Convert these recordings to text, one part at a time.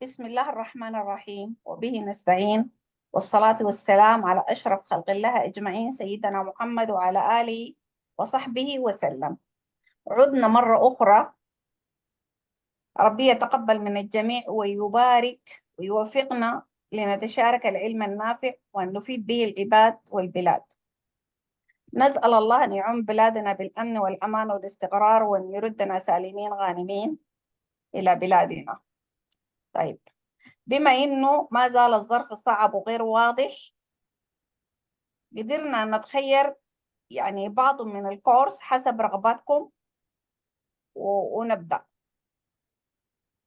بسم الله الرحمن الرحيم وبه نستعين والصلاة والسلام على أشرف خلق الله أجمعين سيدنا محمد وعلى آله وصحبه وسلم. عدنا مرة أخرى، ربي يتقبل من الجميع ويبارك ويوفقنا لنتشارك العلم النافع وأن نفيد به العباد والبلاد. نسأل الله أن يعم بلادنا بالأمن والأمان والاستقرار وأن يردنا سالمين غانمين إلى بلادنا. طيب، بما إنه ما زال الظرف صعب وغير واضح، قدرنا أن نتخير يعني بعض من الكورس حسب رغباتكم ونبدأ.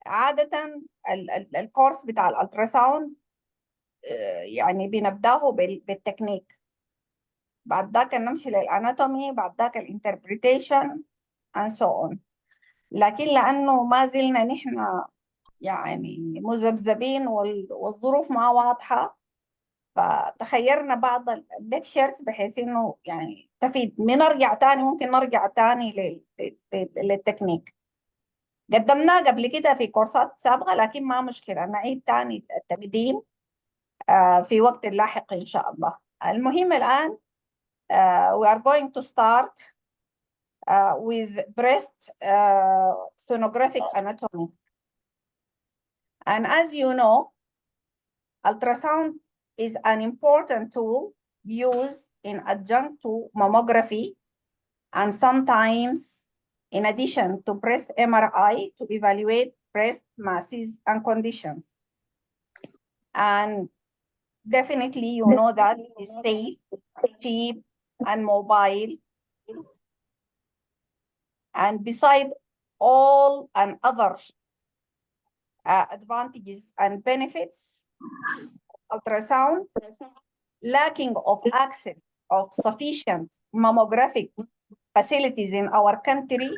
عادة الكورس بتاع الالتراساوند يعني بنبداه بالتكنيك، بعد ذاك نمشي للاناتومي، بعد ذاك الانتربريتيشن and so on. لكن لأنه ما زلنا نحن يعني مذبذبين والظروف ما واضحة، فتخيرنا بعض الليكشرز بحيث انه يعني تفيد. نرجع تاني، ممكن نرجع تاني للتكنيك. قدمناه قبل كده في كورسات سابقة، لكن ما مشكلة نعيد تاني التقديم في وقت لاحق إن شاء الله. المهم الآن we are going to start with breast sonographic anatomy. And as you know, ultrasound is an important tool used in adjunct to mammography and sometimes in addition to breast MRI to evaluate breast masses and conditions. And definitely you know that it is safe, cheap, and mobile. And beside all and other advantages and benefits, ultrasound lacking of access of sufficient mammographic facilities in our country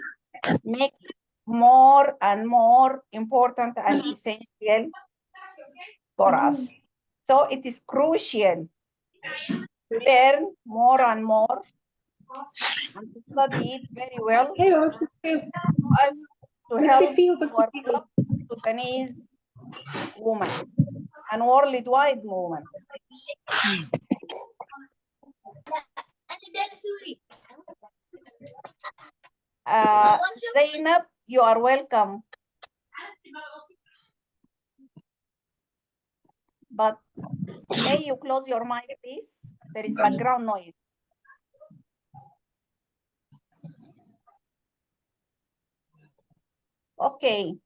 make it more and more important and essential for us. So it is crucial to learn more and more and to study it very well as to help our Sudanese women and worldwide women. Zainab, you are welcome. But may you close your mic, please? There is background noise. Okay.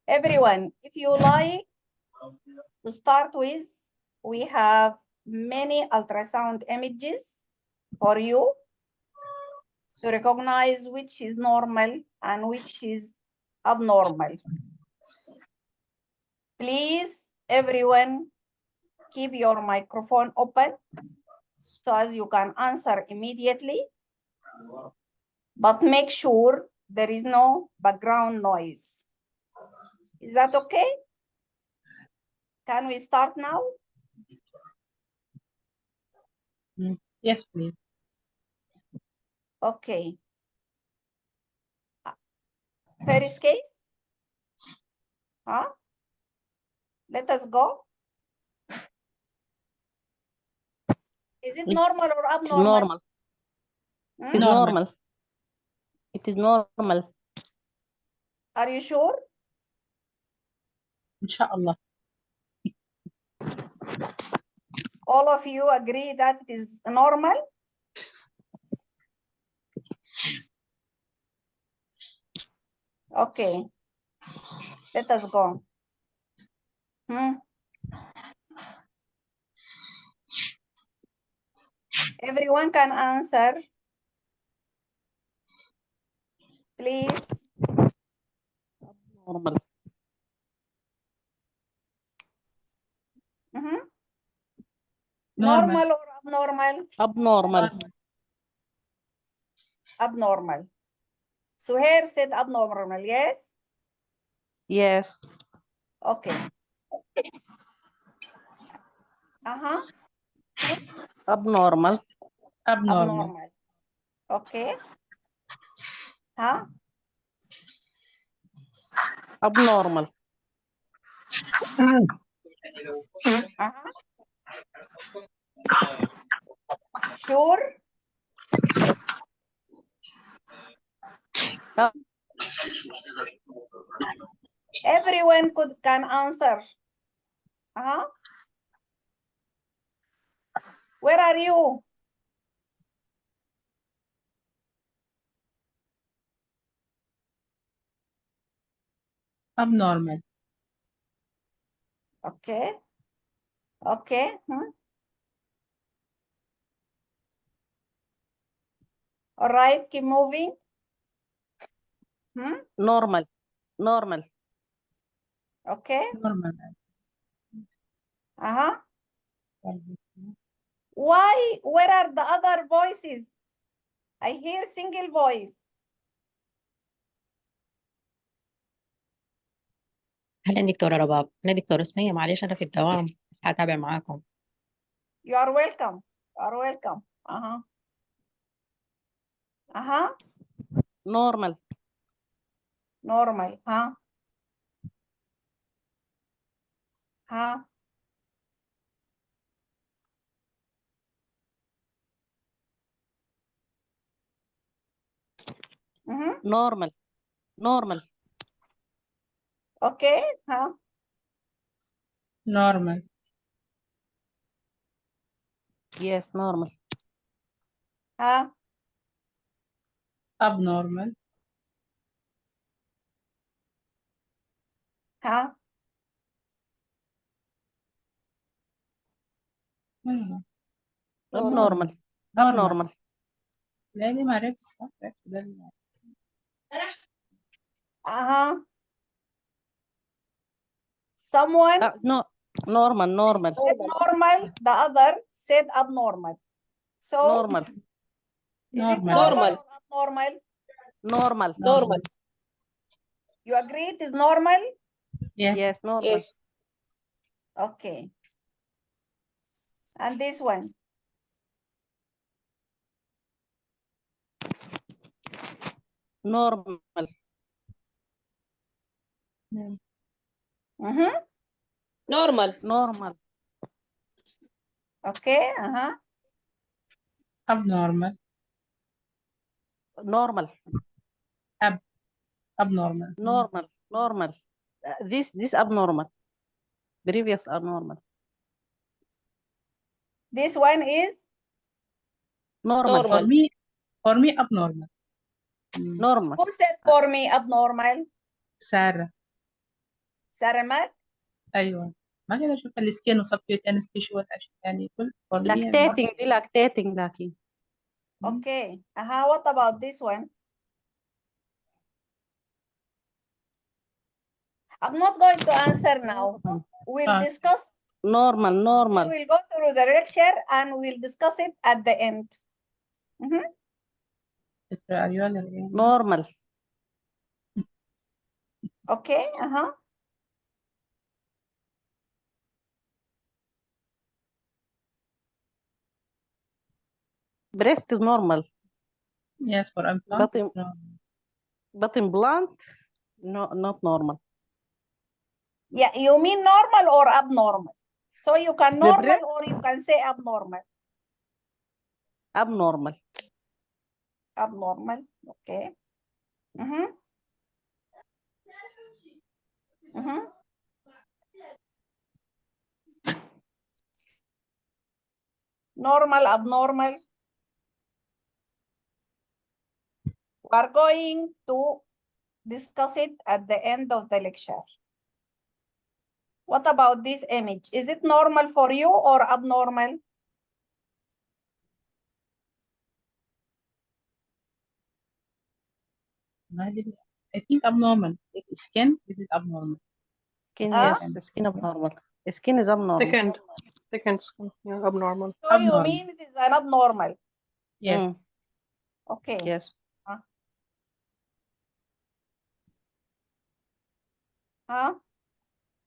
Everyone, if you like, to start with, we have many ultrasound images for you to recognize which is normal and which is abnormal. Please, everyone, keep your microphone open so as you can answer immediately, but make sure there is no background noise. Is that okay? Can we start now? Yes, please. Okay. First case? Huh? Let us go. Is it normal or abnormal? Normal. Hmm? It is normal. It is normal. Are you sure? Inshallah. All of you agree that it is normal? Okay. Let us go. Everyone can answer. Please. Normal. Normal or abnormal? Abnormal. Abnormal. Suhair said abnormal, yes? Yes. Okay. Abnormal. Abnormal. Okay. Huh? Abnormal. Sure. Everyone can answer. Where are you? Abnormal. Okay. Okay. All right, keep moving. Normal. Normal. Okay. Normal. Why? Where are the other voices? I hear single voice. أهلا دكتورة رباب، أنا دكتورة سمية، معلش أنا في الدوام بس هتابع معاكم. You are welcome. You are welcome. Normal. Normal. Normal. Normal. Okay. Normal. Yes, normal. Abnormal. Abnormal. Normal. Abnormal. لا دي ما عرفت صح. Someone No. Normal. Normal. said normal, the other said abnormal. So Normal. is it Normal. normal or abnormal? Normal. Normal. You agree it is normal? Yes. Yes, normal. Yes. Okay. And this one? Normal. Normal. Normal. Okay. Abnormal. Normal. Abnormal. Normal. Normal. This abnormal. Previous abnormal. This one is Normal. For me abnormal. Normal. who said for me abnormal? سارة. Sarah Mac? أيوة ما كده أشوف السكين وسبكيوتينس تيشو والأشياء يعني كل for me Lactating. دي lactating لكن. Okay. What about this one? I'm not going to answer now. We'll discuss. Normal. Normal. We will go through the lecture and we'll discuss it at the end. Normal. Okay. Breast is normal. Yes, for implant. But implant, no, not normal. Yeah, you mean normal or abnormal? So you can normal breast? or you can say abnormal. Abnormal. Abnormal. Okay. Normal, abnormal. We are going to discuss it at the end of the lecture. What about this image? Is it normal for you or abnormal? I think abnormal. Skin, is it abnormal? Skin, yes. Skin abnormal. Skin is abnormal. Second skin, yeah, abnormal. So you mean it is an abnormal? Yes. Okay. Yes.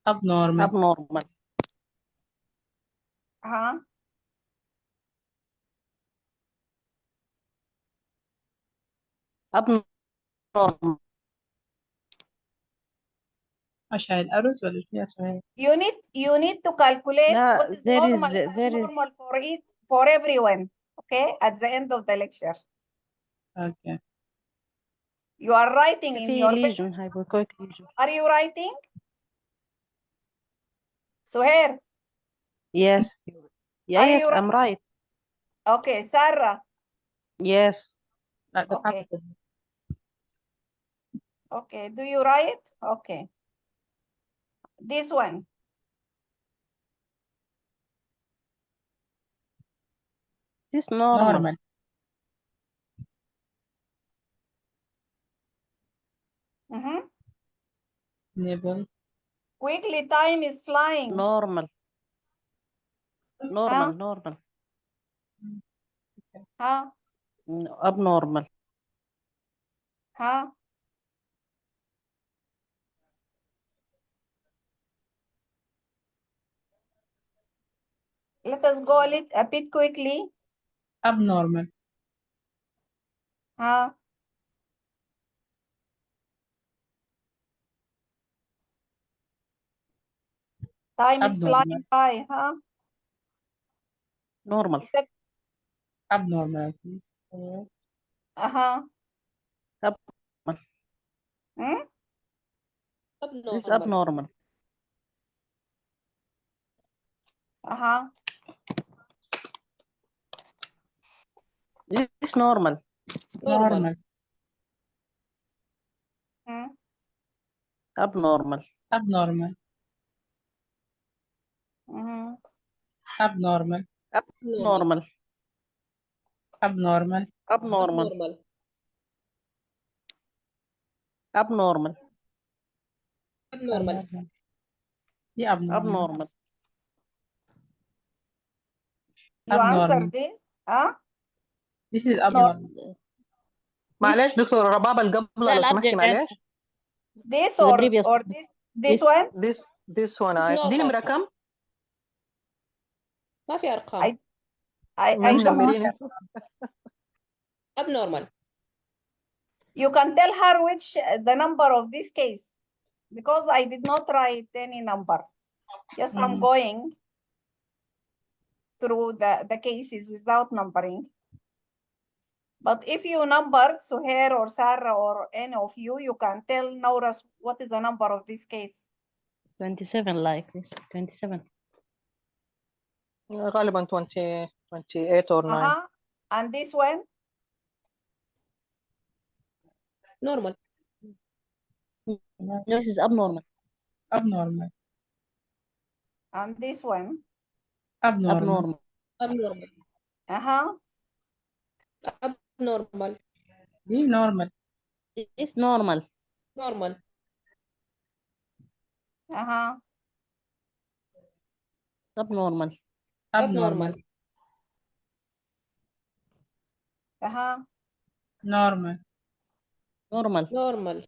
Abnormal. Abnormal. Abnormal. عشان الأرز ولا فيها سؤال؟ You need to calculate لا what is there normal is and abnormal for it for everyone. Okay, at the end of the lecture. Okay. You are writing in في your lesion hypoechoic lesion. Are you writing? Suhair, Yes. Are Yes, you I'm right. okay, Sarah. Yes. لا ده Okay. تعرف. Okay, do you write? Okay. This one. This is normal. Normal. Nipple. Quickly, time is flying. Normal. Normal. Normal. Huh? Abnormal. Huh? Let us go a bit quickly. Abnormal. Huh? Time is Abnormal. flying by, huh? Normal. Abnormal. Uh-huh. Abnormal. Hmm? This is abnormal. Uh-huh. This is normal. Normal. Hmm? Abnormal. Abnormal. Mm-hmm. Abnormal. Abnormal. Abnormal. Abnormal. Abnormal. Abnormal. دي abnormal. Abnormal. You Abnormal. answer this? Huh? This is abnormal. معلش دكتور ربابة اللي قبل لا لو لا سمحتي معلش. This The or previous or one. this one? This one. دي نمرة كم؟ ما في أرقام. I don't مكملين know. انتوا؟ abnormal. You can tell her which the number of this case because I did not write any number. Yes, I'm going through the cases without numbering. But if you numbered Suhair or Sarah or any of you, you can tell Nauras what is the number of this case. 27 like this. 27. غالبا 20, 28 or 9. And this one? Normal. This is abnormal. Abnormal. And this one? Abnormal. Abnormal. Abnormal. دي normal. It's normal. Normal. Abnormal. Abnormal. Normal. Normal. Normal.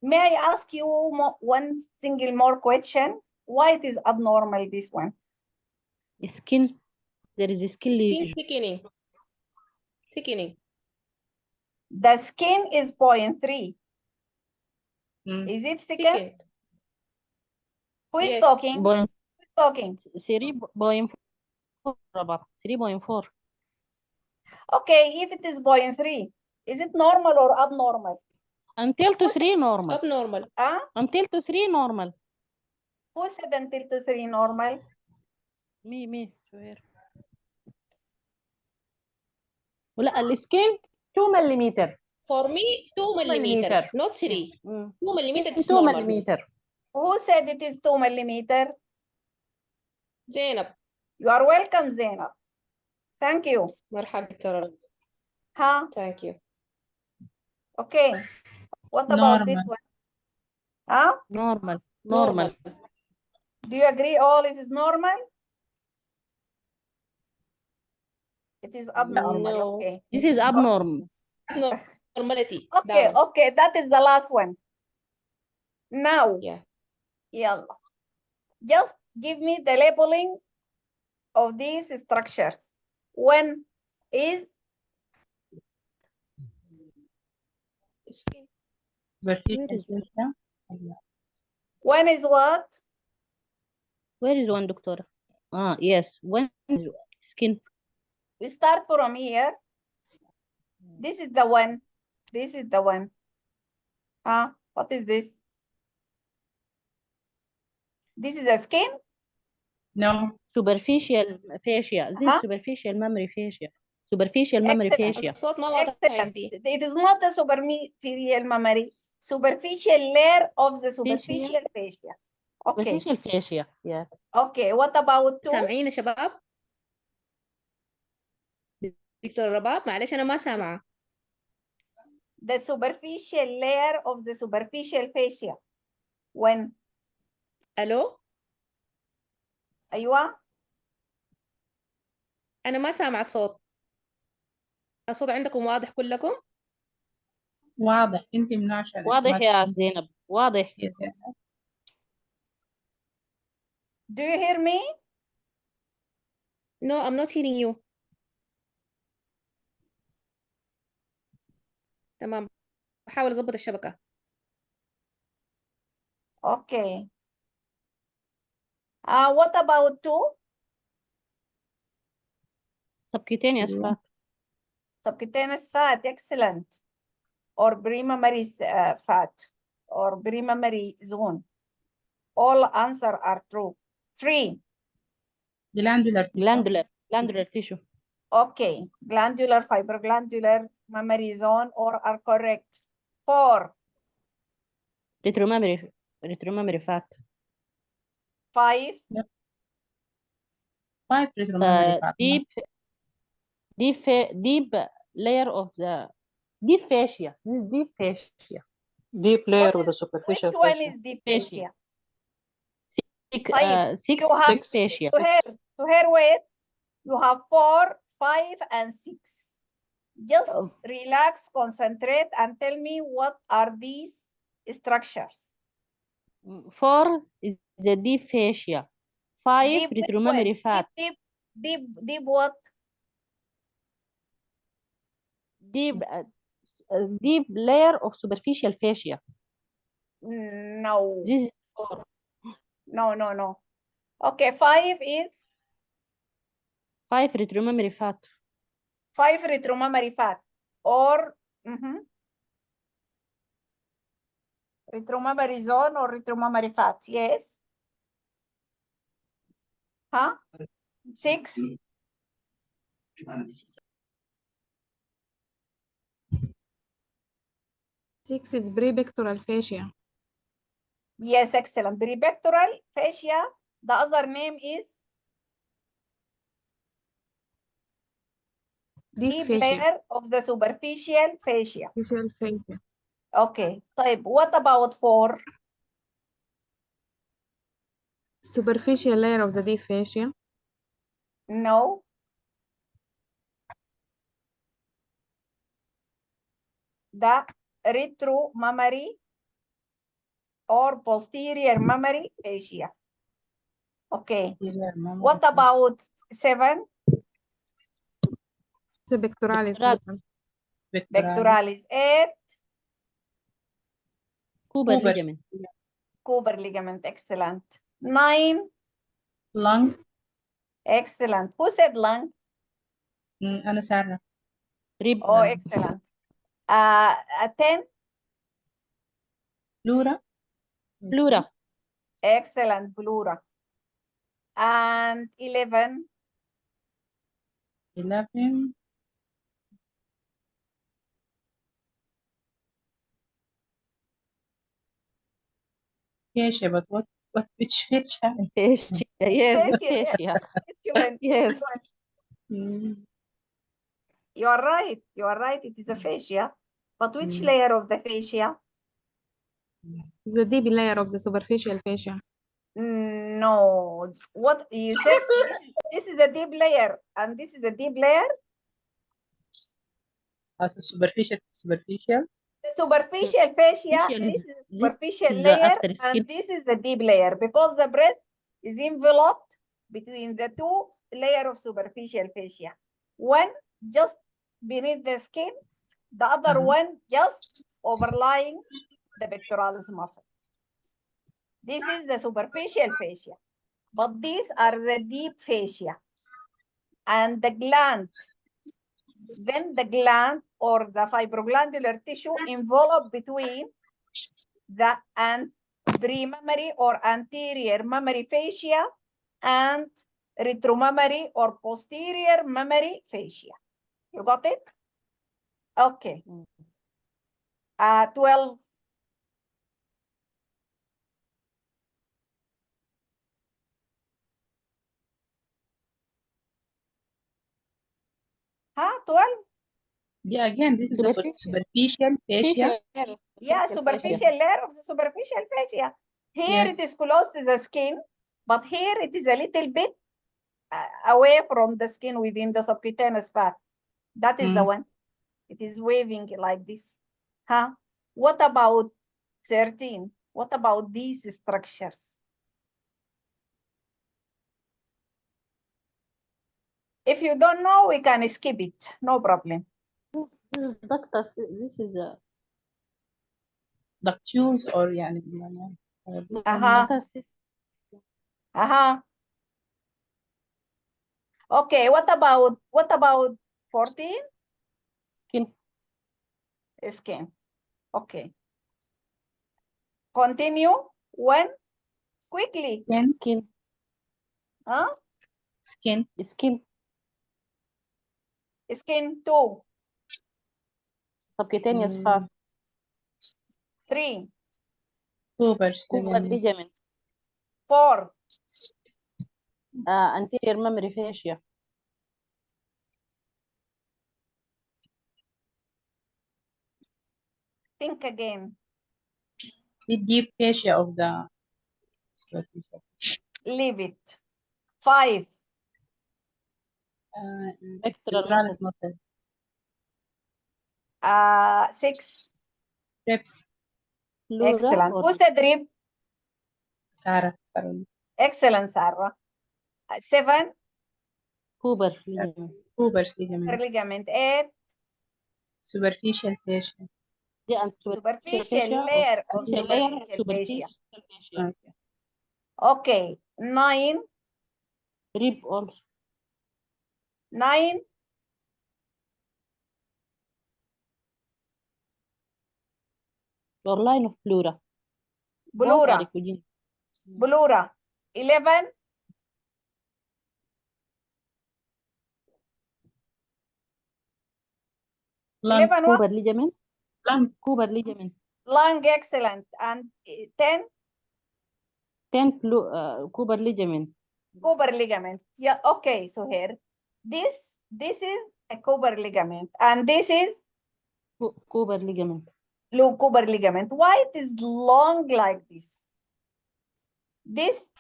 May I ask you one single more question? Why it is abnormal, this one? Skin. There is a skin Skin lesion. thickening. Thickening. The skin is 0.3. Is it thickened? Thickened. Who is Yes. talking? Point Who is talking? 3.4. 3.4. Okay, if it is 0.3, is it normal or abnormal? Until to 3 normal. Abnormal. Until to 3 normal. Who said until to 3 normal? Me. شوير. ولا السكين 2 ملم. For me, 2 millimeter, not 3. 2 millimeter is 2 normal. ملم. Who said it is 2 millimeter? Zainab. You are welcome, Zainab. Thank you. مرحبا دكتورة. Thank you. Okay. What about this one? Normal. Do you agree all it is normal? It is abnormal. No. Okay. This is abnormal. Abnormality. Okay, that is the last one. Now, yalla. Just give me the labeling of these structures. When is skin. Vertical fascia. When is what? Where is one, دكتورة? Yes. When is skin? We start from here. This is the one. This is the one. What is this? This is the skin? No. Superficial fascia. This is superficial mammary fascia. Superficial mammary fascia. الصوت ما واضح عندي. It is not the superficial mammary. Superficial layer of the superficial fascia. Okay. Superficial fascia. Yeah. Okay. What about two? سامعين يا شباب؟ دكتور رباب معلش أنا ما سامعة. The superficial layer of the superficial fascia. When? ألو؟ أيوة. أنا ما سامعة الصوت. الصوت عندكم واضح كلكم؟ واضح. انت مناشرة. واضح يا زينب. واضح. Do you hear me? No, I'm not hearing you. تمام. بحاول أضبط الشبكة. Okay. What about two? Subcutaneous fat. Subcutaneous fat, excellent. Or primary fat, or primary zone. All answers are true. Three. Glandular tissue. Okay. Glandular, fibroglandular, mammary zone, all are correct. Four. Retromammary fat. Five. Yep. Five retromammary fat. Deep layer of the deep fascia. This is deep fascia. Deep layer with the superficial Which one fascia. is deep fascia? Six fascia. So here, wait. You have 4, 5, and 6. Just relax, concentrate, and tell me what are these structures. 4 is the deep fascia. 5 Deep retromammary fat. Deep what? Deep layer of superficial fascia. No. This is 4. No. Okay, 5 is? 5 retromammary fat. 5 retromammary fat. Or retromammary zone or retromammary fat. Yes. 6. Six is prepectoral fascia. Yes, excellent. Prepectoral fascia. The other name is deep layer of the superficial fascia. Okay. طيب, what about 4? Superficial layer of the deep fascia. No. The retromammary or posterior mammary fascia. Okay. What about 7? Pectoralis. Pectoralis. 8. Cooper ligament. Cooper ligament. Excellent. 9. Lung. Excellent. Who said lung? أنا سارة. Oh, excellent. 10. Pleura. Excellent. Pleura. And 11. 11. Fascia, but which fascia? Fascia. Yes, fascia. Yes. You are right. You are right. It is a fascia. But which layer of the fascia? The deep layer of the superficial fascia. No. What you said? This is a deep layer, and this is a deep layer. Superficial. The superficial fascia. This is superficial layer, and this is the deep layer because the breast is enveloped between the two layers of superficial fascia. One just beneath the skin, the other one just overlying the pectoralis muscle. This is the superficial fascia, but these are the deep fascia. And the gland, then the gland or the fibroglandular tissue enveloped between the pre-mammary or anterior mammary fascia and retromammary or posterior mammary fascia. You got it? Okay. 12. Huh? 12? Yeah, again, this is the superficial fascia. Yeah, superficial layer of the superficial fascia. Here Yes. it is close to the skin, but here it is a little bit away from the skin within the subcutaneous fat. That is the one. It is waving like this. Huh? What about 13? What about these structures? If you don't know, we can skip it. No problem. This is ductus. This is ductules or يعني ductus. Okay, what about 14? Skin. Skin. Okay. Continue. When? Quickly. Skin. Huh? Skin. Skin 2. Subcutaneous fat. 3. Cooper ligament. 4. Anterior mammary fascia. Think again. The deep fascia of the superficial. Leave it. 5. Pectoralis muscle. 6. Ribs. Excellent. Who said rib? Sarah. Excellent, Sarah. 7. Cooper ligament. Cooper's ligament. Ligament. 8. Superficial fascia. Superficial layer of superficial fascia. Okay. 9. Rib also. 9. Or line of pleura. Pleura. Pleura. 11. Lung. Cooper ligament. Lung. Cooper ligament. Lung, excellent. And 10. 10 Cooper ligament. Cooper ligament. Yeah. Okay. So here, this is a Cooper ligament, and this is Cooper ligament. Cooper ligament. Why it is long like this? This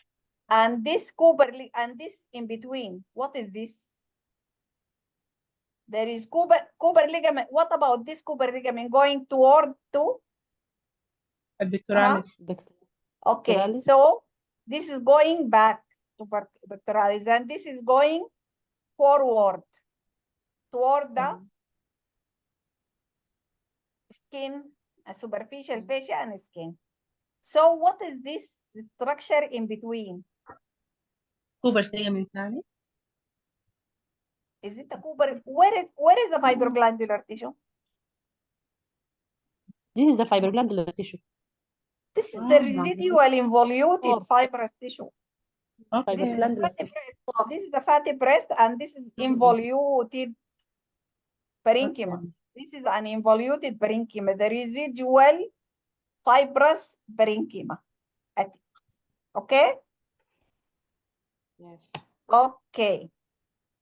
and this Cooper and this in between. What is this? There is Cooper ligament. What about this Cooper ligament going toward to? Pectoralis. Okay, so this is going back to pectoralis, and this is going forward toward the skin, a superficial fascia and skin. So what is this structure in between? Cooper's ligament. Is it a Cooper? Where is the fibroglandular tissue? This is the fibroglandular tissue. This is the residual involuted fibrous tissue. Okay. This is the fatty breast, and this is involuted parenchyma. This is an involuted parenchyma, the residual fibrous parenchyma. Okay? Yes. Okay.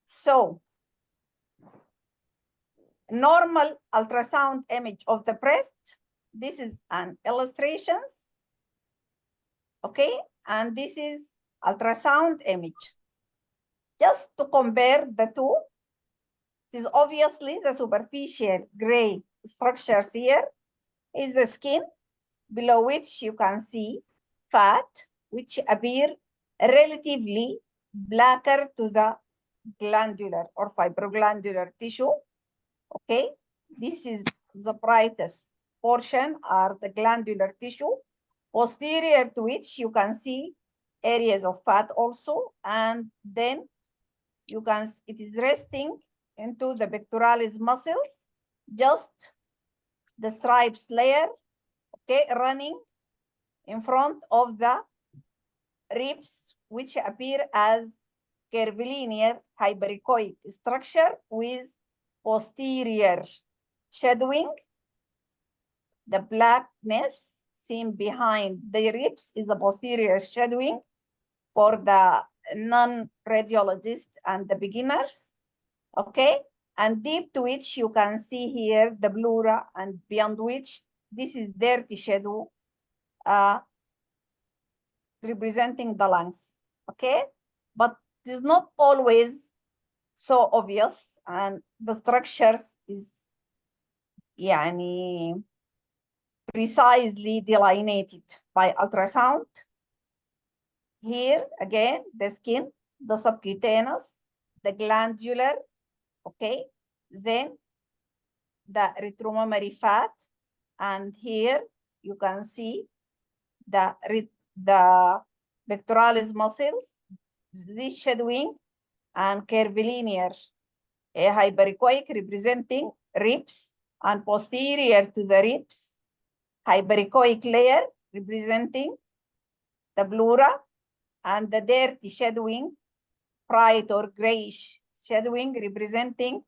So, normal ultrasound image of the breast. This is an illustrations. Okay? And this is ultrasound image. Just to compare the two, this is obviously the superficial gray structures here is the skin, below which you can see fat, which appear relatively blacker to the glandular or fibroglandular tissue. Okay, this is the brightest portion are the glandular tissue, posterior to which you can see areas of fat also, and then you can, it is resting into the pectoralis muscles, just the stripes layer, okay, running in front of the ribs, which appear as curvilinear hyperechoic structure with posterior shadowing. The blackness seen behind the ribs is a posterior shadowing for the non-radiologist and the beginners, okay? And deep to which you can see here the pleura, and beyond which this is dirty shadow representing the lungs, okay? But it is not always so obvious, and the structures is يعني precisely delineated by ultrasound. Here again, the skin, the subcutaneous, the glandular, okay? Then the retromammary fat, and here you can see the pectoralis muscles, this shadowing, and curvilinear hyperechoic representing ribs, and posterior to the ribs, hyperechoic layer representing the pleura, and the dirty shadowing, bright or grayish shadowing representing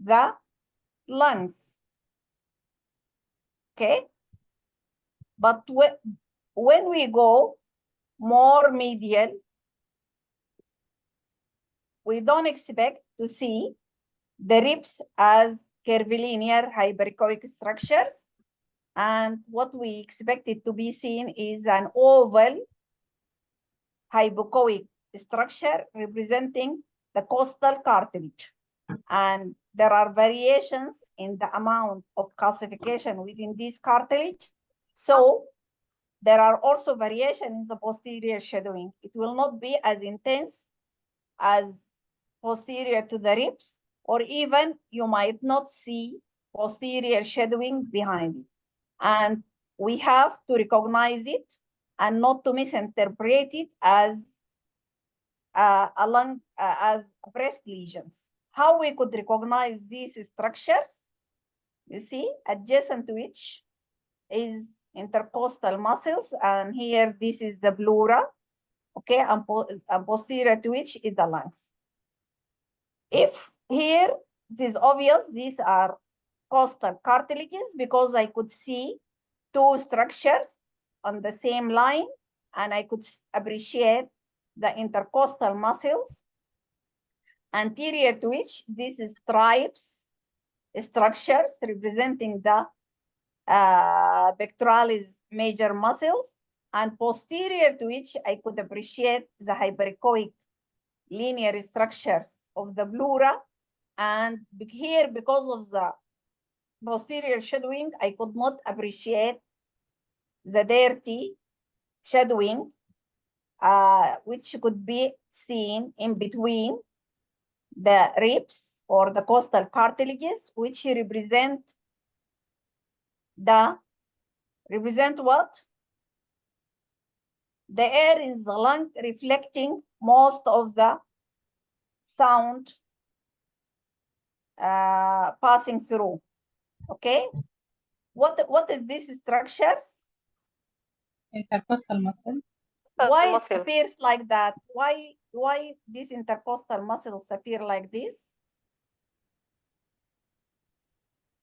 the lungs, okay? But when we go more medial, we don't expect to see the ribs as curvilinear hyperechoic structures, and what we expect it to be seen is an oval hypoechoic structure representing the costal cartilage. And there are variations in the amount of calcification within this cartilage. So there are also variations in the posterior shadowing. It will not be as intense as posterior to the ribs, or even you might not see posterior shadowing behind it. And we have to recognize it and not to misinterpret it as as breast lesions. How we could recognize these structures? You see, adjacent to which is intercostal muscles, and here this is the pleura, okay, and posterior to which is the lungs. If here it is obvious these are costal cartilages, because I could see two structures on the same line, and I could appreciate the intercostal muscles, anterior to which this is stripes structures representing the pectoralis major muscles, and posterior to which I could appreciate the hyperechoic linear structures of the pleura. And here, because of the posterior shadowing, I could not appreciate the dirty shadowing, which could be seen in between the ribs or the costal cartilages, which represent what? The air in the lung reflecting most of the sound passing through, okay? What is these structures? intercostal muscle. Why it muscles. appears like that? Why these intercostal muscles appear like this?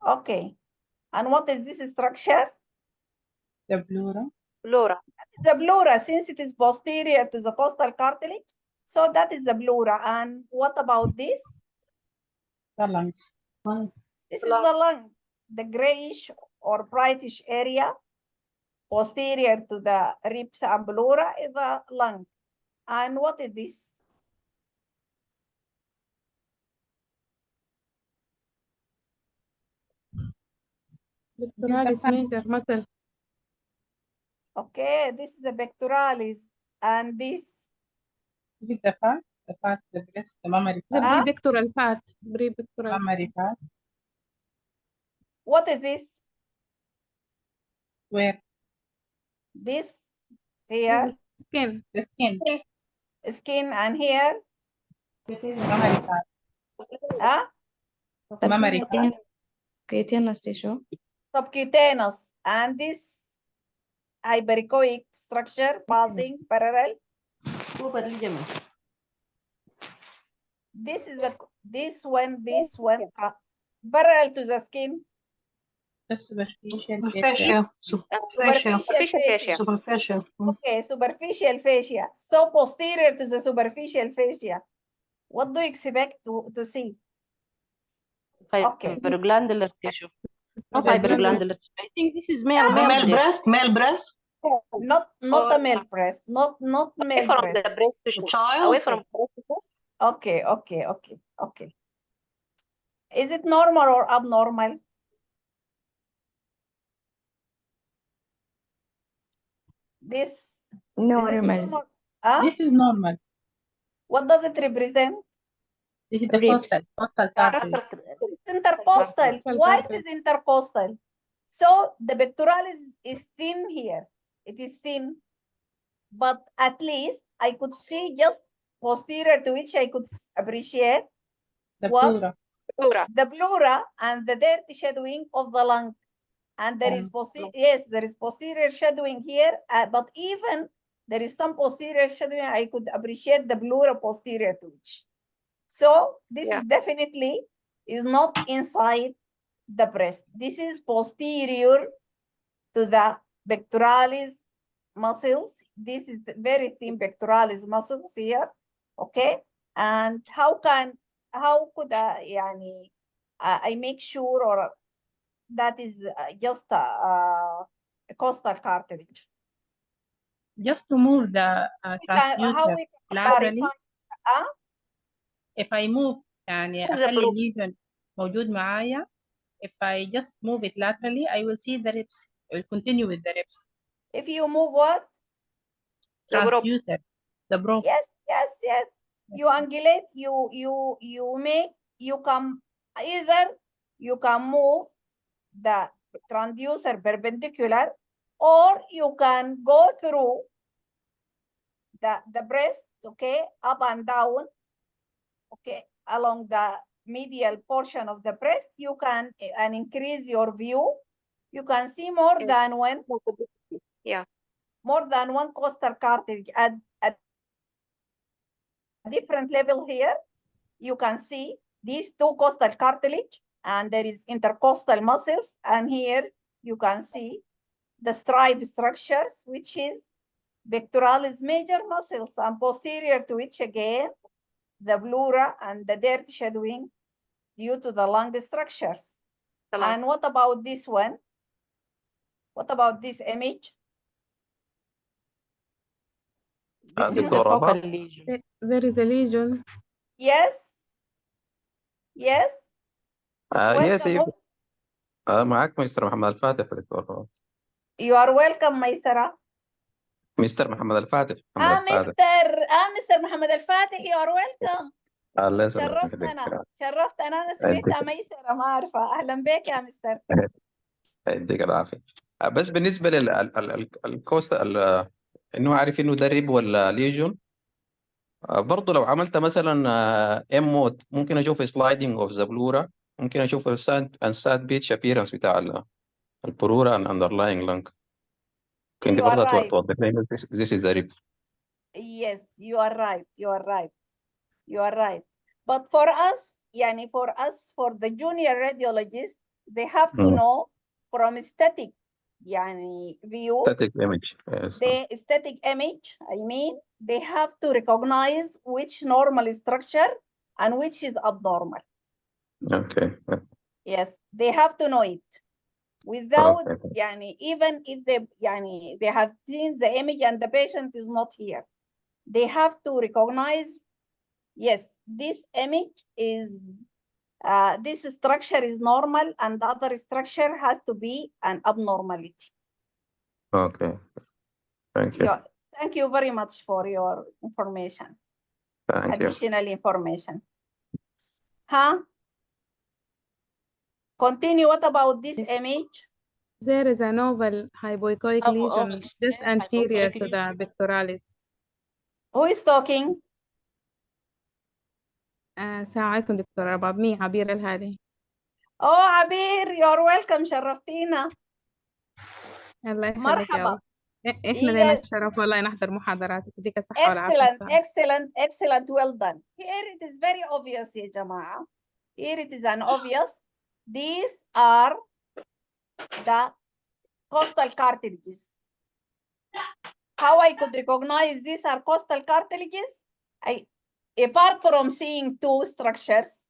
Okay. And what is this structure? The pleura. Laura. The pleura, since it is posterior to the costal cartilage, so that is the pleura. And what about this? The lungs. This is the lung, the grayish or brightish area posterior to the ribs and pleura is the lung. And what is this? Pectoralis major muscle. Okay, this is the pectoralis, and this With the fat, the breast, the mammary The fat, prepectoral fat. Prepectoral. mammary fat, what is this? where This here, Skin. The skin. skin, and here, Mammary part. Mammary part. Cutaneous tissue. subcutaneous, and this hyperechoic structure passing parallel. This is this one parallel to the skin. The superficial Fascia. Superficial fascia. Superficial. Okay, superficial fascia. So posterior to the superficial fascia. What do you expect to see? Okay. Hyperglandular tissue. Not Hyperglandular. hyperglandular tissue. I think this is male Male breast. breast. Male breast. Not a male breast. Not male breast. The breast tissue. Child. Away from breast tissue. Okay. Is it normal or abnormal? This is it Normal. Huh? This is normal. What does it represent? This is the Ribs. costal cartilage. It's intercostal. Why it is intercostal? So the pectoralis is thin here. It is thin, but at least I could see just posterior to which I could appreciate The what? pleura. The pleura and the dirty shadowing of the lung. And there is there is posterior shadowing here, but even there is some posterior shadowing. I could appreciate the pleura posterior to which. So this is definitely is not inside the breast. This is posterior to the pectoralis muscles. This is very thin pectoralis muscles here. Okay. And how could I make sure or that is just a costal cartilage? Just to move the transducer laterally. If I move يعني أخلي الليجن موجود معايا. If I just move it laterally, I will see the ribs. I will continue with the ribs. If you move what? Transducer. The probe. Yes. You angulate, you can either you can move the transducer perpendicular, or you can go through the breast, okay, up and down, okay, along the medial portion of the breast. You can and increase your view. You can see more than one. Yeah. More than one costal cartilage at a different level here. You can see these two costal cartilage, and there is intercostal muscles, and here you can see the stripe structures, which is pectoralis major muscles, and posterior to which again the pleura and the dirty shadowing due to the lung structures. And what about this one? What about this image? This is a focal lesion. There is a lesion. Yes. Yes. Welcome. معك مستر محمد الفاتح دكتور. You are welcome, Maysara. مستر محمد الفاتح. مستر محمد الفاتح, you are welcome. الله يسلمك. شرفت أنا سمعتها ميسرة ما أعرفها. أهلا بك يا مستر. يديك العافية. بس بالنسبة للكوست إنه عارف إنه ده ريب ولا ليجون. برضه لو عملت مثلا اموت ممكن اشوف سلايدنج اوف ذا بلورا، ممكن اشوف الساد بيتش ابييرنس بتاع البلورا and underlying lung. كنت برضه توضح لي this is the rib. Yes, you are right. But for us, for the junior radiologist, they have to know from static view. Static image. Yes. The static image, they have to recognize which normal structure and which is abnormal. Okay. Yes, they have to know it. Without, even if they have seen the image and the patient is not here, they have to recognize, yes, this image is, this structure is normal and the other structure has to be an abnormality. Okay. Thank you. Thank you very much for your information. Additional information. Continue. What about this image? There is a novel hypoechoic lesion just anterior to the pectoralis. Who is talking? السلام عليكم دكتورة رباب، مي عبير الهادي. Oh, عبير, you're welcome. شرفتينا. الله يخليك يا مرحبا. رب. احنا لنا Yes. الشرف والله نحضر محاضراتك، يديك الصحة والعافية. Excellent. Well done. Here it is very obvious يا جماعة. Here it is an obvious. These are the costal cartilages. How I could recognize these are costal cartilages? Apart from seeing two structures,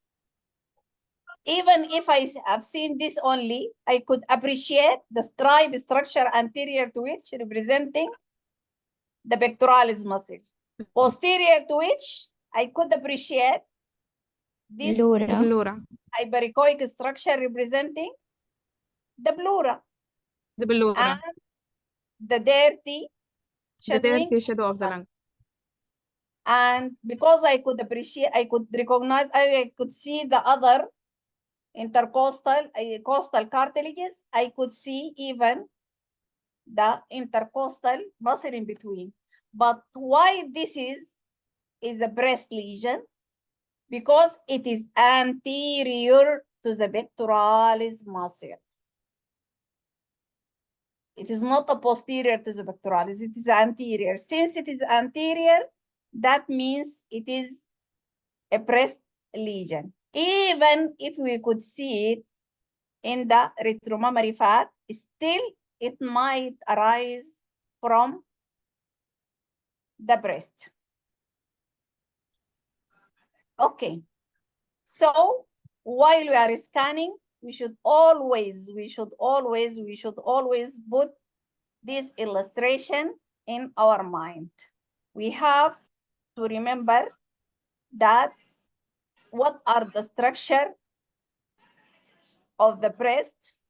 even if I have seen this only, I could appreciate the stripe structure anterior to which representing the pectoralis muscle. Posterior to which I could appreciate this pleura. hyperechoic structure representing the pleura. The pleura. And the dirty shadow of the lung. And because I could appreciate, I could recognize, I could see the other intercostal costal cartilages, I could see even the intercostal muscle in between. But why this is a breast lesion? Because it is anterior to the pectoralis muscle. It is not a posterior to the pectoralis, it is anterior. Since it is anterior, that means it is a breast lesion. Even if we could see it in the retromammary fat, still it might arise from the breast. Okay, so while we are scanning, we should always put this illustration in our mind. We have to remember that what are the structure of the breast,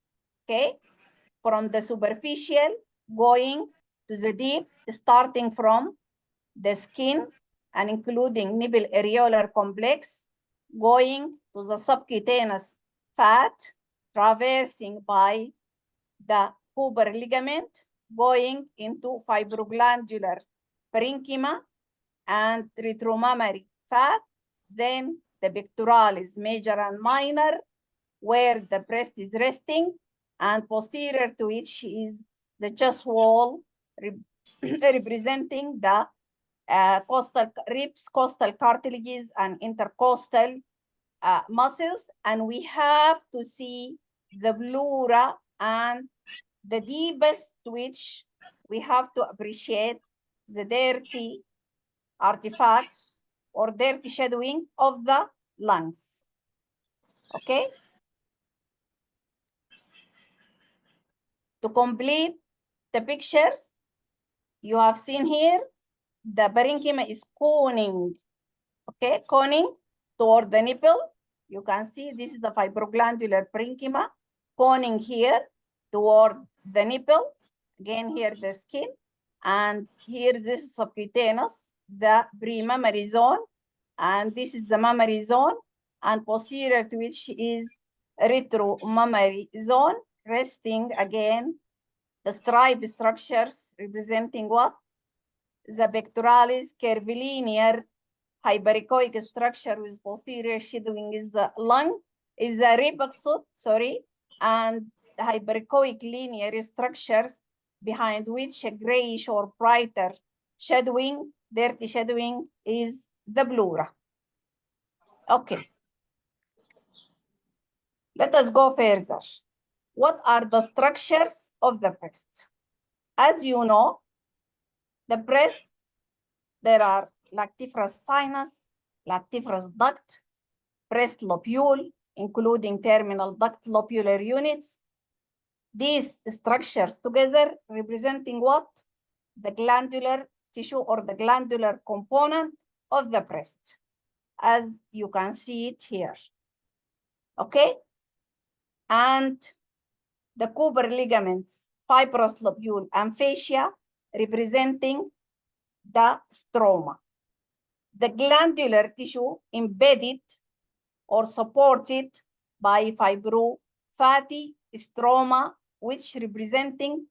okay, from the superficial going to the deep, starting from the skin and including nipple areolar complex, going to the subcutaneous fat, traversing by the Cooper ligament, going into fibroglandular parenchyma and retromammary fat, then the pectoralis major and minor, where the breast is resting, and posterior to which is the chest wall representing the costal ribs, costal cartilages, and intercostal muscles. And we have to see the pleura and the deepest which we have to appreciate the dirty artifacts or dirty shadowing of the lungs. Okay? To complete the pictures, you have seen here, the parenchyma is coning, okay, coning toward the nipple. You can see this is the fibroglandular parenchyma coning here toward the nipple. Again, here the skin, and here this is subcutaneous, the pre-mammary zone, and this is the mammary zone, and posterior to which is retromammary zone, resting again the stripe structures representing what? The pectoralis curvilinear hyperechoic structure with posterior shadowing is the lung, is the rib, sorry, and the hyperechoic linear structures behind which a grayish or brighter shadowing, dirty shadowing, is the pleura. Okay. Let us go further. What are the structures of the breast? As you know, the breast, there are lactiferous sinus, lactiferous duct, breast lobule, including terminal duct lobular units. These structures together representing what? The glandular tissue or the glandular component of the breast, as you can see it here. Okay? And the Cooper ligaments, fibrous lobule, and fascia representing the stroma. The glandular tissue embedded or supported by fibrofatty stroma which representing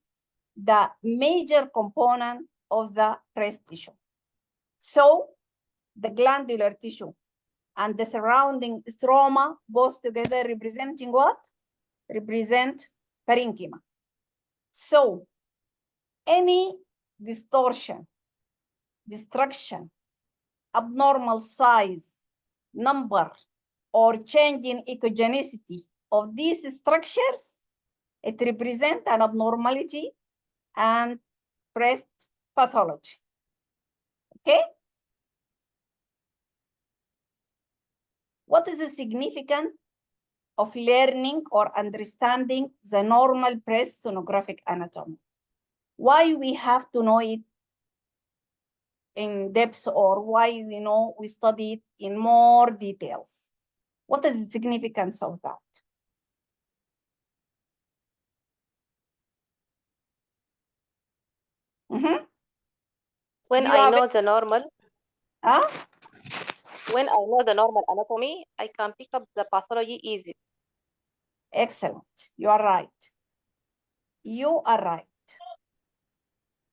the major component of the breast tissue. So the glandular tissue and the surrounding stroma both together representing what? Represent parenchyma. So any distortion, destruction, abnormal size, number, or change in echogenicity of these structures, it represents an abnormality and breast pathology. Okay? What is the significance of learning or understanding the normal breast sonographic anatomy? Why we have to know it in depth, or why we study it in more details? What is the significance of that? When Do you I have know the normal, Huh? when I know the normal anatomy, I can pick up the pathology easy. Excellent. You are right. You are right.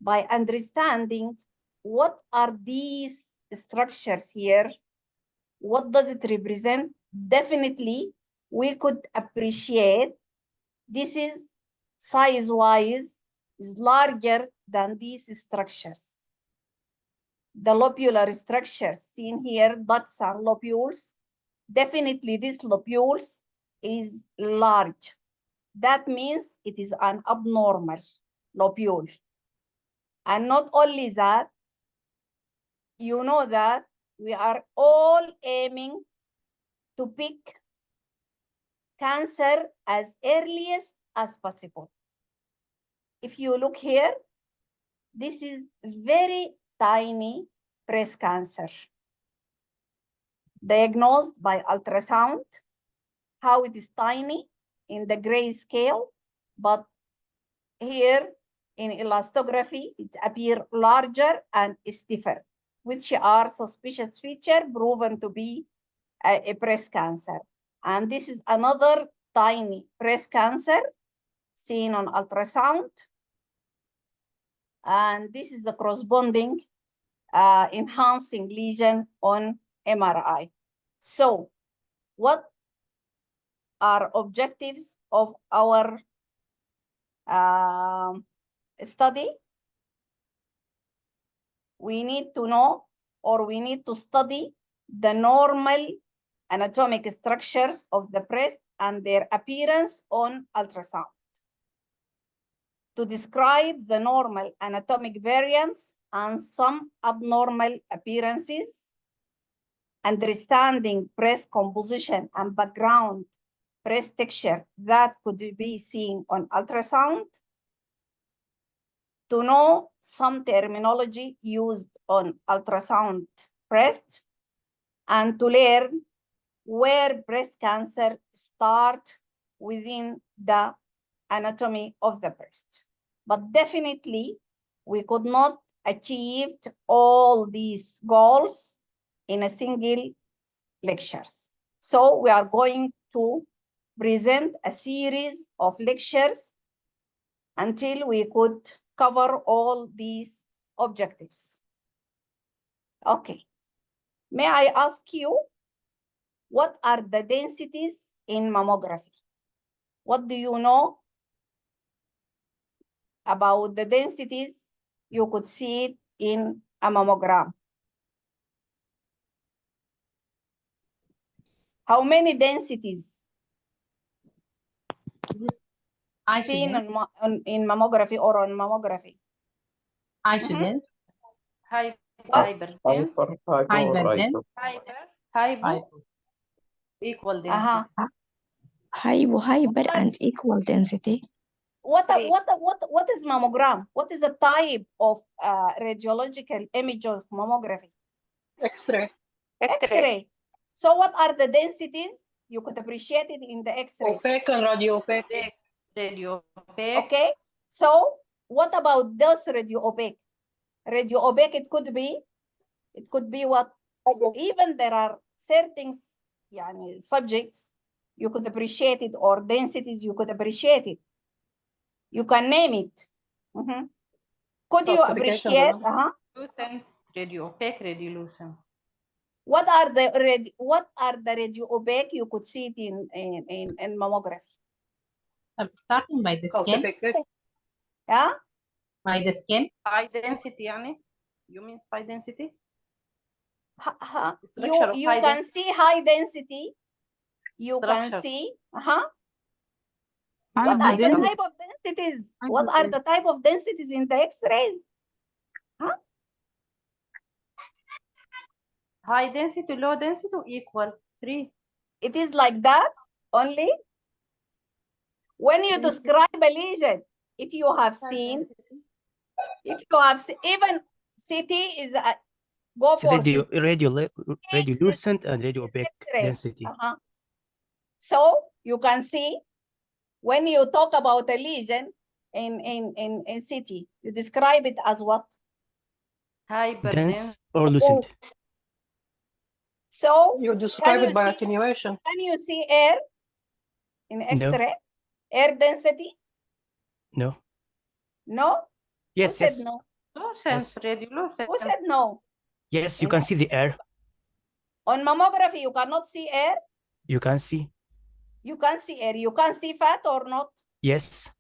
By understanding what are these structures here, what does it represent, definitely we could appreciate this is size-wise is larger than these structures. The lobular structures seen here, ducts are lobules. Definitely this lobules is large. That means it is an abnormal lobule. And not only that, you know that we are all aiming to pick cancer as earliest as possible. If you look here, this is very tiny breast cancer. Diagnosed by ultrasound, how it is tiny in the gray scale, but here in elastography, it appears larger and stiffer, which are suspicious feature proven to be a breast cancer. And this is another tiny breast cancer seen on ultrasound. And this is the corresponding enhancing lesion on MRI. So what are objectives of our study? We need to know, or we need to study the normal anatomic structures of the breast and their appearance on ultrasound. To describe the normal anatomic variants and some abnormal appearances, understanding breast composition and background breast texture that could be seen on ultrasound, to know some terminology used on ultrasound breast, and to learn where breast cancer starts within the anatomy of the breast. But definitely, we could not achieve all these goals in a single lectures. So we are going to present a series of lectures until we could cover all these objectives. Okay. May I ask you, what are the densities in mammography? What do you know about the densities you could see it in a mammogram? How many densities seen in mammography or on mammography? Incidence. Hyperdense. Hypo. Equal density. Hyper and equal density. What is mammogram? What is the type of radiological image of mammography? X-ray. X-ray. So what are the densities? You could appreciate it in the X-ray. Opaque and radio opaque. Radio opaque. Okay. So what about those radio opaque? Radio opaque, it could be what? Even there are certain subjects you could appreciate it, or densities you could appreciate it. You can name it. Could you appreciate? Radio opaque, radiolucent. What are the radio opaque? You could see it in mammography. Starting by the skin. Yeah. By the skin. High density, يعني? You mean high density? You can see high density. You can see. What are the type of densities? What are the type of densities in the X-rays? High density, low density, equal 3. It is like that only. When you describe a lesion, if you have seen, even CT is go for radiolucent and radio opaque density. So you can see when you talk about a lesion in CT, you describe it as what? Dense or lucent. So you describe it by attenuation. Can you see air in X-ray? No. Air density? No. No? Yes, Who yes. said no? Yes. Who said no? Yes, you can see the air. On mammography, you cannot see air? You can see. You can see air. You can see fat or not? Yes.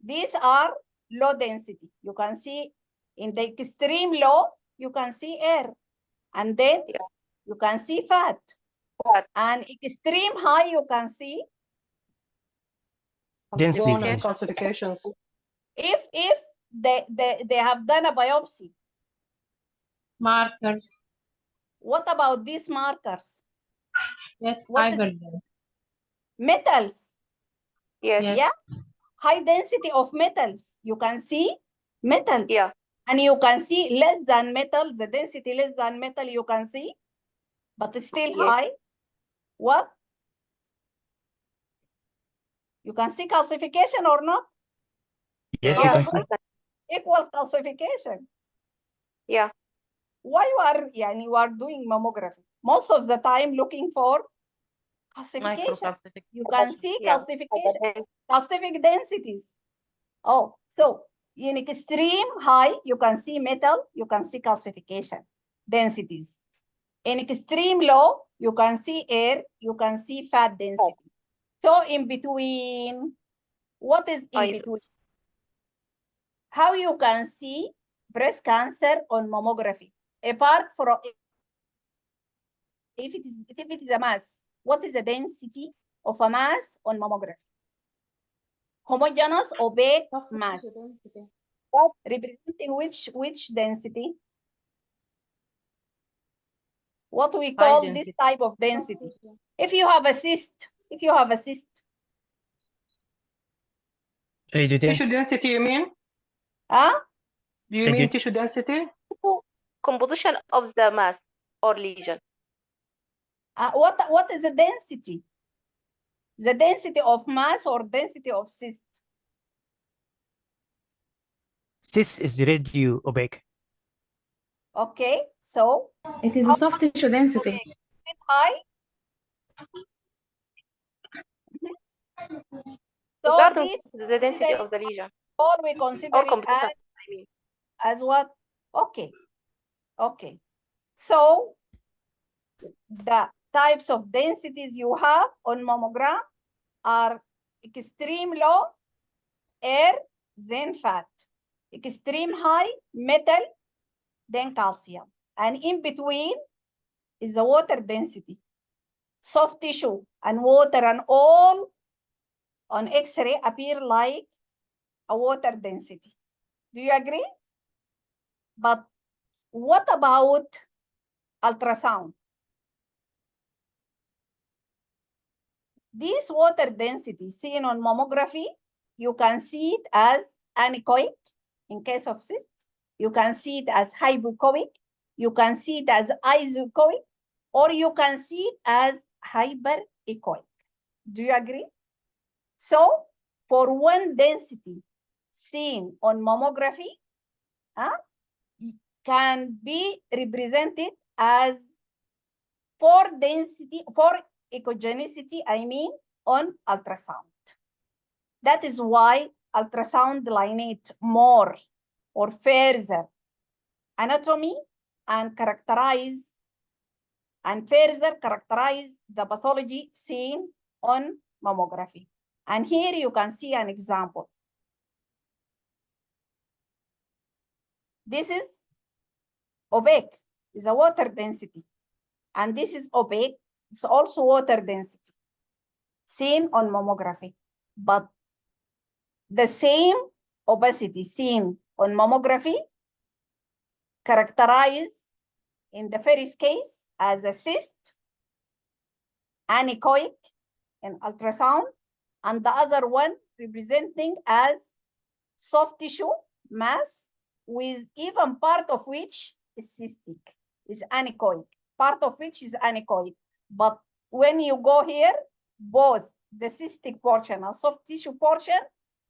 These are low density. You can see in the extreme low, you can see air. And then you can see fat. And extreme high, you can see density. Classifications. If they have done a biopsy. Markers. What about these markers? Yes, metals. Yes. Yeah. High density of metals. You can see metal. Yeah. And you can see less than metal, the density less than metal you can see, but it's still high. What? You can see calcification or not? Yes, you can see. Equal calcification. Yeah. Why you are doing mammography? Most of the time looking for calcification. You can see calcification, calcific densities. Oh, so in extreme high, you can see metal, you can see calcification densities. In extreme low, you can see air, you can see fat density. So in between, what is in between? How you can see breast cancer on mammography? Apart from if it is a mass, what is the density of a mass on mammography? Homogeneous opaque mass. Representing which density? What we call this type of density. If you have a cyst, Tissue density, you mean? Do you mean tissue density? Composition of the mass or lesion. What is the density? The density of mass or density of cyst? Cyst is radio opaque. Okay, so it is a soft tissue density. Is it high? So regardless of the density of the lesion. Or we consider it as what? Okay. Okay. So the types of densities you have on mammogram are extreme low, air, then fat. Extreme high, metal, then calcium. And in between is the water density. Soft tissue and water and all on X-ray appear like a water density. Do you agree? But what about ultrasound? This water density seen on mammography, you can see it as anechoic in case of cyst. You can see it as hypoechoic. You can see it as isoechoic, or you can see it as hyperechoic. Do you agree? So for one density seen on mammography, can be represented as 4 echogenicity, I mean, on ultrasound. That is why ultrasound delineate more or further anatomy and further characterize the pathology seen on mammography. And here you can see an example. This is opaque, is a water density. And this is opaque, it's also water density seen on mammography. But the same opacity seen on mammography characterized in the first case as a cyst, anechoic in ultrasound, and the other one representing as soft tissue mass with even part of which is cystic, is anechoic, part of which is anechoic. But when you go here, both the cystic portion and soft tissue portion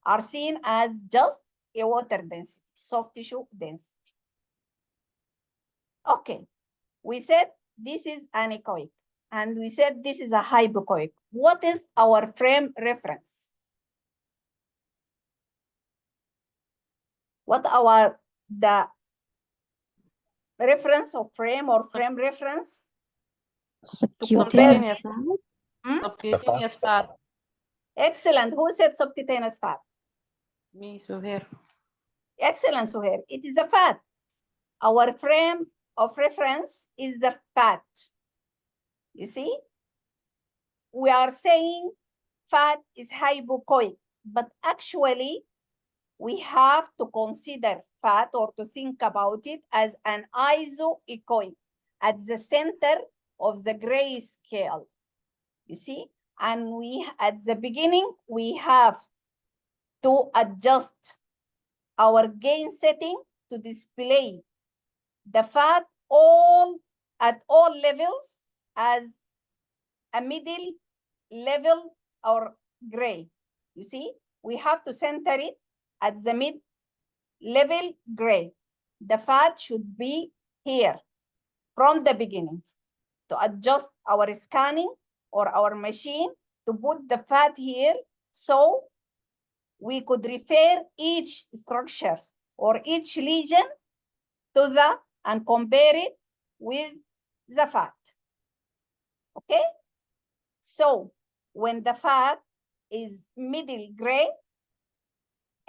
are seen as just a water density, soft tissue density. Okay, we said this is anechoic, and we said this is a hypoechoic. What is our frame reference? What the reference of frame or frame reference? Subcutaneous. Subcutaneous fat. Excellent. Who said subcutaneous fat? Me, Suhair. Excellent, Suhair. It is a fat. Our frame of reference is the fat. You see? We are saying fat is hypoechoic, but actually we have to consider fat or to think about it as an isoechoic at the center of the gray scale. You see? And we, at the beginning, we have to adjust our gain setting to display the fat at all levels as a middle level or gray. You see, we have to center it at the mid-level gray. The fat should be here from the beginning to adjust our scanning or our machine to put the fat here so we could refer each structure or each lesion to and compare it with the fat. Okay? So when the fat is middle gray,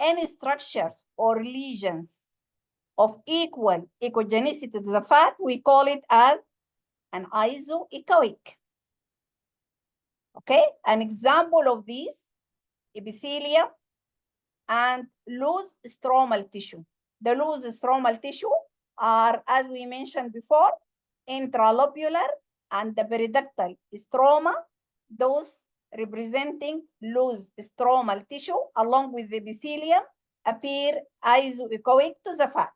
any structures or lesions of equal echogenicity to the fat, we call it as an isoechoic. Okay, an example of these, epithelium and loose stromal tissue. The loose stromal tissue are, as we mentioned before, intralobular and the periductal stroma, those representing loose stromal tissue along with the epithelium appear isoechoic to the fat.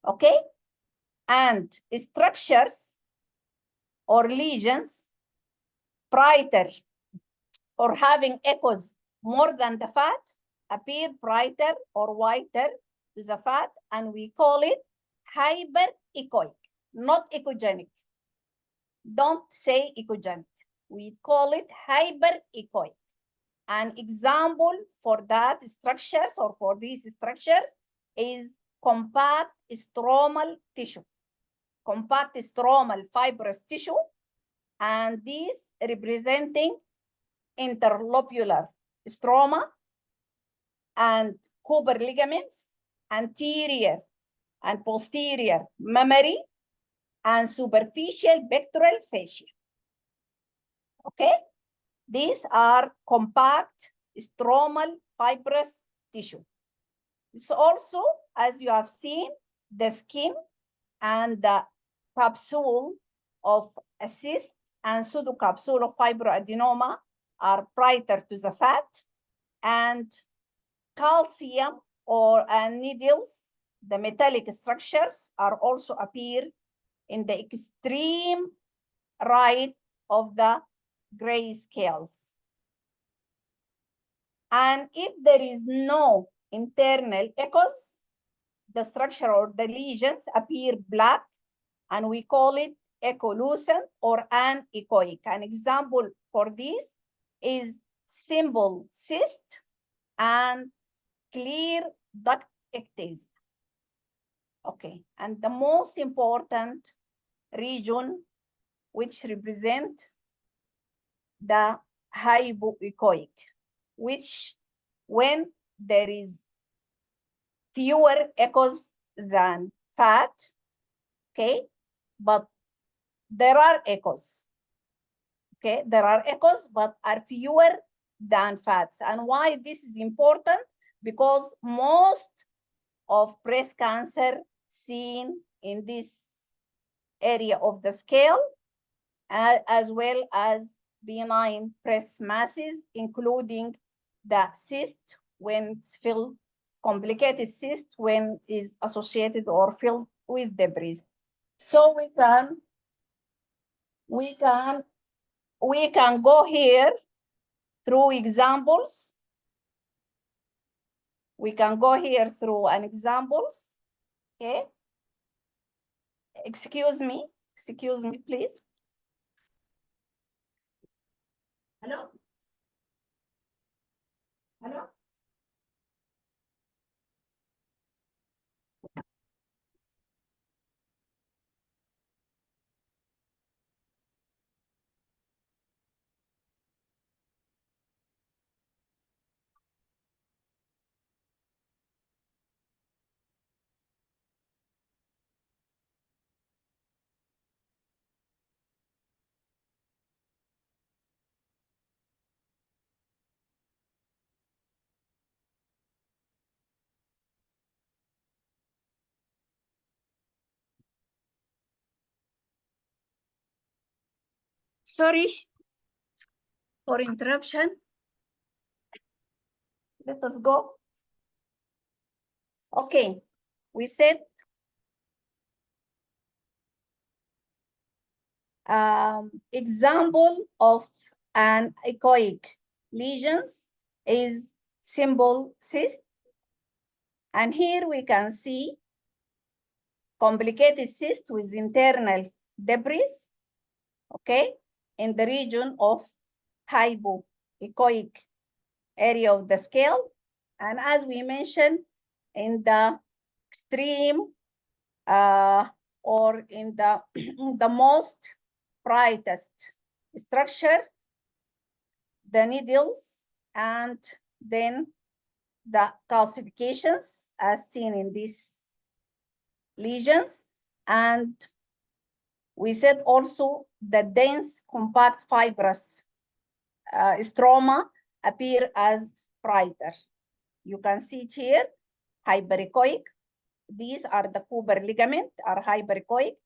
Okay? And structures or lesions brighter or having echoes more than the fat appear brighter or whiter to the fat, and we call it hyperechoic, not echogenic. Don't say echogenic. We call it hyperechoic. An example for that structures or for these structures is compact stromal tissue, compact stromal fibrous tissue, and these representing interlobular stroma and Cooper ligaments, anterior and posterior mammary, and superficial pectoral fascia. Okay? These are compact stromal fibrous tissue. It's also, as you have seen, the skin and the capsule of a cyst and pseudocapsule of fibroadenoma are brighter to the fat, and calcium or needles, the metallic structures, are also appear in the extreme right of the gray scales. And if there is no internal echoes, the structure or the lesions appear black, and we call it echolucent or anechoic. An example for this is simple cyst and clear duct ectasia. Okay, and the most important region which represent the hypoechoic, which when there is fewer echoes than fat, okay, but there are echoes, okay, there are echoes but are fewer than fats. And why this is important? Because most of breast cancer seen in this area of the scale, as well as benign breast masses, including the cyst when it's filled, complicated cyst when is associated or filled with debris. So we can go here through examples. We can go here through an examples. Okay. Excuse me, please. Hello. Hello. Sorry for interruption. Let us go. Okay, we said example of an echoic lesions is simple cyst. And here we can see complicated cyst with internal debris, okay, in the region of hypoechoic area of the scale. And as we mentioned, in the extreme or in the, the most brightest structure, the needles, and then the calcifications as seen in these lesions. And we said also the dense, compact, fibrous stroma appear as brighter. You can see it here, hyperechoic. These are the Cooper ligament, are hyperechoic.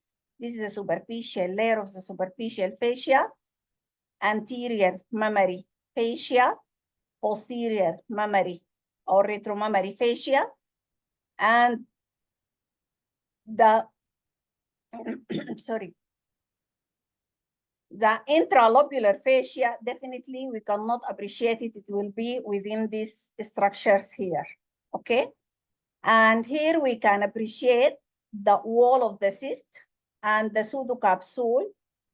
This is a superficial layer of the superficial fascia, anterior mammary fascia, posterior mammary or retromammary fascia, and the sorry, the intralobular fascia, definitely we cannot appreciate it. It will be within these structures here, okay? And here we can appreciate the wall of the cyst and the pseudocapsule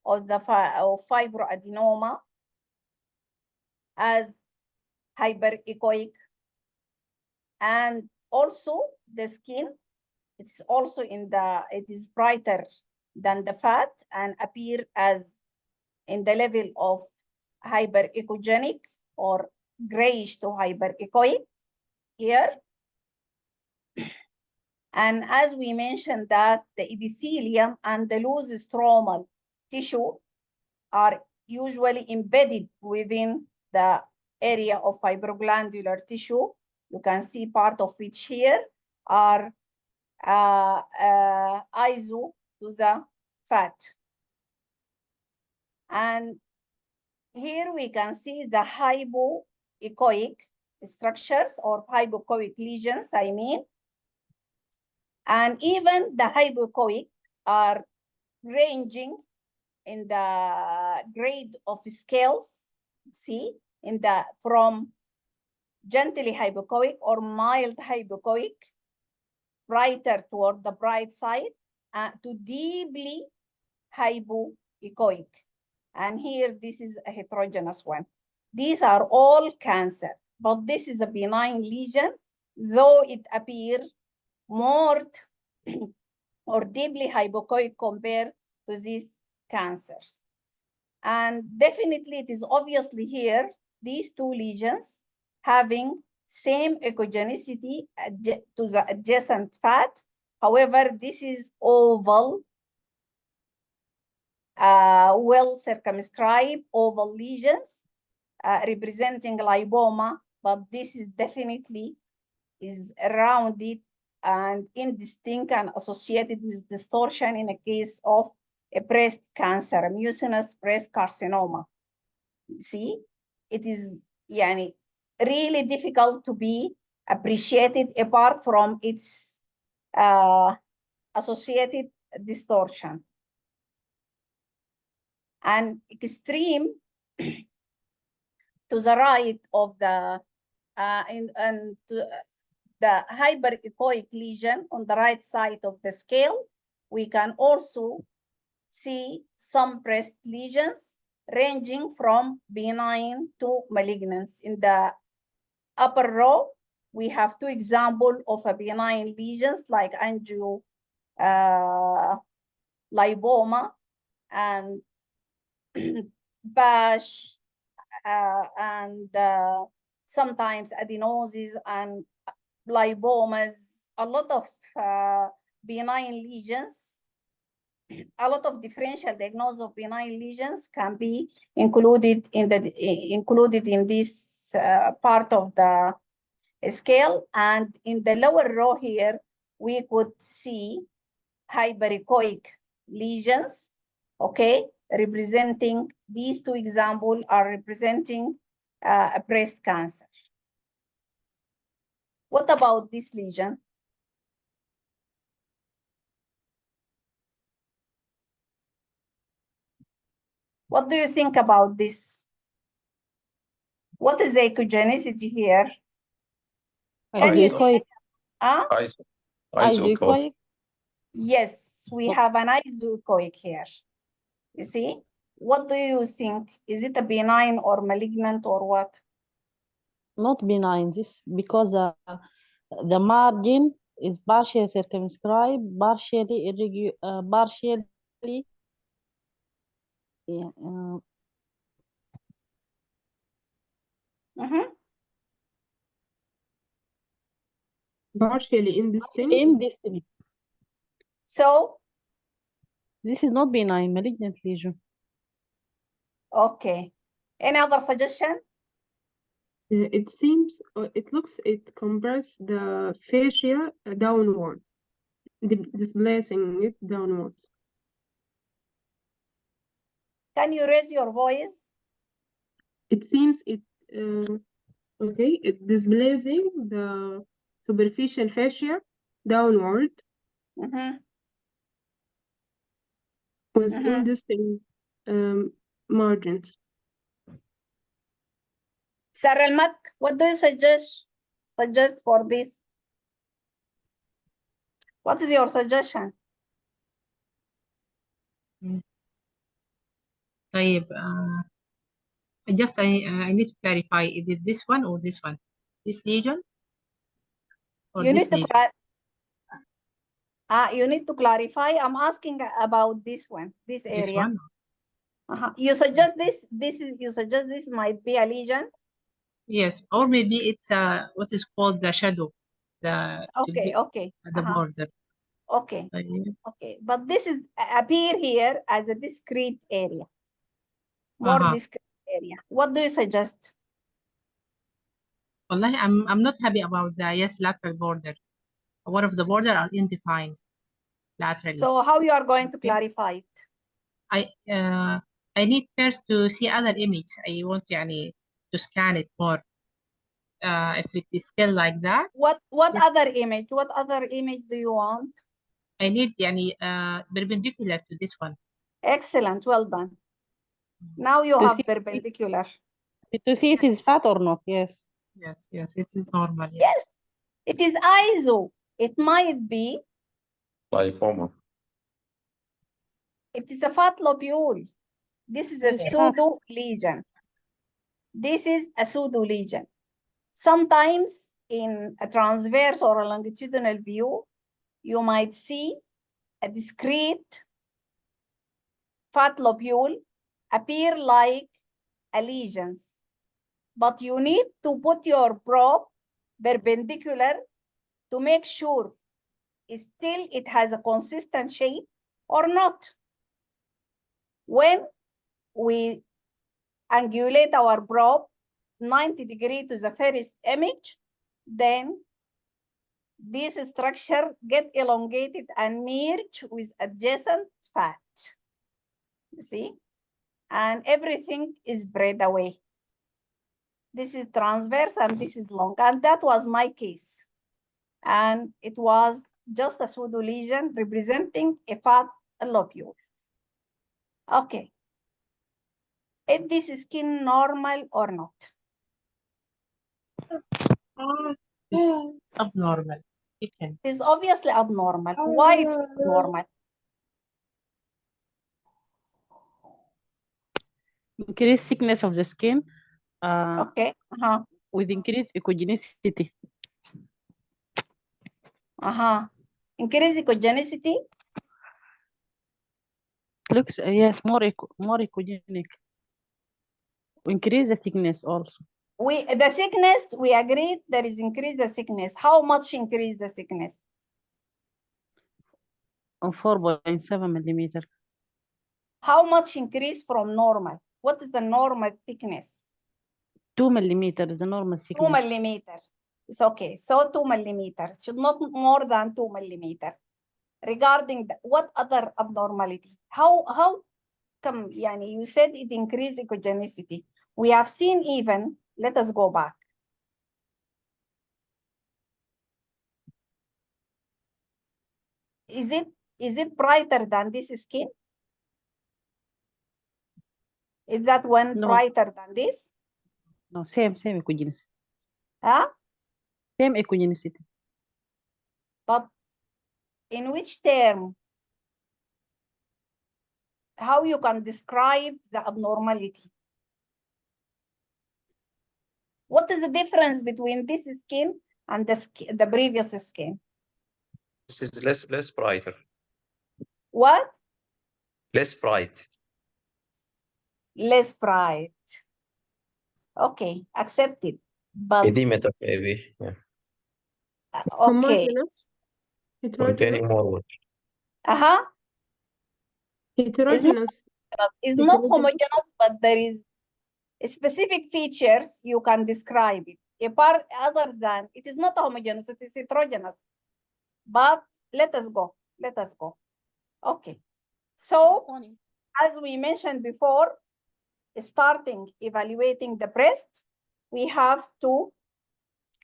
of the fibroadenoma as hyperechoic. And also the skin, it's also it is brighter than the fat and appear as in the level of hyperechogenic or grayish to hyperechoic here. And as we mentioned that the epithelium and the loose stromal tissue are usually embedded within the area of fibroglandular tissue. You can see part of which here are iso to the fat. And here we can see the hypoechoic structures or hypoechoic lesions, I mean. And even the hypoechoic are ranging in the grade of scales, see, in the from gently hypoechoic or mild hypoechoic, brighter toward the bright side, to deeply hypoechoic. And here, this is a heterogeneous one. These are all cancer. but this is a benign lesion, though it appears more or deeply hypoechoic compared to these cancers. And definitely it is obviously here, these two lesions having same echogenicity to the adjacent fat. However, this is oval, well circumscribed oval lesions representing lipoma, but this is definitely is rounded and indistinct and associated with distortion in a case of a breast cancer, mucinous breast carcinoma. See, it is really difficult to be appreciated apart from its associated distortion. And extreme to the right of the the hyperechoic lesion on the right side of the scale, we can also see some breast lesions ranging from benign to malignance. In the upper row, we have two examples of a benign lesions like angiolipoma and BASH and sometimes adenosis and lipomas, a lot of benign lesions. A lot of differential diagnosis of benign lesions can be included in this part of the scale. And in the lower row here, we could see hyperechoic lesions, okay, representing, these two examples are representing a breast cancer. What about this lesion? What do you think about this? What is the echogenicity here? Isoechoic. Isoechoic. Yes, we have an isoechoic here. You see? What do you think? Is it a benign or malignant or what? Not benign. This because the margin is partially circumscribed, partially irregular, partially. Yeah, partially indistinct. Indistinct. So this is not benign, malignant lesion. Okay. Any other suggestion? It seems, it looks, it compresses the fascia downward, displacing it downward. Can you raise your voice? It seems it, okay, it displacing the superficial fascia downward with indistinct margins. Sarah Al-Mak, what do you suggest for this? What is your suggestion? طيب I need to clarify, is it this one or this one? This lesion or You this need to lesion? you need to clarify. I'm asking about this one, this area. This one? You suggest you suggest this might be a lesion? Yes, or maybe it's what is called the shadow. Okay. At the border. Okay. Okay. But this is appear here as a discrete area. More discrete area. What do you suggest? Wallahi, I'm not happy about the lateral border. One of the border are undefined laterally. So how you are going to clarify it? I need first to see other image. I want to scan it more. If it is still like that. What other image? What other image do you want? I need perpendicular to this one. Excellent, well done. Now you have perpendicular. To see it is fat or not, yes. Yes, it is normal. Yes, it is iso. It might be lipoma. It is a fat lobule. This is a pseudo lesion. This is a pseudo lesion. Sometimes in a transverse or a longitudinal view, you might see a discrete fat lobule appear like a lesions, but you need to put your probe perpendicular to make sure still it has a consistent shape or not. When we angulate our probe 90 degrees to the first image, then this structure get elongated and merge with adjacent fat. You see? And everything is spread away. This is transverse and this is long. And that was my case. And it was just a pseudo lesion representing a fat lobule. Okay. Is this skin normal or not? Abnormal. It's obviously abnormal. Why it's abnormal? Increase thickness of the skin. Okay. With increased echogenicity. Increase echogenicity. Looks yes, more echogenic. Increase the thickness also. The thickness, we agreed there is increase the thickness. How much increase the thickness? On 4.7 millimeter. How much increase from normal? What is the normal thickness? 2 millimeter is the normal thickness. 2 millimeter. It's okay. So 2 millimeter. Should not more than 2 millimeter. Regarding what other abnormality? How come, yani, you said it increased echogenicity. We have seen even, let us go back. Is it brighter than this skin? Is that one brighter than this? No, same echogenicity. Huh? Same echogenicity. But in which term? How you can describe the abnormality? What is the difference between this skin and the previous skin? This is less brighter. What? Less bright. Less bright. Okay, accepted. But Edimeter maybe. Yeah. okay. Containing more water. Heterogeneous. It's not homogeneous, but there is specific features you can describe it. Apart other than it is not homogeneous, it is heterogeneous. But let us go. Okay. So as we mentioned before, starting evaluating the breast, we have to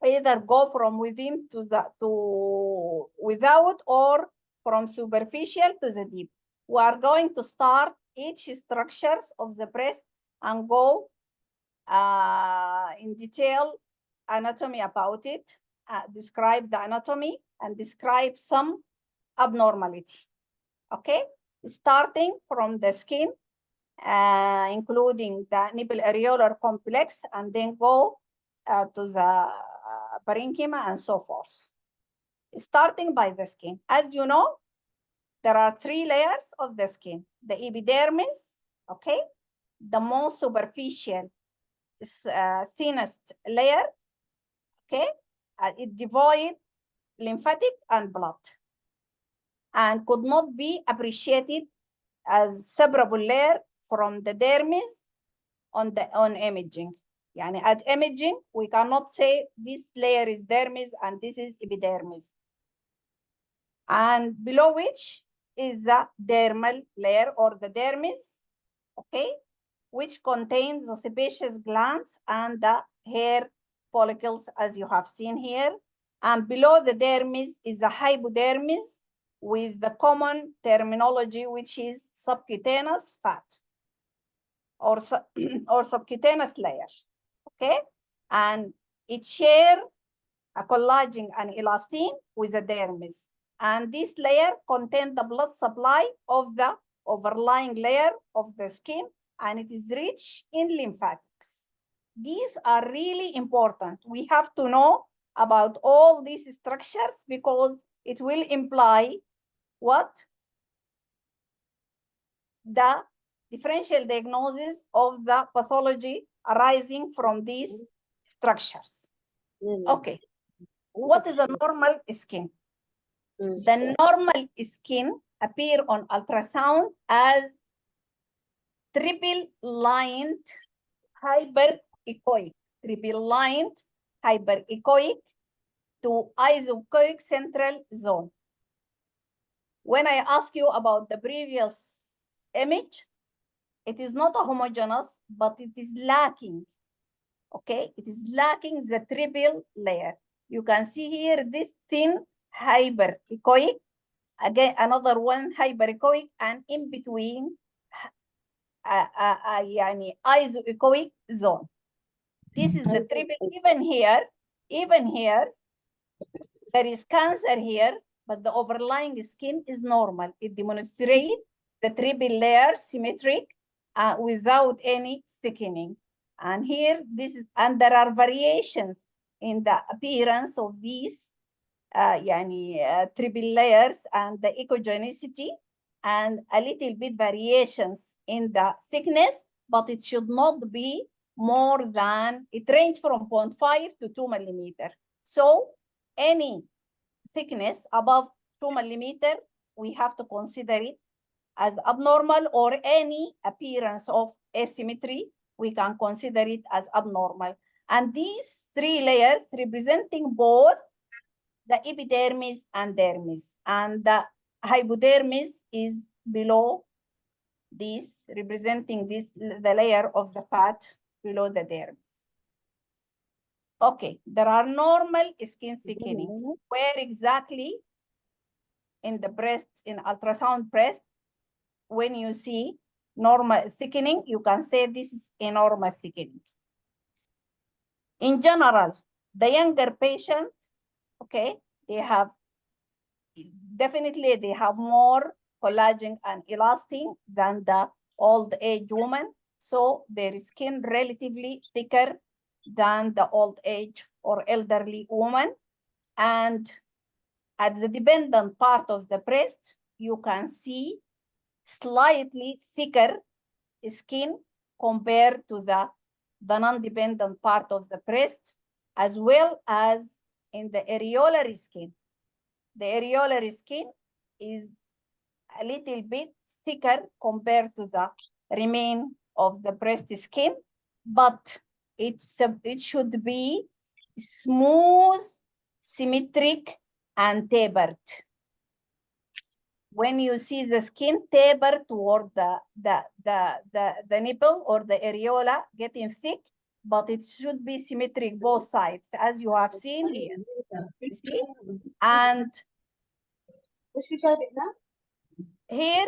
either go from within to without, or from superficial to the deep. We are going to start each structures of the breast and go in detail anatomy about it, describe the anatomy and describe some abnormality. Okay, starting from the skin, including the nipple areolar complex, and then go to the parenchyma and so forth. Starting by the skin. As you know, there are 3 layers of the skin. The epidermis, okay, the most superficial, thinnest layer, okay, it devoid lymphatic and blood, and could not be appreciated as separable layer from the dermis on imaging. Yani at imaging, we cannot say this layer is dermis and this is epidermis. And below which is the dermal layer or the dermis, okay, which contains the sebaceous glands and the hair follicles, as you have seen here. And below the dermis is the hypodermis with the common terminology, which is subcutaneous fat or subcutaneous layer, okay? And it shares a collagen and elastin with the dermis. And this layer contains the blood supply of the overlying layer of the skin, and it is rich in lymphatics. These are really important. We have to know about all these structures because it will imply what? The differential diagnosis of the pathology arising from these structures. Okay. What is a normal skin? The normal skin appear on ultrasound as triple-lined hyperechoic, triple-lined hyperechoic to isoechoic central zone. When I ask you about the previous image, it is not a homogeneous, but it is lacking. Okay, it is lacking the triple layer. You can see here this thin hyperechoic, again another one hyperechoic, and in between يعني isoechoic zone. This is the triple. Even here there is cancer here, but the overlying skin is normal. It demonstrates the triple layer symmetric without any thickening. And here this is, and there are variations in the appearance of these triple layers and the echogenicity, and a little bit variations in the thickness, but it should not be more than, it ranges from 0.5 to 2 millimeter. So any thickness above 2 millimeter, we have to consider it as abnormal, or any appearance of asymmetry, we can consider it as abnormal. And these three layers representing both the epidermis and dermis, and the hypodermis is below this, representing this, the layer of the fat below the dermis. Okay, there are normal skin thickening. Where exactly? In the breast, in ultrasound breast, when you see normal thickening, you can say this is a normal thickening. In general, the younger patient, okay, they have more collagen and elastin than the old age woman. So their skin relatively thicker than the old age or elderly woman. And at the dependent part of the breast, you can see slightly thicker skin compared to the non-dependent part of the breast, as well as in the areolar skin. The areolar skin is a little bit thicker compared to the remain of the breast skin, but it should be smooth, symmetric, and tapered. When you see the skin taper toward the nipple or the areola getting thick, but it should be symmetric both sides, as you have seen here. You see? And here,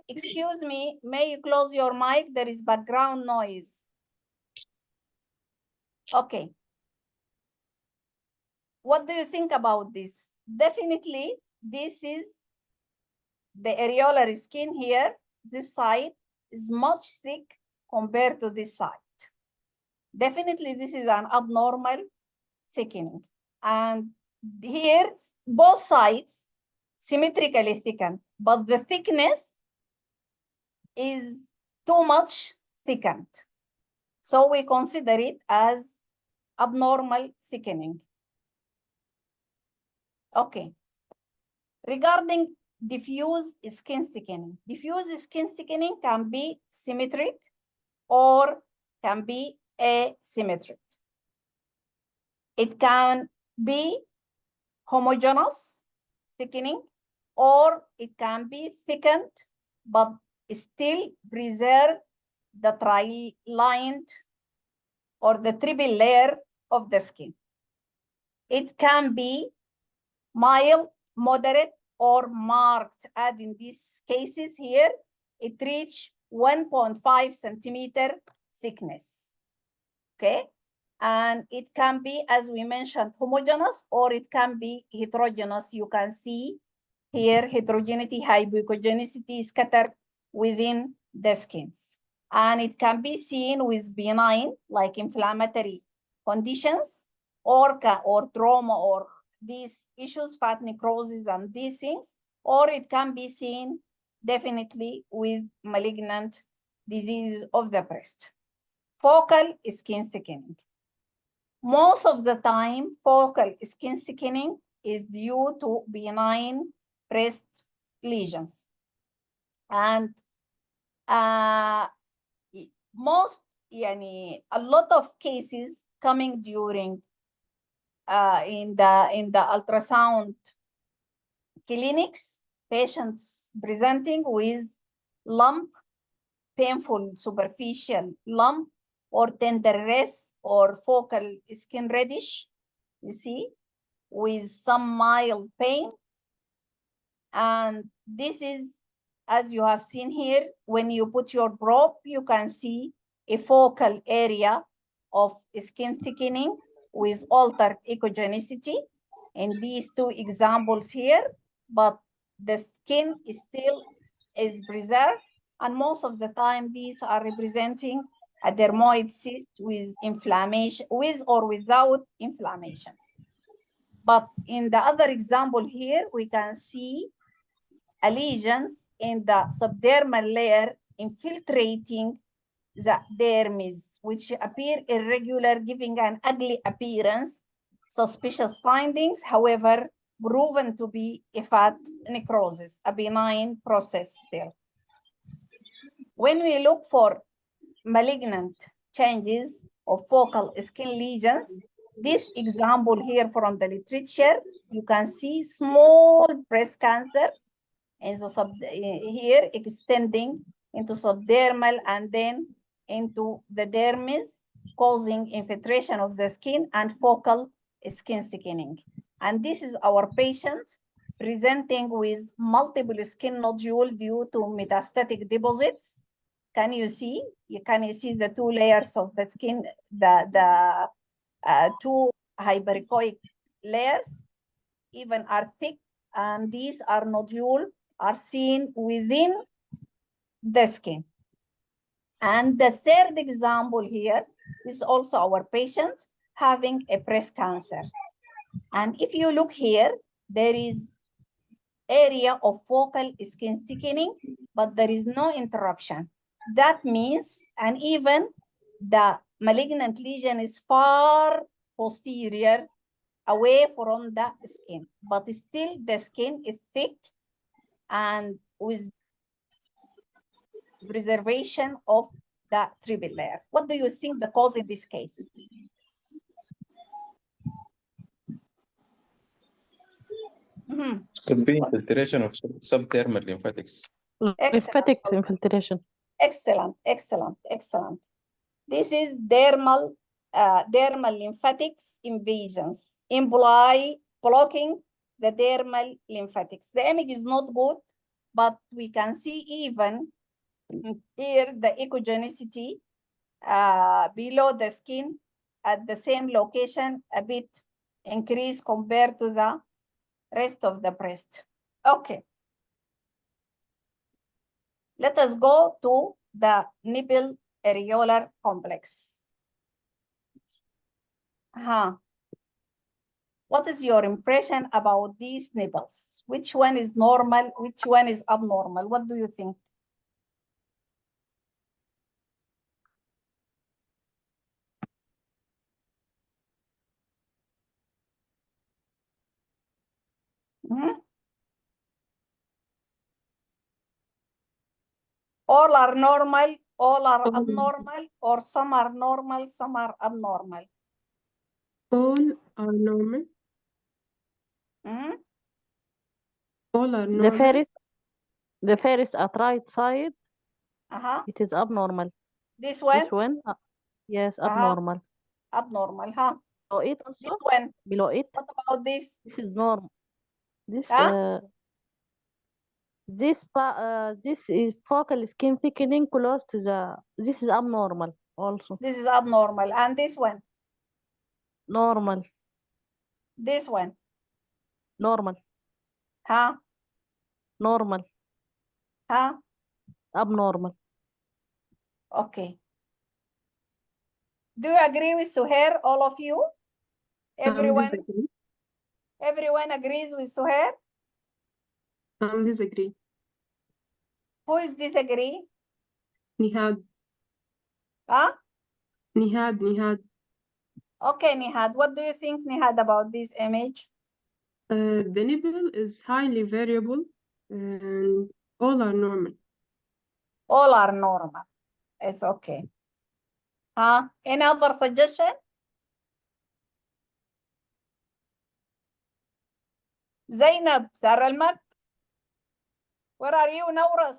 excuse me, may you close your mic? There is background noise. Okay. What do you think about this? Definitely, this is the areolar skin here. This side is much thick compared to this side. Definitely, this is an abnormal thickening. And here, both sides symmetrically thickened, but the thickness is too much thickened. So we consider it as abnormal thickening. Okay. Regarding diffuse skin thickening. Diffuse skin thickening can be symmetric or can be asymmetric. It can be homogeneous thickening, or it can be thickened but still preserve the tri-lined or the triple layer of the skin. It can be mild, moderate, or marked, as in these cases here, it reaches 1.5 centimeter thickness, okay? And it can be, as we mentioned, homogeneous, or it can be heterogeneous. You can see here heterogeneity, hypoechogenicity scattered within the skins. and it can be seen with benign, like inflammatory conditions, or trauma, or these issues, fat necrosis and these things, or it can be seen definitely with malignant disease of the breast. Focal skin thickening. Most of the time, focal skin thickening is due to benign breast lesions. And a lot of cases coming during in the ultrasound clinics, patients presenting with lump, painful superficial lump, or tenderness, or focal skin reddish, you see, with some mild pain. And this is, as you have seen here, when you put your probe, you can see a focal area of skin thickening with altered echogenicity in these two examples here, but the skin is still preserved, and most of the time these are representing a dermoid cyst with inflammation, with or without inflammation. But in the other example here, we can see lesions in the subdermal layer infiltrating the dermis, which appear irregular, giving an ugly appearance. Suspicious findings, however, proven to be a fat necrosis, a benign process still. When we look for malignant changes of focal skin lesions, this example here from the literature, you can see small breast cancer in the here extending into subdermal and then into the dermis, causing infiltration of the skin and focal skin thickening. And this is our patient presenting with multiple skin nodule due to metastatic deposits. Can you see? Can you see the two layers of the skin, the two hyperechoic layers even are thick, and these are nodule are seen within the skin. And the third example here is also our patient having a breast cancer. And if you look here, there is area of focal skin thickening, but there is no interruption. That means, and even the malignant lesion is far posterior away from the skin, but still the skin is thick and with preservation of the triple layer. What do you think the cause in this case? Could be infiltration of subdermal lymphatics. Lymphatic infiltration. Excellent, excellent, excellent. This is dermal lymphatics invasions, imply blocking the dermal lymphatics. The image is not good, but we can see even here the echogenicity below the skin at the same location, a bit increased compared to the rest of the breast. Okay. Let us go to the nipple areolar complex. What is your impression about these nipples? Which one is normal? Which one is abnormal? What do you think? All are normal, all are abnormal, or some are normal, some are abnormal? All are normal. All are normal. The first at right side, it is abnormal. This one? This one, yes, abnormal. Abnormal, huh? Below it also? This one? Below it? What about this? This is normal. This, this is focal skin thickening close to the, this is abnormal also. This is abnormal. And this one? Normal. This one? Normal. Huh? Normal. Huh? Abnormal. Okay. Do you agree with Suhair, all of you? Everyone agrees with Suhair? Disagree. Who is disagree? Nihad. Huh? Nihad. Okay, Nihad, what do you think, Nihad, about this image? The nipple is highly variable and all are normal. All are normal. It's okay. Any other suggestion? Zainab, Sarah Almak. Where are you, Nauras?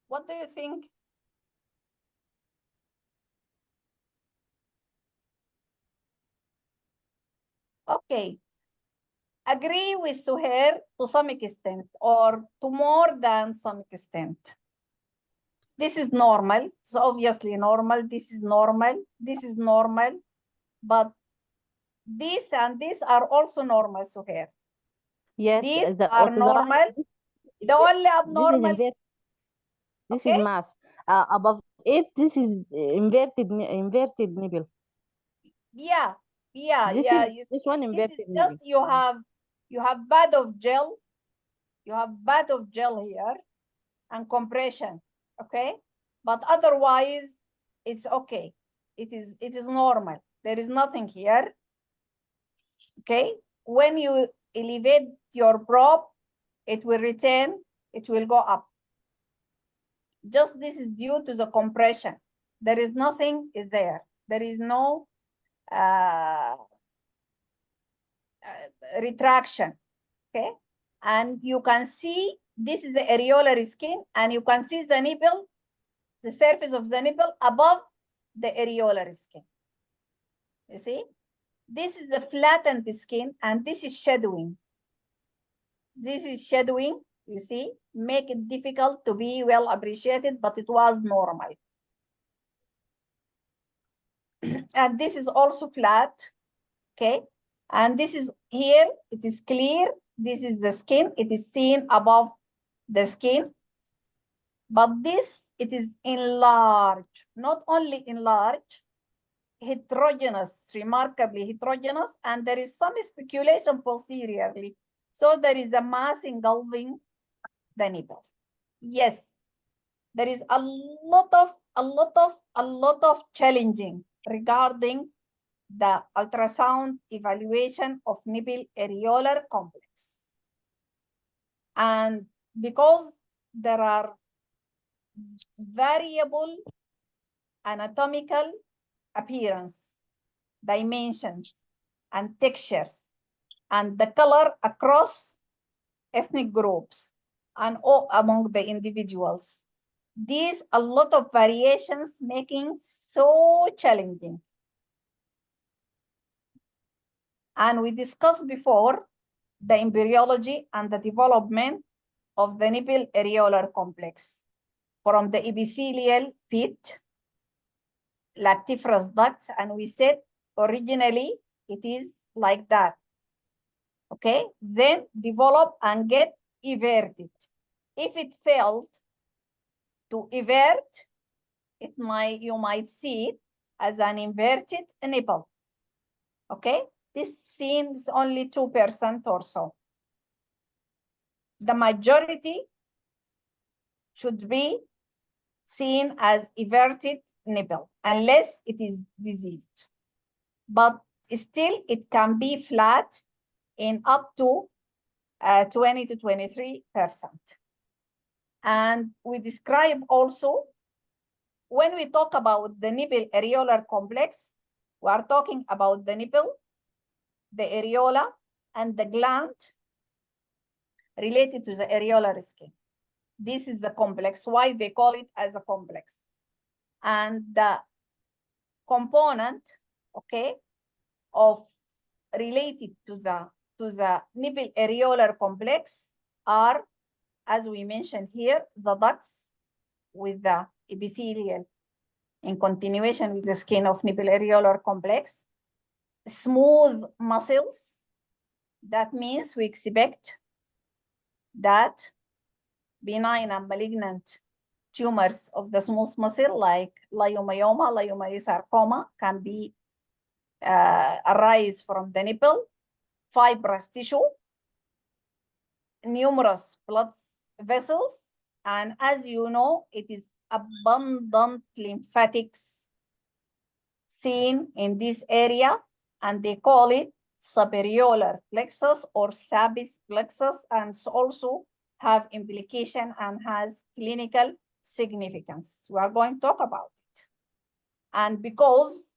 What do you think? Okay. Agree with Suhair to some extent or to more than some extent. This is normal. It's obviously normal. This is normal. This is normal. But this and this are also normal, Suhair. Yes, These the are orthogonal. normal. The only abnormal. This is mass. Above it, this is inverted nipple. Yeah. This one This inverted is nipple. just you have bad of gel. You have bad of gel here and compression. Okay, but otherwise it's okay. It is normal. There is nothing here. Okay, when you elevate your probe, it will return. It will go up. Just this is due to the compression. There is nothing there. There is no retraction. Okay, and you can see this is the areolar skin, and you can see the nipple, the surface of the nipple above the areolar skin. You see, this is the flattened skin, and this is shadowing. This is shadowing. You see, make it difficult to be well appreciated, but it was normal. And this is also flat. Okay, and this is here. It is clear. This is the skin. It is seen above the skin. But this, it is enlarged, not only enlarged, heterogeneous, remarkably heterogeneous, and there is some speculation posteriorly. So there is a mass engulfing the nipple. Yes, there is a lot of challenging regarding the ultrasound evaluation of nipple areolar complex. And because there are variable anatomical appearance, dimensions, and textures, and the color across ethnic groups and among the individuals. These a lot of variations making so challenging. And we discussed before the embryology and the development of the nipple areolar complex from the epithelial pit, lactiferous ducts, and we said originally it is like that. Okay, then develop and get everted. If it failed to evert, you might see it as an inverted nipple. Okay, this seems only 2% or so. The majority should be seen as everted nipple unless it is diseased. But still, it can be flat in up to 20 to 23%. And we describe also, when we talk about the nipple areolar complex, we are talking about the nipple, the areola, and the gland related to the areolar skin. This is the complex, why they call it as a complex. And the component, okay, of related to the nipple areolar complex are, as we mentioned here, the ducts with the epithelial in continuation with the skin of nipple areolar complex, smooth muscles. That means we expect that benign and malignant tumors of the smooth muscle like leiomyoma, leiomyosarcoma can be arise from the nipple, fibrous tissue, numerous blood vessels, and as you know, it is abundant lymphatics seen in this area, and they call it subareolar plexus or sabis plexus, and also have implication and has clinical significance. We are going to talk about it. And because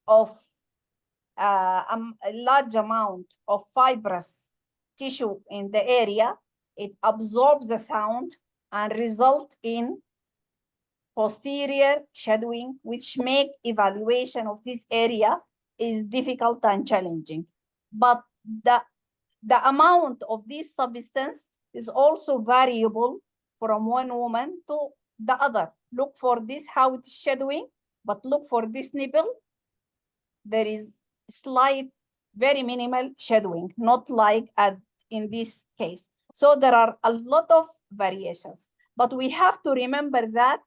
of a large amount of fibrous tissue in the area, it absorbs the sound and result in posterior shadowing, which make evaluation of this area is difficult and challenging. But the amount of this substance is also variable from one woman to the other. Look for this, how it is shadowing, but look for this nipple. There is slight, very minimal shadowing, not like in this case. So there are a lot of variations, but we have to remember that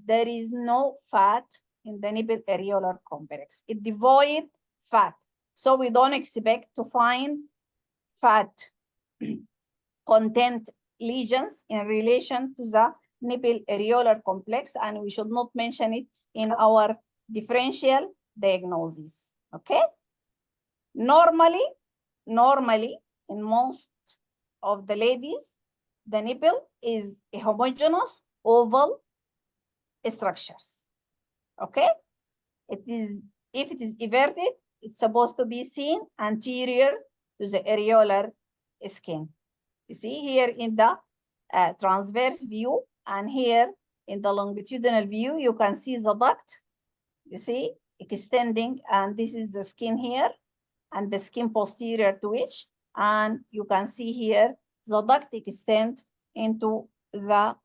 there is no fat in the nipple areolar complex. It devoid fat. So we don't expect to find fat content lesions in relation to the nipple areolar complex, and we should not mention it in our differential diagnosis. Okay? Normally, in most of the ladies, the nipple is a homogeneous oval structures. Okay? It is, if it is everted, it's supposed to be seen anterior to the areolar skin. You see here in the transverse view, and here in the longitudinal view, you can see the duct, you see, extending, and this is the skin here, and the skin posterior to which, and you can see here the duct extend into the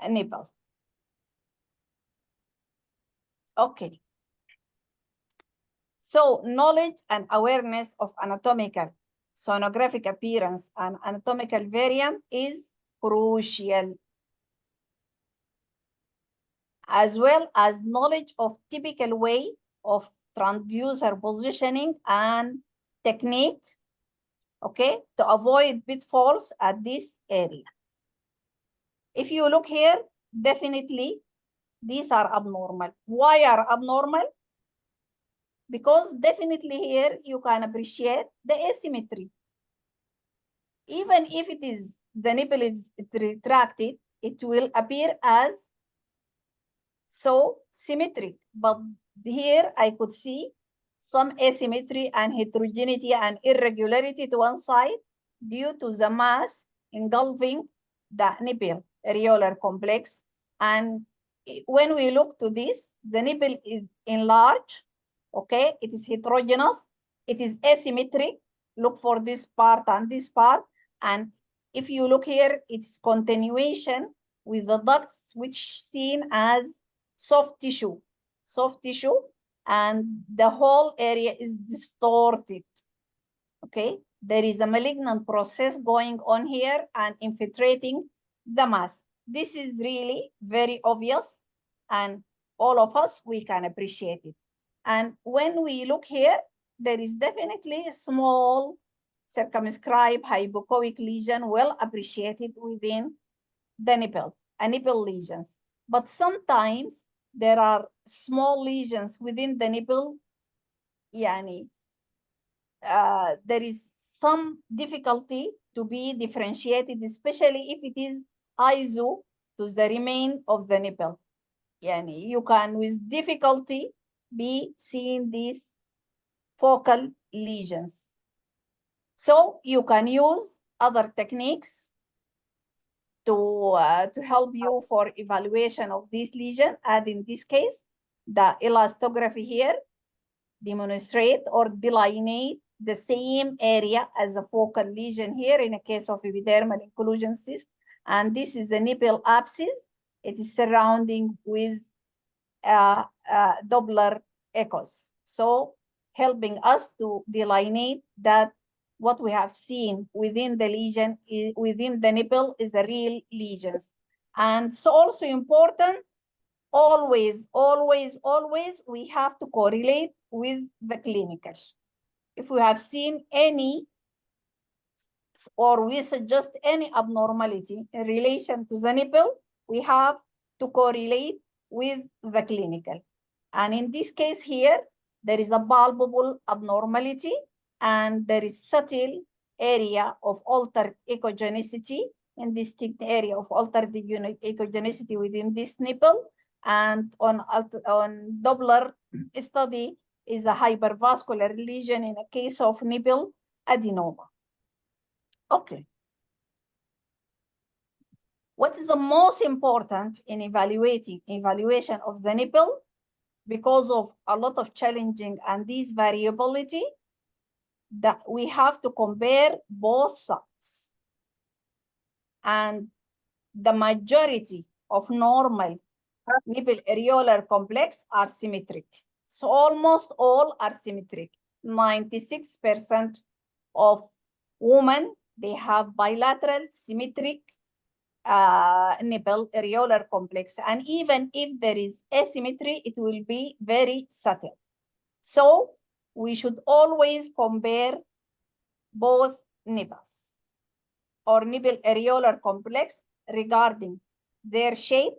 nipple. Okay. So knowledge and awareness of anatomical, sonographic appearance, and anatomical variant is crucial, as well as knowledge of typical way of transducer positioning and technique, okay, to avoid pitfalls at this area. If you look here, definitely these are abnormal. Why are abnormal? Because definitely here you can appreciate the asymmetry. Even if it is, the nipple is retracted, it will appear as so symmetric. But here I could see some asymmetry and heterogeneity and irregularity to one side due to the mass engulfing the nipple areolar complex. And when we look to this, the nipple is enlarged. Okay, it is heterogeneous, it is asymmetric. Look for this part and this part. And if you look here, it's continuation with the ducts, which seen as soft tissue, and the whole area is distorted. Okay, there is a malignant process going on here and infiltrating the mass. This is really very obvious, and all of us, we can appreciate it. And when we look here, there is definitely a small circumscribed hypoechoic lesion well appreciated within the nipple, a nipple lesions. But sometimes there are small lesions within the nipple. Yani, there is some difficulty to be differentiated, especially if it is iso to the remain of the nipple. Yani, you can with difficulty be seeing these focal lesions. So you can use other techniques to help you for evaluation of this lesion, and in this case, the elastography here demonstrate or delineate the same area as a focal lesion here in a case of epidermal inclusion cyst, and this is the nipple abscess. It is surrounding with Doppler echoes, so helping us to delineate that what we have seen within the lesion, within the nipple, is the real lesions. And it's also important, always, always, always, we have to correlate with the clinical. If we have seen any, or we suggest any abnormality in relation to the nipple, we have to correlate with the clinical. And in this case here, there is a palpable abnormality, and there is subtle area of altered echogenicity, in distinct area of altered echogenicity within this nipple. And on Doppler study is a hypervascular lesion in a case of nipple adenoma. Okay. What is the most important in evaluation of the nipple? Because of a lot of challenging and this variability, that we have to compare both sides. And the majority of normal nipple areolar complex are symmetric. So almost all are symmetric. 96% of women, they have bilateral symmetric nipple areolar complex. And even if there is asymmetry, it will be very subtle. So we should always compare both nipples or nipple areolar complex regarding their shape,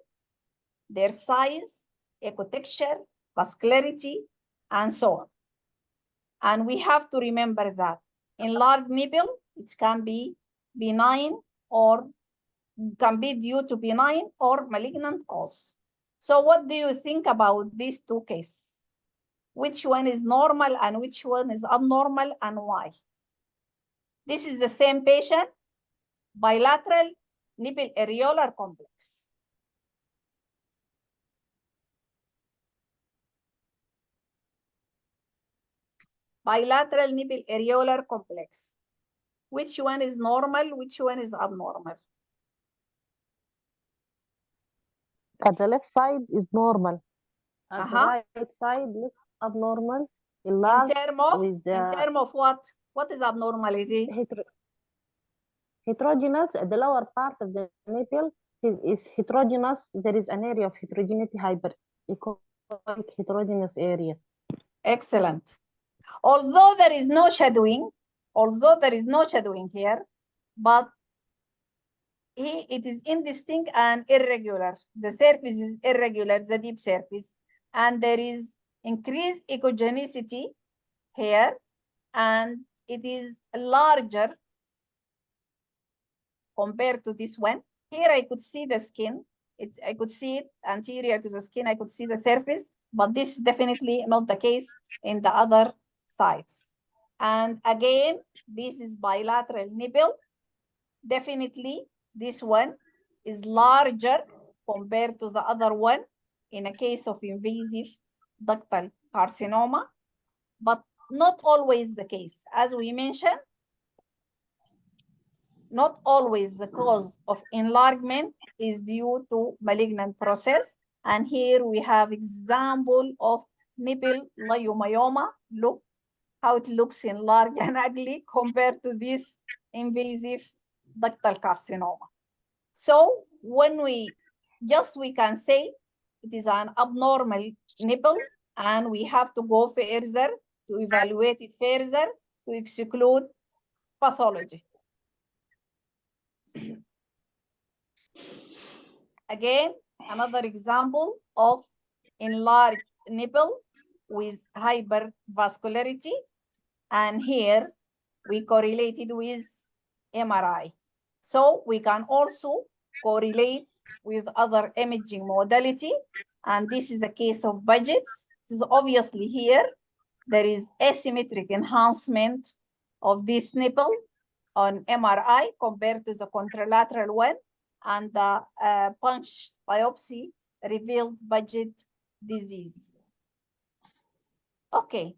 their size, echo texture, vascularity, and so on. And we have to remember that enlarged nipple, it can be benign or can be due to benign or malignant cause. So what do you think about these two cases? Which one is normal and which one is abnormal, and why? This is the same patient, bilateral nipple areolar complex. Bilateral nipple areolar complex. Which one is normal, which one is abnormal? At the left side is normal. At the right side looks abnormal. In term of what? What is abnormality? Heterogeneous. The lower part of the nipple is heterogeneous. There is an area of heterogeneity, hyperechoic heterogeneous area. Excellent. Although there is no shadowing here, but it is indistinct and irregular. The surface is irregular, the deep surface, and there is increased echogenicity here, and it is larger compared to this one. Here I could see the skin. I could see it anterior to the skin. I could see the surface, but this is definitely not the case in the other sides. And again, this is bilateral nipple. Definitely, this one is larger compared to the other one in a case of invasive ductal carcinoma, but not always the case. As we mentioned, not always the cause of enlargement is due to malignant process. And here we have example of nipple leiomyoma. Look how it looks enlarged and ugly compared to this invasive ductal carcinoma. So when we can say it is an abnormal nipple, and we have to go further to evaluate it further to exclude pathology. Again, another example of enlarged nipple with hypervascularity, and here we correlated with MRI. So we can also correlate with other imaging modality, and this is a case of budgets. This is obviously here, there is asymmetric enhancement of this nipple on MRI compared to the contralateral one, and the punch biopsy revealed budget disease. Okay.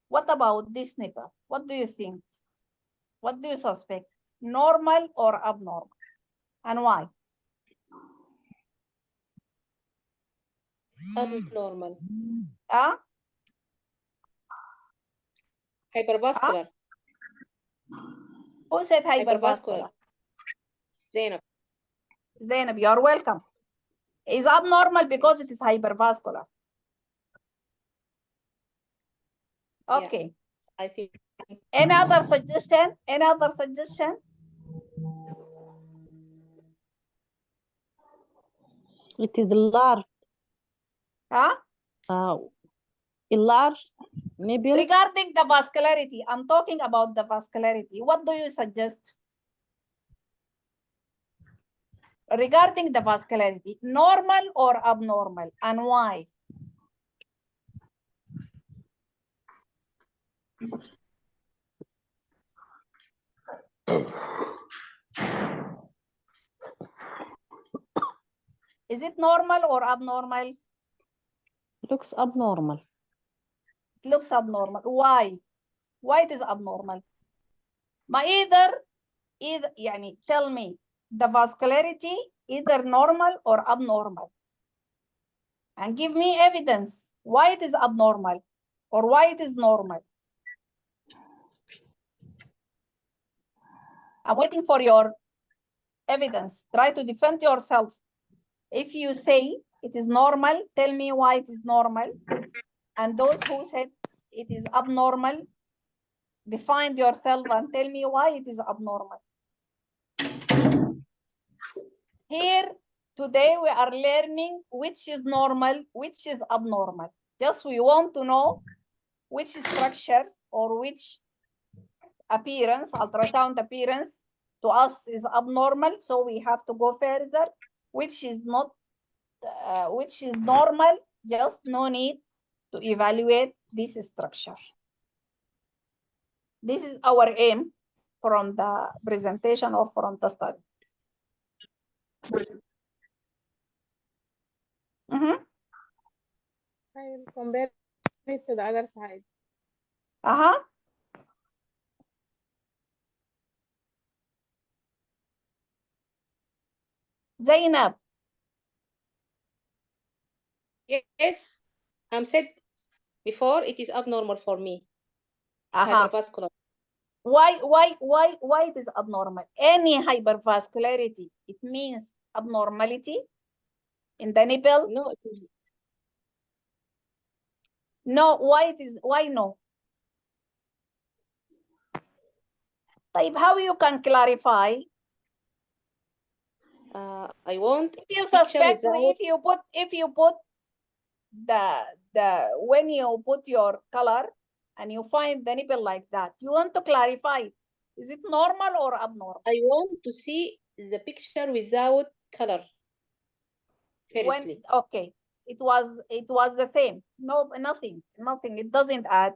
What about this nipple? What do you think? What do you suspect? Normal or abnormal? And why? Abnormal. Huh? Hypervascular. Who said hypervascular? Zainab. Zainab, you're welcome. It's abnormal because it is hypervascular. Okay. I think. Any other suggestion? Any other suggestion? It is large. Huh? A large nipple. Regarding the vascularity, I'm talking about the vascularity. What do you suggest? Regarding the vascularity, normal or abnormal, and why? Is it normal or abnormal? Looks abnormal. It looks abnormal. Why? Why it is abnormal? either يعني tell me the vascularity either normal or abnormal, and give me evidence why it is abnormal or why it is normal. I'm waiting for your evidence. Try to defend yourself. If you say it is normal, tell me why it is normal. And those who said it is abnormal, define yourself and tell me why it is abnormal. Here, today we are learning which is normal, which is abnormal. Just we want to know which structure or which appearance, ultrasound appearance to us is abnormal. So we have to go further, which is not, which is normal, just no need to evaluate this structure. This is our aim from the presentation or from the study. I will compare it to the other side. Zainab. Yes, said before it is abnormal for me. Hypervascular. Why it is abnormal? Any hypervascularity, it means abnormality in the nipple? No, it is. No, why no? طيب, how you can clarify? I want if you suspect, if you put the when you put your color and you find the nipple like that, you want to clarify, is it normal or abnormal? I want to see the picture without color. Firstly. Okay, it was the same. No, nothing. It doesn't add.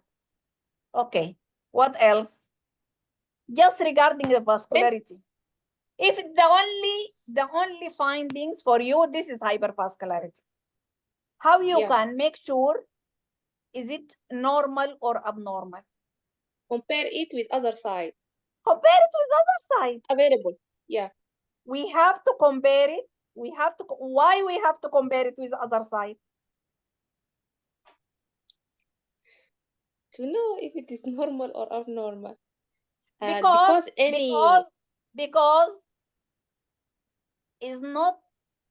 Okay, what else? Just regarding the vascularity. If the only findings for you, this is hypervascularity. How you can make sure is it normal or abnormal? Compare it with other side. Compare it with other side. Available. Yeah. We have to compare it. Why we have to compare it with other side? To know if it is normal or abnormal. Because is not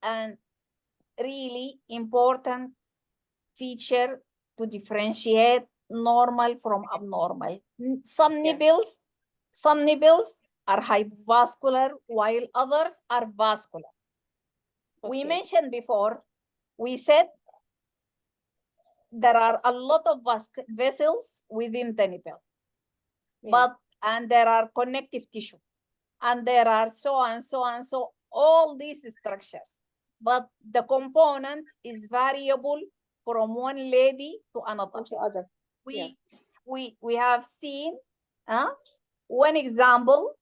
an really important feature to differentiate normal from abnormal. Some nipples are hypovascular while others are vascular. We mentioned before, we said there are a lot of vessels within the nipple, and there are connective tissue, and there are so and so and so, all these structures. But the component is variable from one lady to another. We have seen one example,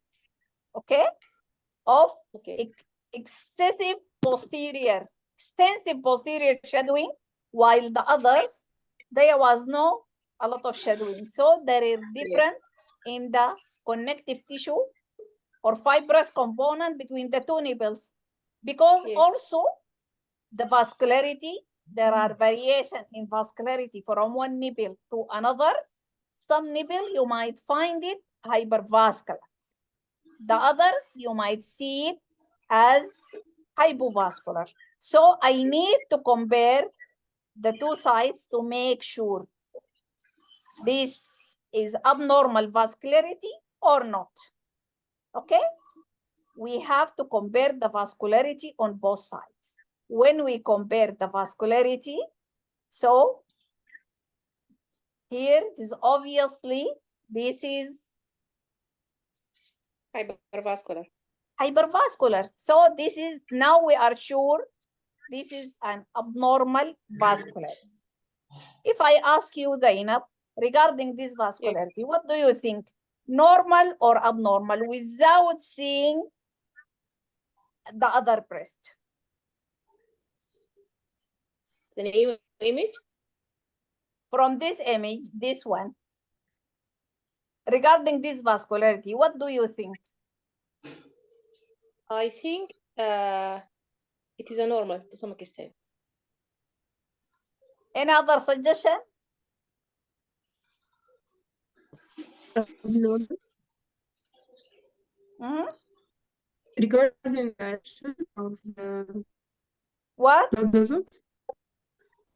of extensive posterior shadowing, while the others, there was a lot of shadowing. So there is difference in the connective tissue or fibrous component between the two nipples. Because also the vascularity, there are variation in vascularity from one nipple to another. Some nipple you might find it hypervascular. The others, you might see it as hypovascular. So I need to compare the two sides to make sure this is abnormal vascularity or not. Okay? We have to compare the vascularity on both sides. When we compare the vascularity, so here it is obviously this is hypervascular. Hypervascular. So this is, now we are sure this is an abnormal vascularity. If I ask you, Zainab, regarding this vascularity, yes, what do you think? Normal or abnormal without seeing the other breast? The new image? From this image, this one, regarding this vascularity, what do you think? I think it is a normal to some extent. Any other suggestion? Regarding the action of the what? blood vessels,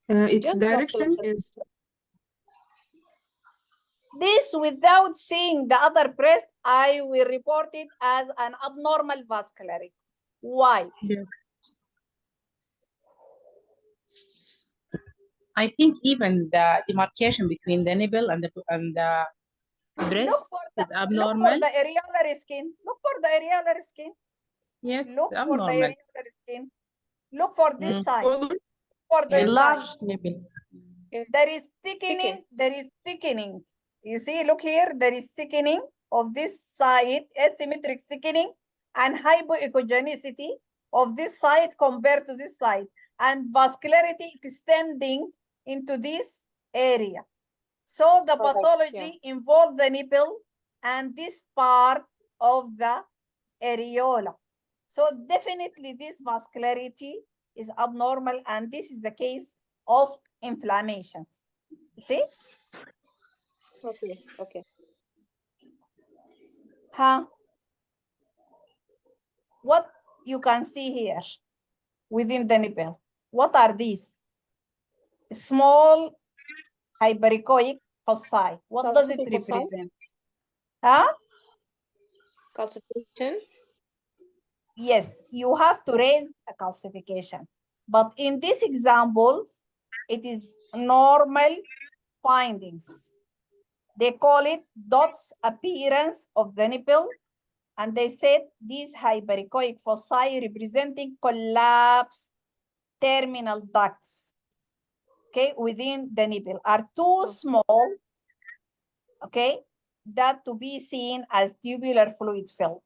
its direction is this without seeing the other breast, I will report it as an abnormal vascularity. Why? Yeah. I think even the demarcation between the nipple and the breast is abnormal. Look for the areolar skin. Look for the areolar skin. Yes, look abnormal. for the areolar skin. Look for this side. For the large side. nipple. Yes. There is thickening. There is thickening. You see, look here. There is thickening of this side, asymmetric thickening, and hypoechogenicity of this side compared to this side, and vascularity extending into this area. So the pathology involved the nipple and this part of the areola. So definitely this vascularity is abnormal, and this is the case of inflammations. You see? Okay. Huh? What you can see here within the nipple? What are these? Small hyperechoic foci. What does it represent? Huh? Calcification? Yes, you have to raise a calcification. But in these examples, it is normal findings. They call it dots appearance of the nipple, and they said these hyperechoic foci representing collapsed terminal ducts, okay, within the nipple are too small, okay, that to be seen as tubular fluid film.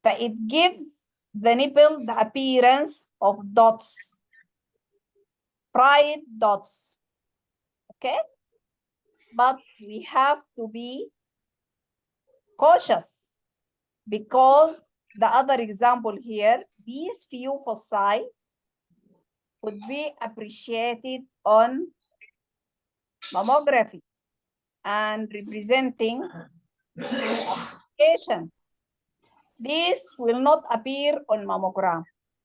But it gives the nipple the appearance of dots, bright dots, okay? But we have to be cautious because the other example here, these few foci would be appreciated on mammography and representing calcification. This will not appear on mammogram,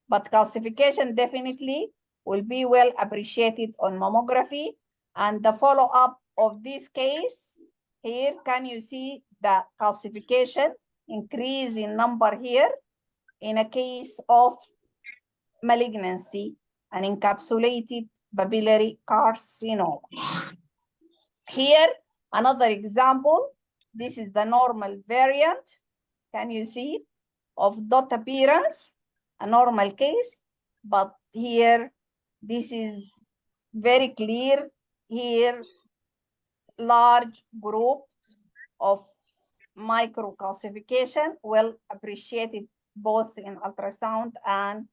but calcification definitely will be well appreciated on mammography. And the follow-up of this case, here, can you see the calcification increase in number here in a case of malignancy, an encapsulated papillary carcinoma. Here, another example, this is the normal variant. Can you see of dot appearance, a normal case, but here, this is very clear. Here, large group of microcalcification, well appreciated both in ultrasound and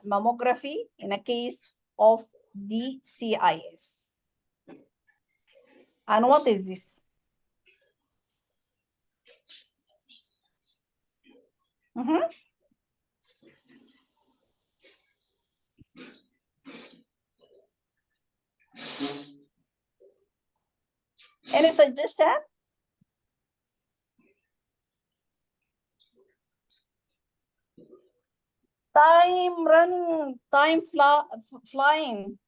mammography in a case of DCIS. And what is this? Any suggestion? Time running, time flying.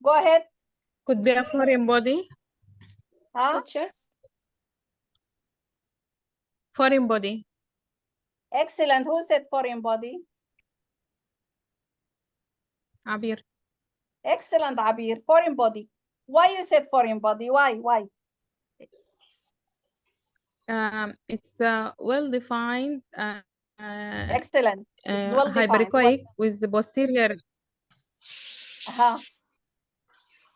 Go ahead. Could be a foreign body. Huh? Foreign body. Excellent. Who said foreign body? Abir. Excellent, Abir. Foreign body. Why you said foreign body? Why? Why? It's well defined. Excellent. It's well defined. Hyperechoic with the posterior.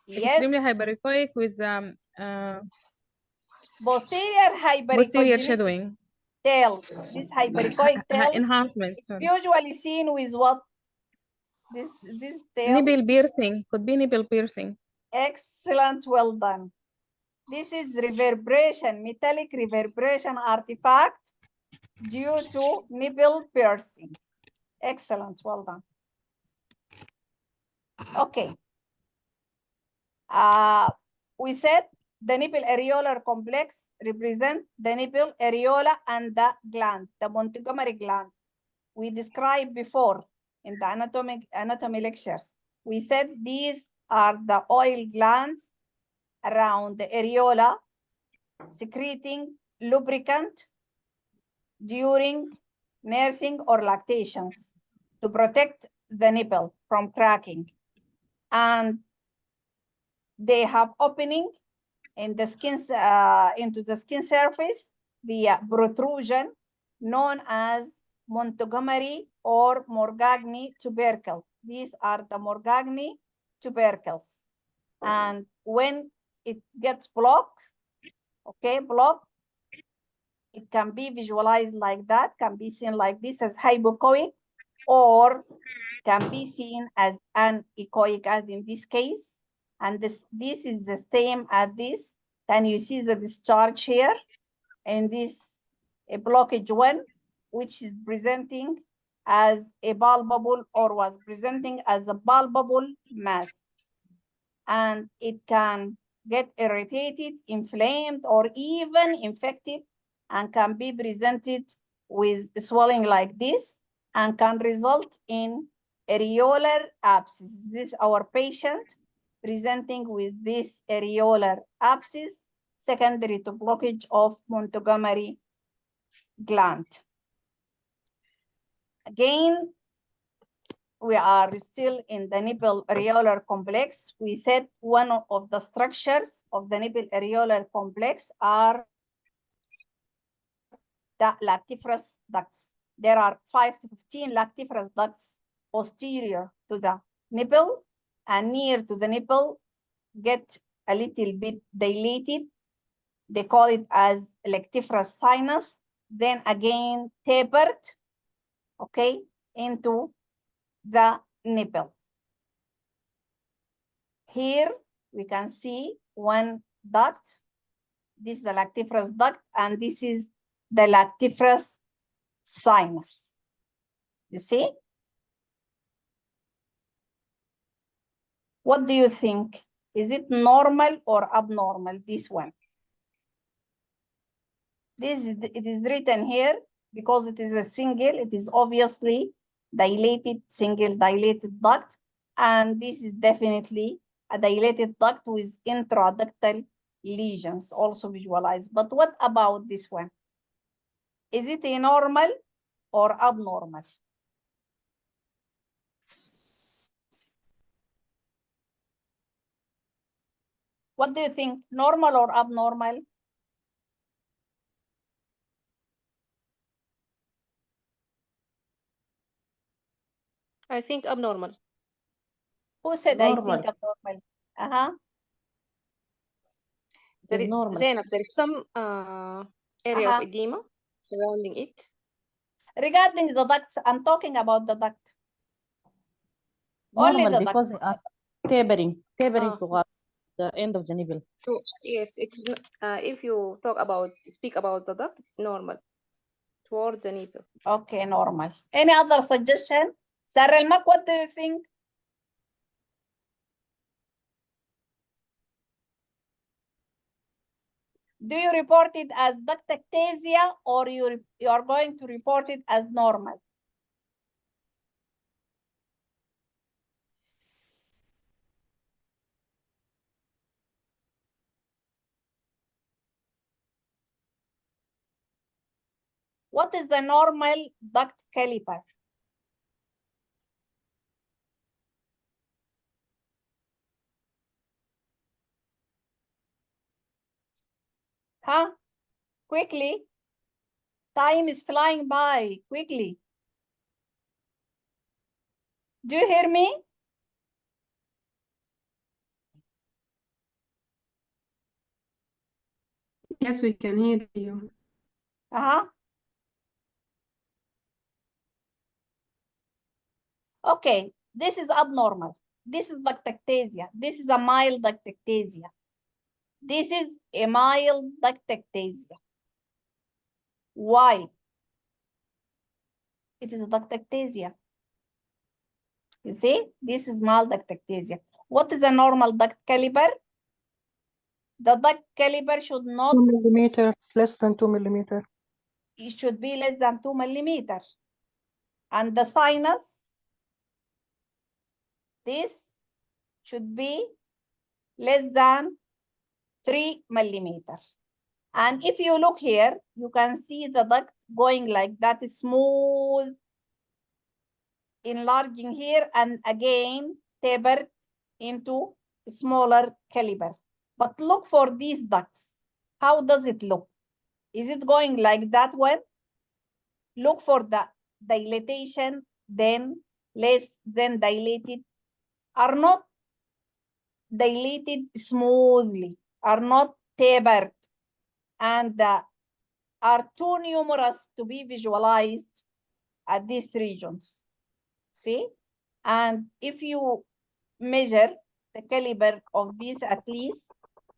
Extremely Yes. hyperechoic with posterior shadowing. Tail. This hyperechoic tail. Enhancement. It's usually seen with what? This tail. Nipple piercing. Could be nipple piercing. Excellent. Well done. This is reverberation, metallic reverberation artifact due to nipple piercing. Excellent. Well done. Okay. We said the nipple areolar complex represent the nipple areola and the gland, the Montgomery gland. We described before in the anatomy lectures. We said these are the oil glands around the areola secreting lubricant during nursing or lactations to protect the nipple from cracking. And they have opening in the skin, into the skin surface via protrusion known as Montgomery or Morgagni tubercle. These are the Morgagni tubercles. And when it gets blocked, blocked, it can be visualized like that, can be seen like this as hypoechoic, or can be seen as anechoic, as in this case. And this is the same as this. Can you see the discharge here? And this a blockage one, which is presenting as a palpable or was presenting as a palpable mass. And it can get irritated, inflamed, or even infected, and can be presented with swelling like this, and can result in areolar abscess. This is our patient presenting with this areolar abscess secondary to blockage of Montgomery gland. Again, we are still in the nipple areolar complex. We said one of the structures of the nipple areolar complex are the lactiferous ducts. There are 5 to 15 lactiferous ducts posterior to the nipple, and near to the nipple get a little bit dilated. They call it as lactiferous sinus. Then again tapered, into the nipple. Here we can see one duct. This is the lactiferous duct, and this is the lactiferous sinus. You see? What do you think? Is it normal or abnormal, this one? It is written here because it is a single, it is obviously dilated, single dilated duct, and this is definitely a dilated duct with intraductal lesions also visualized. But what about this one? Is it a normal or abnormal? What do you think, normal or abnormal? I think abnormal. Who said Normal. I think abnormal? There is, Normal. Zainab, there is some area of edema surrounding it. Regarding the ducts, I'm talking about the duct. Only Normal the because duct. they are tapering towards the end of the nipple. So yes, it's if you speak about the duct, it's normal towards the nipple. Okay, normal. Any other suggestion? Sarah Elmak, what do you think? Do you report it as ductectasia or you are going to report it as normal? What is the normal duct caliper? Huh? Quickly. Time is flying by. Quickly. Do you hear me? Yes, we can hear you. Okay, this is abnormal. This is ductectasia. This is a mild ductectasia. This is a mild ductectasia. Why? It is a ductectasia. You see, this is mild ductectasia. What is a normal duct caliber? The duct caliber should not 2 millimeter, less than 2 millimeter. It should be less than 2 millimeter. And the sinus, this should be less than 3 millimeters. And if you look here, you can see the duct going like that, smooth, enlarging here, and again tapered into smaller caliber. But look for these ducts. How does it look? Is it going like that one? Look for the dilatation, then less than dilated, are not dilated smoothly, are not tapered, and are too numerous to be visualized at these regions. See? And if you measure the caliber of this, at least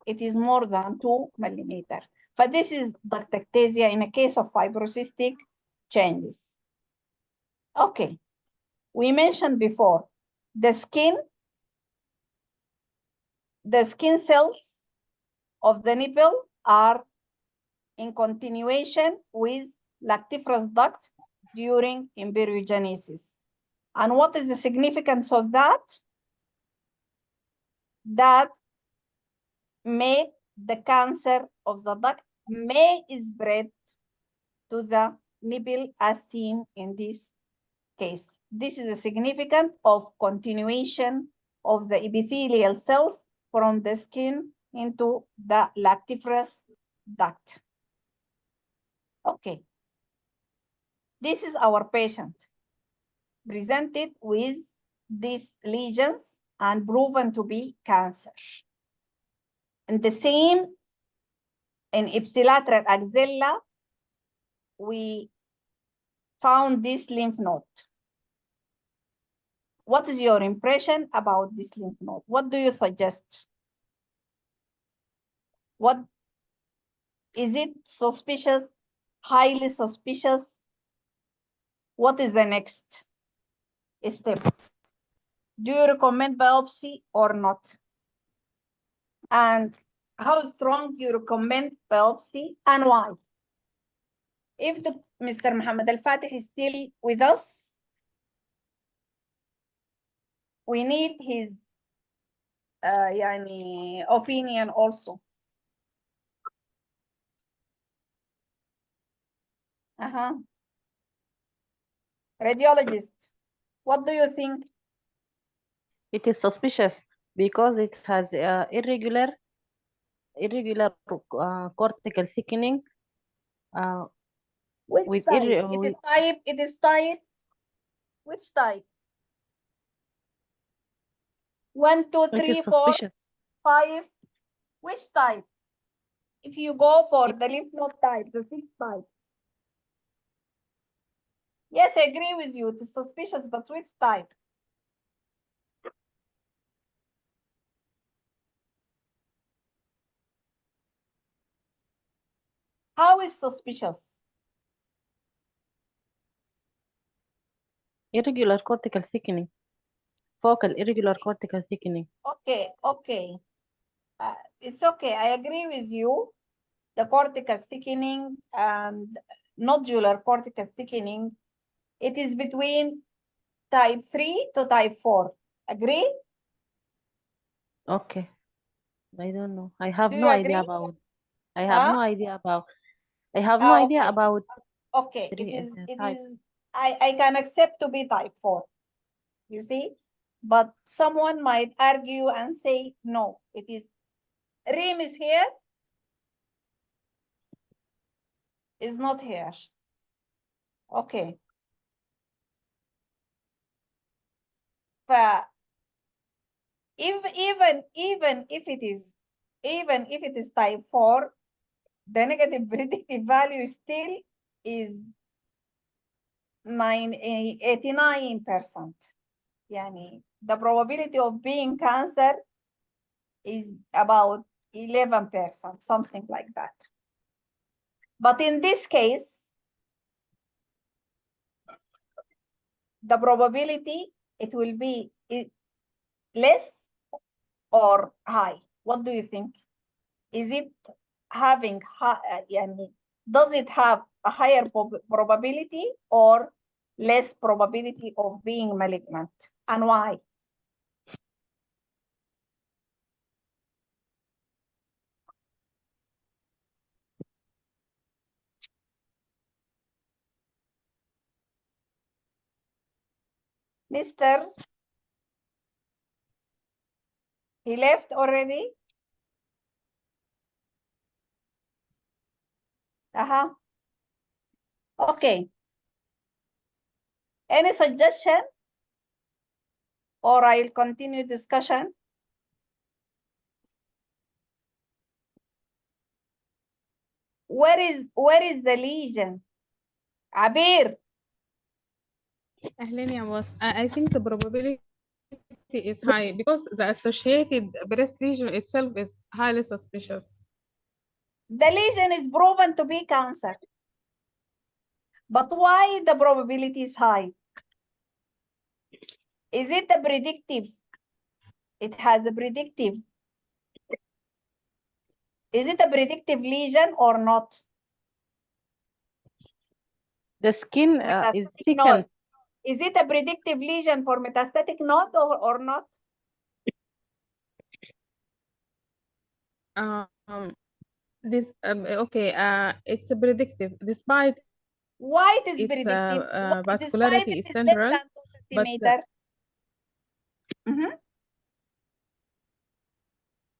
it is more than 2 millimeters. But this is ductectasia in a case of fibrocystic changes. Okay, we mentioned before the skin cells of the nipple are in continuation with lactiferous duct during embryogenesis. And what is the significance of that? That make the cancer of the duct may spread to the nipple as seen in this case. This is a significance of continuation of the epithelial cells from the skin into the lactiferous duct. Okay. This is our patient presented with these lesions and proven to be cancer. And the same in ipsilateral axilla, we found this lymph node. What is your impression about this lymph node? What do you suggest? What is it suspicious? Highly suspicious? What is the next step? Do you recommend biopsy or not? And how strong do you recommend biopsy and why? If Mr. Muhammad Al-Fatih is still with us, we need his opinion also. Radiologist, what do you think? It is suspicious because it has irregular cortical thickening. Which type? It is type. Which type? 1, 2, 3, 4, 5. Which type? If you go for the lymph node type, the 6th type. Yes, I agree with you. It is suspicious, but which type? How is suspicious? Irregular cortical thickening. Focal irregular cortical thickening. Okay. It's okay. I agree with you. the cortical thickening and nodular cortical thickening, it is between type 3 to type 4. Agree? Okay. I don't know. I have Do no you idea agree? about. I have Huh? no idea about. I have no idea Okay. about. Okay, I can accept to be type 4, you see, but someone might argue and say, no, it is, rim is here, is not here. Okay. But even if it is type 4, the negative predictive value still is 89%. Yani, the probability of being cancer is about 11%, something like that. But in this case, the probability, it will be less or high. What do you think? Is it having, does it have a higher probability or less probability of being malignant? And why? Mister, he left already? Okay. Any suggestion? Or I'll continue discussion? Where is the lesion? Abir. I think the probability is high because the associated breast lesion itself is highly suspicious. The lesion is proven to be cancer. But why the probability is high? Is it a predictive? It has a predictive. Is it a predictive lesion or not? The skin is thickened. Node. Is it a predictive lesion for metastatic node or not? It's a predictive despite why it is its predictive? vascularity is central, but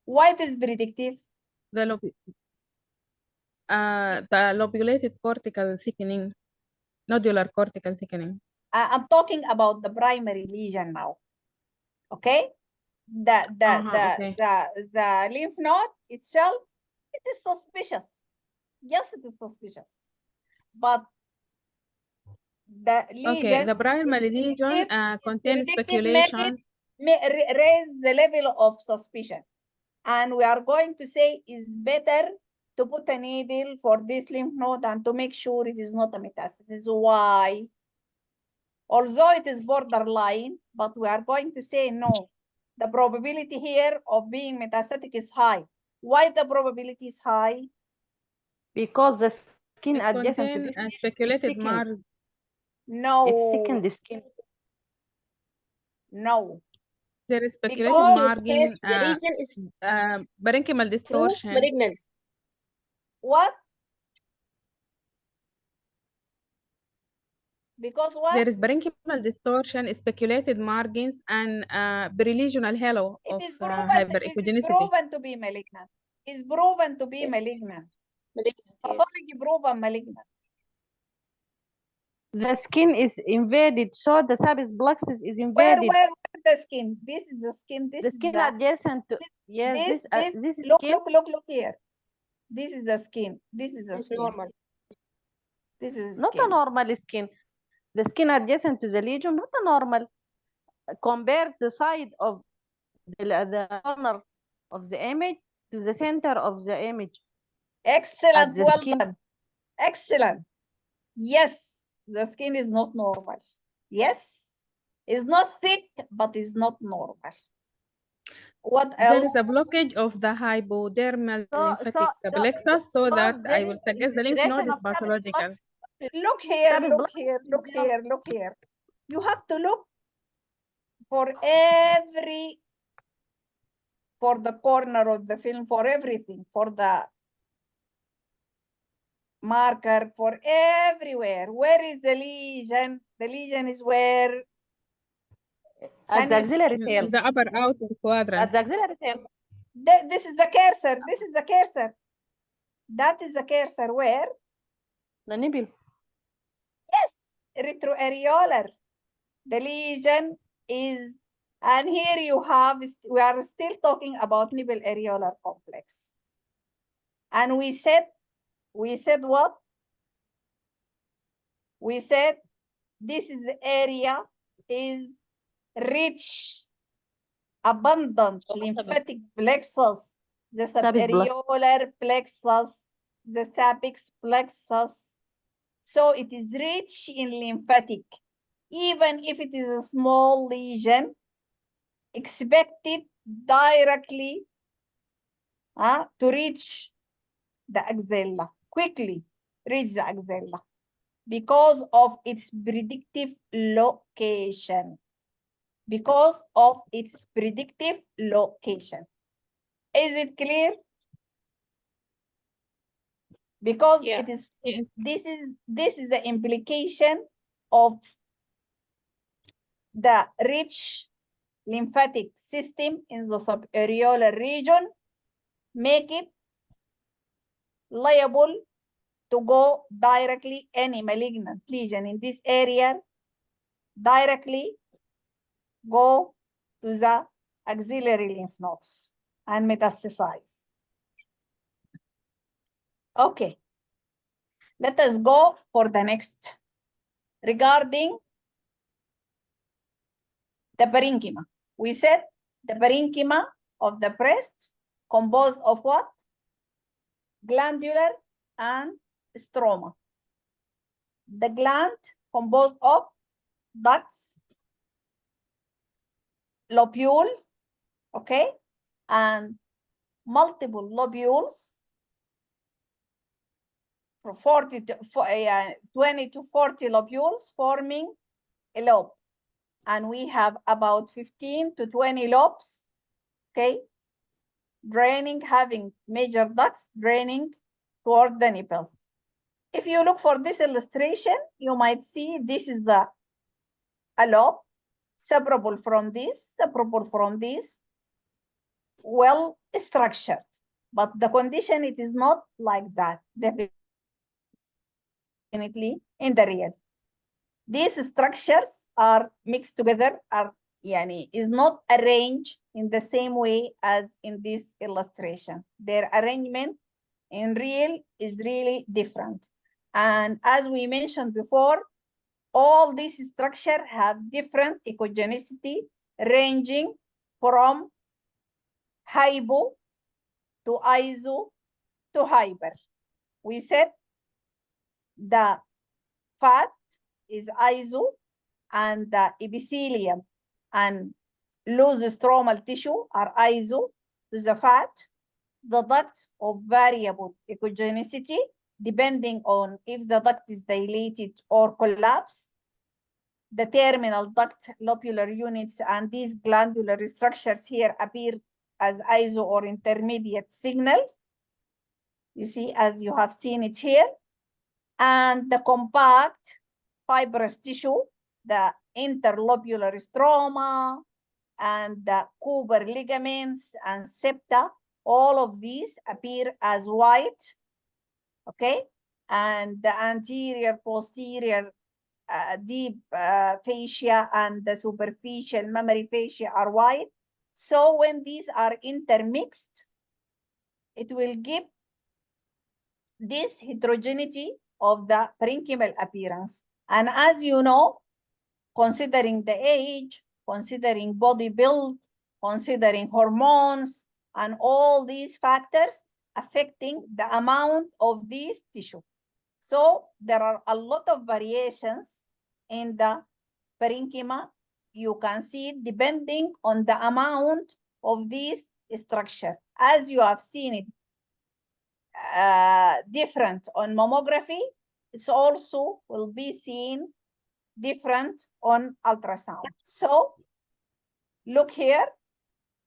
why it is predictive? The lobulated cortical thickening, nodular cortical thickening. I'm talking about the primary lesion now. Okay? The lymph node itself, it is suspicious. Yes, it is suspicious. But the lesion, the primary lesion contains speculations. Raise the level of suspicion. And we are going to say it's better to put a needle for this lymph node and to make sure it is not a metastasis. Why? Although it is borderline, but we are going to say no. The probability here of being metastatic is high. Why the probability is high? Because the skin adjacent to this speculated margin. No. It thickened the skin. No. There is speculated margin. The region is parenchymal distortion. malignant. What? Because what? There is parenchymal distortion, speculated margins, and perilesional halo of hyperechogenicity. It is proven to be malignant. It's proven to be malignant. Pathology proven malignant. The skin is invaded, so the subis plexus is invaded. Where the skin? This is the skin. This the is skin the, adjacent to this look, skin. Look here. This is the skin. This is the skin. Normal. This is not skin. a normal skin. The skin adjacent to the lesion, not a normal. Compare the side of the corner of the image to the center of the image. Excellent. Well done. Excellent. Yes, the skin is not normal. Yes, it's not thick, but it's not normal. What There else? is a blockage of the hypodermal lymphatic plexus, so that I will suggest the lymph node is pathological. Look here, look here, look here, look here. You have to look for the corner of the film, for everything, for the marker, for everywhere. Where is the lesion? The lesion is where? At the axillary tail. The upper outer quadrant. At the axillary tail. This is the cursor. This is the cursor. That is the cursor where? The nipple. Yes, retroareolar. The lesion is, and here you have, we are still talking about nipple areolar complex. And we said what? We said this is the area is rich, abundant lymphatic plexus, the subareolar plexus, the sapex plexus. So it is rich in lymphatic. Even if it is a small lesion, expected directly to reach the axilla, quickly reach the axilla, because of its predictive location. Because of its predictive location. Is it clear? Because it is, this is the implication of the rich lymphatic system in the subareolar region, make it liable to go directly any malignant lesion in this area, directly go to the axillary lymph nodes and metastasize. Okay, let us go for the next. Regarding the parenchyma, we said the parenchyma of the breast composed of what? Glandular and stroma. The gland composed of ducts, lobule, okay, and multiple lobules, for 20 to 40 lobules forming a lobe. And we have about 15 to 20 lobes, okay, draining, having major ducts draining toward the nipple. If you look for this illustration, you might see this is a lobe, separable from this, well structured. But the condition, it is not like that, definitely in the real. These structures are mixed together, is not arranged in the same way as in this illustration. Their arrangement in real is really different. And as we mentioned before, all these structures have different echogenicity, ranging from hypo to iso to hyper. We said the fat is iso, and the epithelium and loose stromal tissue are iso to the fat. The ducts of variable echogenicity, depending on if the duct is dilated or collapsed. The terminal duct lobular units and these glandular structures here appear as iso or intermediate signal. You see, as you have seen it here. And the compact fibrous tissue, the interlobular stroma, and the Cooper ligaments and septa, all of these appear as white, okay? And the anterior, posterior, deep fascia and the superficial mammary fascia are white. So when these are intermixed, it will give this heterogeneity of the parenchymal appearance. And as you know, considering the age, considering body build, considering hormones, and all these factors affecting the amount of this tissue. So there are a lot of variations in the parenchyma. You can see depending on the amount of this structure. As you have seen it different on mammography, it's also will be seen different on ultrasound. So look here,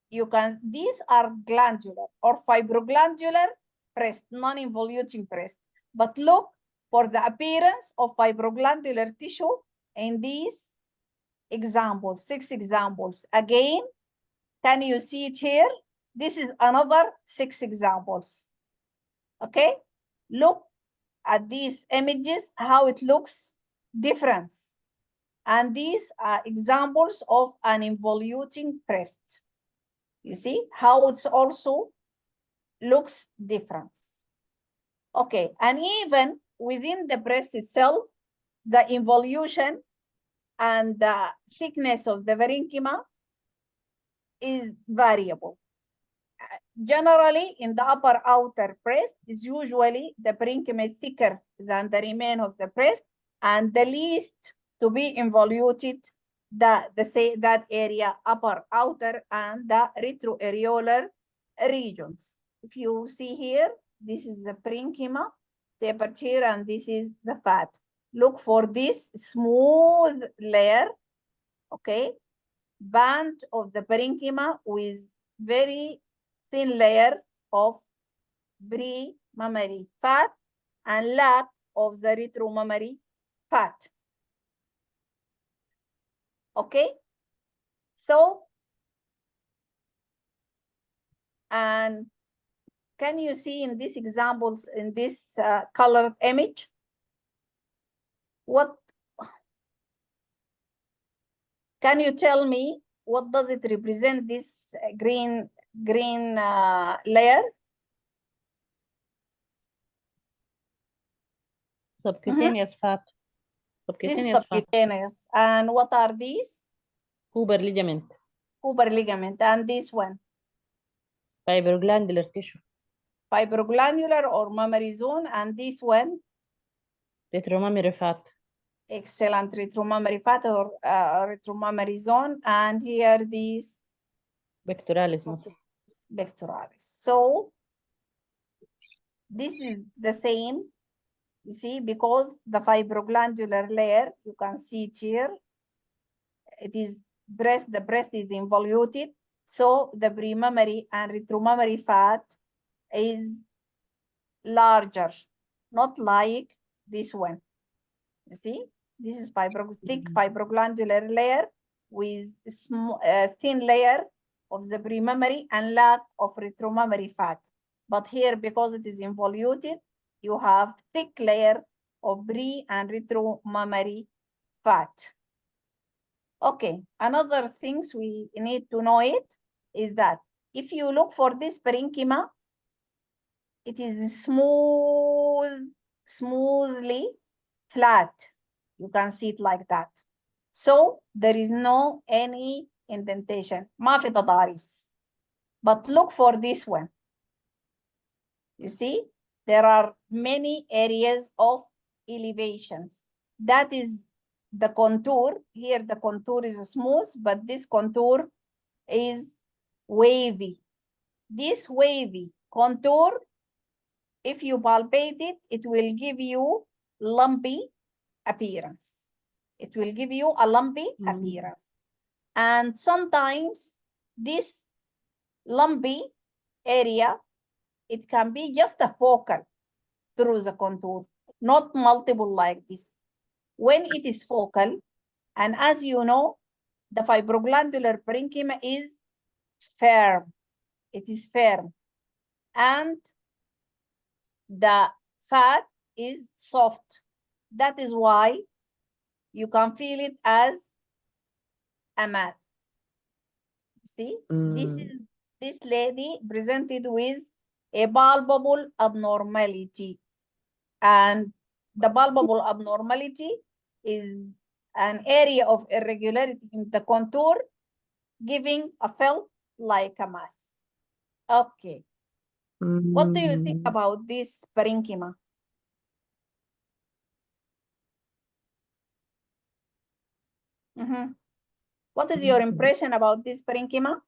you can, these are glandular or fibroglandular breast, non-involuting breast. But look for the appearance of fibroglandular tissue in these examples, 6 examples. Again, can you see it here? This is another 6 examples. Okay, look at these images, how it looks different. And these are examples of an involuting breast. You see how it's also looks different. Okay, and even within the breast itself, the involution and the thickness of the parenchyma is variable. Generally, in the upper outer breast, is usually the parenchyma thicker than the remain of the breast, and the least to be involuted, that area, upper outer and the retroareolar regions. If you see here, this is the parenchyma, tapered here, and this is the fat. Look for this smooth layer, okay, band of the parenchyma with very thin layer of pre-mammary fat and lack of the retromammary fat. Okay, so, and can you see in these examples, in this colored image, what, can you tell me what does it represent, this green layer? Subcutaneous fat. This is Subcutaneous fat. subcutaneous. And what are these? Cooper ligament. Cooper ligament. And this one? Fibroglandular tissue. Fibroglandular or mammary zone. And this one? Retromammary fat. Excellent. Retromammary fat or retromammary zone. And here these? Pectoralis. Pectoralis. So this is the same, you see, because the fibroglandular layer, you can see it here, it is breast, the breast is involuted, so the pre-mammary and retromammary fat is larger, not like this one. You see, this is thick fibroglandular layer with thin layer of the pre-mammary and lack of retromammary fat. But here, because it is involuted, you have thick layer of pre and retromammary fat. Okay, another things we need to know it is that if you look for this parenchyma, it is smoothly flat. You can see it like that. So there is no any indentation. ما في تضاريس. But look for this one. You see, there are many areas of elevations. That is the contour. Here the contour is smooth, but this contour is wavy. This wavy contour, if you palpate it, it will give you lumpy appearance. It will give you a lumpy appearance. And sometimes this lumpy area, it can be just a focal through the contour, not multiple like this. When it is focal, and as you know, the fibroglandular parenchyma is firm. It is firm. And the fat is soft. That is why you can feel it as a mass. See, this lady presented with a palpable abnormality. And the palpable abnormality is an area of irregularity in the contour, giving a felt like a mass. Okay. What do you think about this parenchyma? What is your impression about this parenchyma?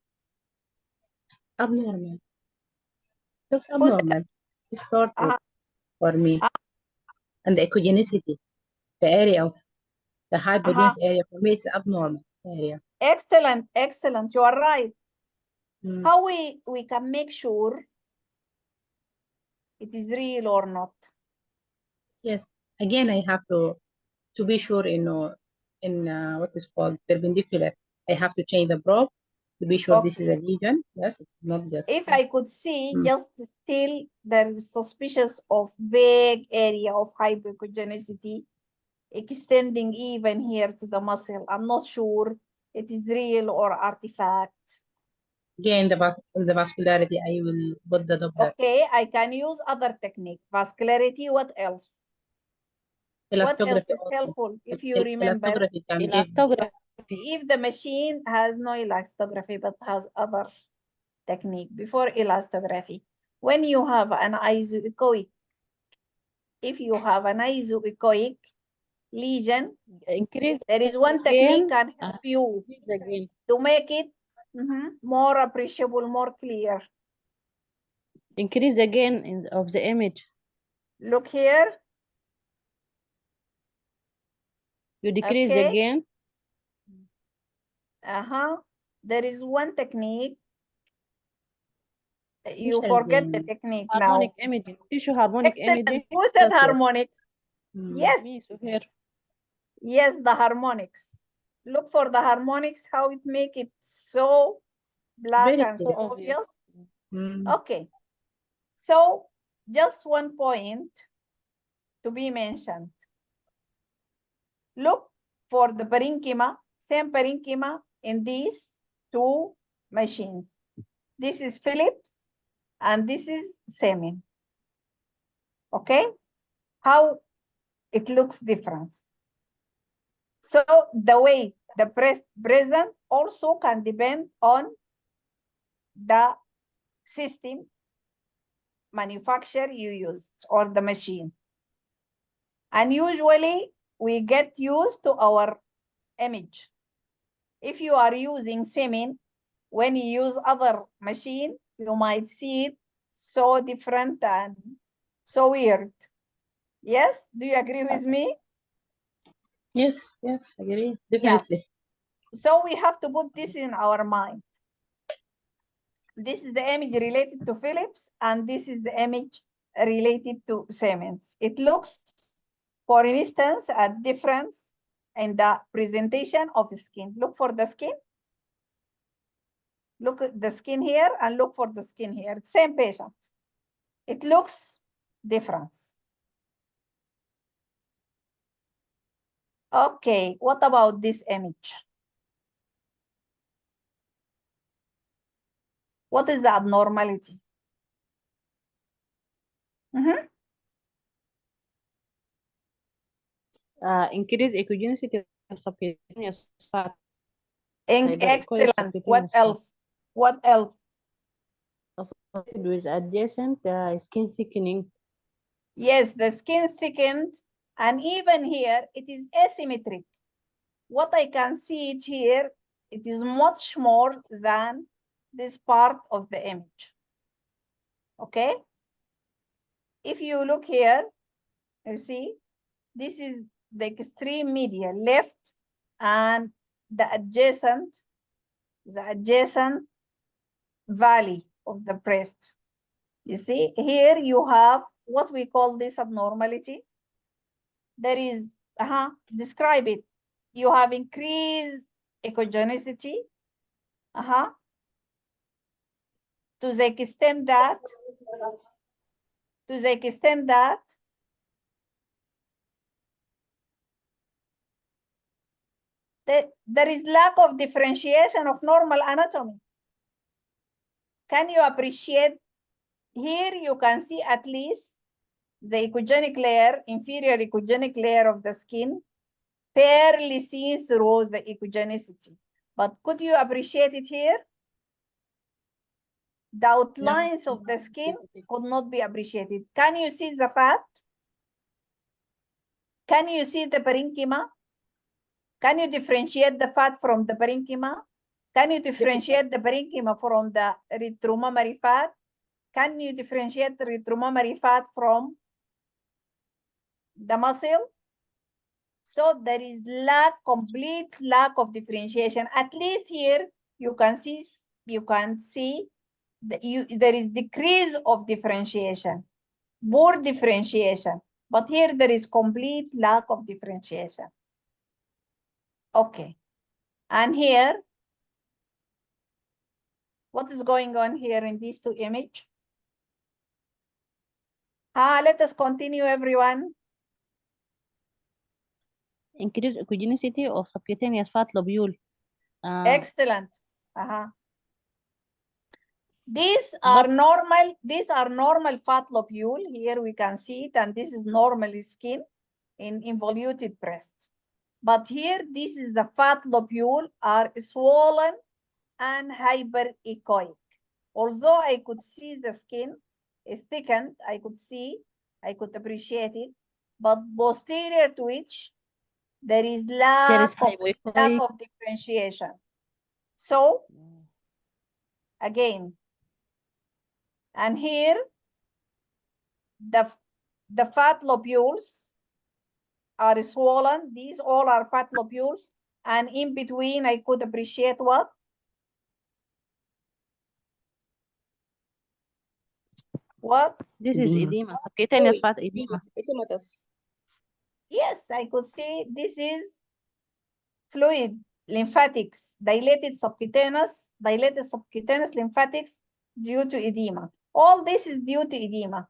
abnormal. Looks abnormal. Distorted for me. And the echogenicity, the area of the hypodense area for me is abnormal area. Excellent, excellent. You are right. How we can make sure it is real or not? Yes. Again, I have to be sure in what is called perpendicular. I have to change the probe to be sure this is a lesion. Yes, it's not just. If I could see, just still there is suspicious of vague area of hypoechogenicity extending even here to the muscle. I'm not sure it is real or artifact. Again, the vascularity, I will put the Doppler. Okay, I can use other technique. Vascularity, what else? What else is helpful if you remember? Elastography. If the machine has no elastography but has other technique before elastography, when you have an isoechoic, if you have an isoechoic lesion, there is one technique can help you to make it more appreciable, more clear. Increase the gain of the image. Look here. You decrease the gain. There is one technique. You Tissue forget the technique harmonic now. imaging. Tissue harmonic imaging. Who said harmonics? Yes. Me, so here. Yes, the harmonics. Look for the harmonics, how it make it so black and so obvious. Okay. So just one point to be mentioned. Look for the parenchyma, same parenchyma in these two machines. This is Phillips and this is semen. Okay? How it looks different. So the way the present also can depend on the system manufacturer you used or the machine. And usually we get used to our image. If you are using semen, when you use other machine, you might see it so different and so weird. Yes, do you agree with me? Yes, yes, I agree, definitely. Yeah. So we have to put this in our mind. This is the image related to Phillips, and this is the image related to Siemens. It looks, for instance, a difference in the presentation of skin. Look for the skin. Look at the skin here and look for the skin here. Same patient. It looks different. Okay, what about this image? What is the abnormality? Increase echogenicity of subcutaneous fat. Excellent. What else? What else? Associated with adjacent skin thickening. Yes, the skin thickened, and even here it is asymmetric. What I can see it here, it is much more than this part of the image. Okay? If you look here, you see, this is the extreme medial left and the adjacent valley of the breast. You see, here you have what we call this abnormality. There is, describe it. You have increased echogenicity. To the extent that, there is lack of differentiation of normal anatomy. Can you appreciate? Here you can see at least the echogenic layer, inferior echogenic layer of the skin, barely seen through the echogenicity. But could you appreciate it here? The outlines of the skin could not be appreciated. Can you see the fat? Can you see the parenchyma? Can you differentiate the fat from the parenchyma? Can you differentiate the parenchyma from the retromammary fat? Can you differentiate the retromammary fat from the muscle? So there is complete lack of differentiation. At least here you can see there is decrease of differentiation, poor differentiation. But here there is complete lack of differentiation. Okay. And here, what is going on here in these two images? Let us continue, everyone. Increase echogenicity of subcutaneous fat lobule. Excellent. These are normal fat lobule. Here we can see it, and this is normal skin in involuted breast. But here, this is the fat lobule are swollen and hyperechoic. Although I could see the skin is thickened, I could appreciate it, but posterior to which there is lack of differentiation. So, again, and here, the fat lobules are swollen. These all are fat lobules. And in between, I could appreciate what? What? This is edema, subcutaneous fat edema. Edematous. Yes, I could see this is fluid, lymphatics, dilated subcutaneous lymphatics due to edema. All this is due to edema.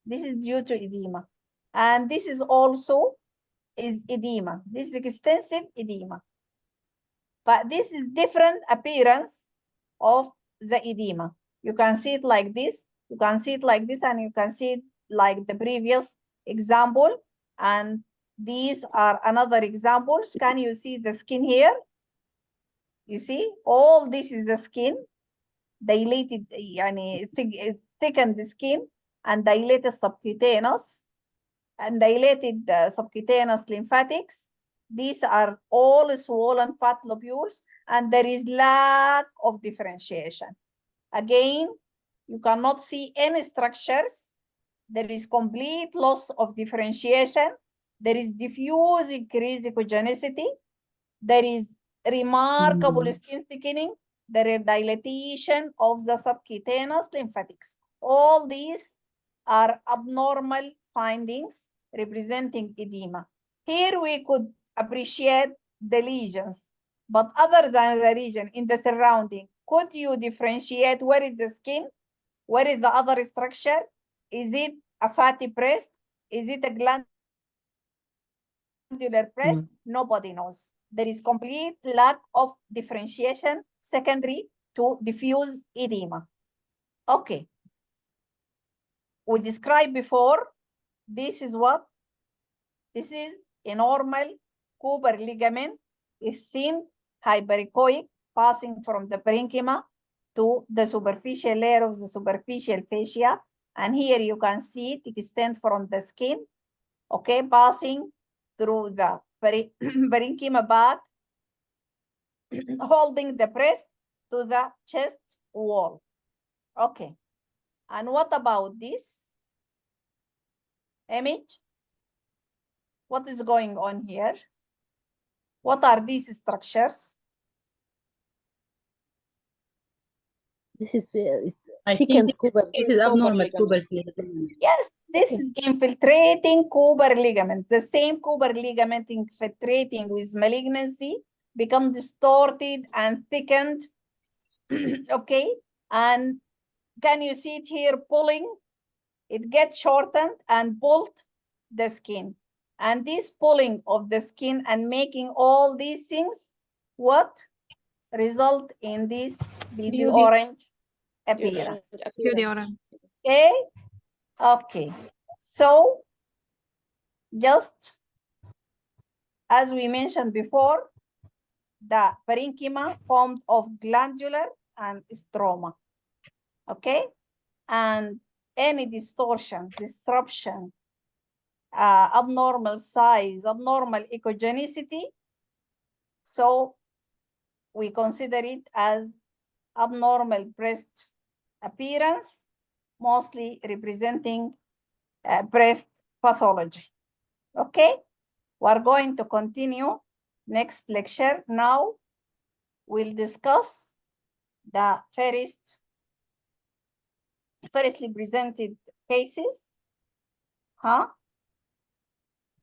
This is due to edema. And this is also edema. This is extensive edema. But this is different appearance of the edema. You can see it like this. You can see it like this, and you can see it like the previous example. And these are another examples. Can you see the skin here? You see, all this is the skin, dilated, thickened skin, and dilated subcutaneous, and dilated subcutaneous lymphatics. These are all swollen fat lobules, and there is lack of differentiation. Again, you cannot see any structures. There is complete loss of differentiation. There is diffuse increased echogenicity. There is remarkable skin thickening. There is dilatation of the subcutaneous lymphatics. All these are abnormal findings representing edema. Here we could appreciate the lesions, but other than the region in the surrounding, could you differentiate where is the skin? Where is the other structure? Is it a fatty breast? Is it a glandular breast? Nobody knows. There is complete lack of differentiation secondary to diffuse edema. Okay. We described before, this is what? This is a normal Cooper ligament, is thin, hyperechoic, passing from the parenchyma to the superficial layer of the superficial fascia. And here you can see it extends from the skin, okay, passing through the parenchyma back, holding the breast to the chest wall. Okay. And what about this image? What is going on here? What are these structures? This is I think this is abnormal Cooper's ligament. Yes, this is infiltrating Cooper ligament. The same Cooper ligament infiltrating with malignancy become distorted and thickened. Okay, and can you see it here pulling? It gets shortened and pulled the skin. And this pulling of the skin and making all these things, what result in this beauty orange appearance? Beauty orange. Okay. Okay. So just as we mentioned before, the parenchyma formed of glandular and stroma. Okay. And any distortion, disruption, abnormal size, abnormal echogenicity. So we consider it as abnormal breast appearance, mostly representing breast pathology. Okay, we're going to continue next lecture. Now we'll discuss the firstly presented cases.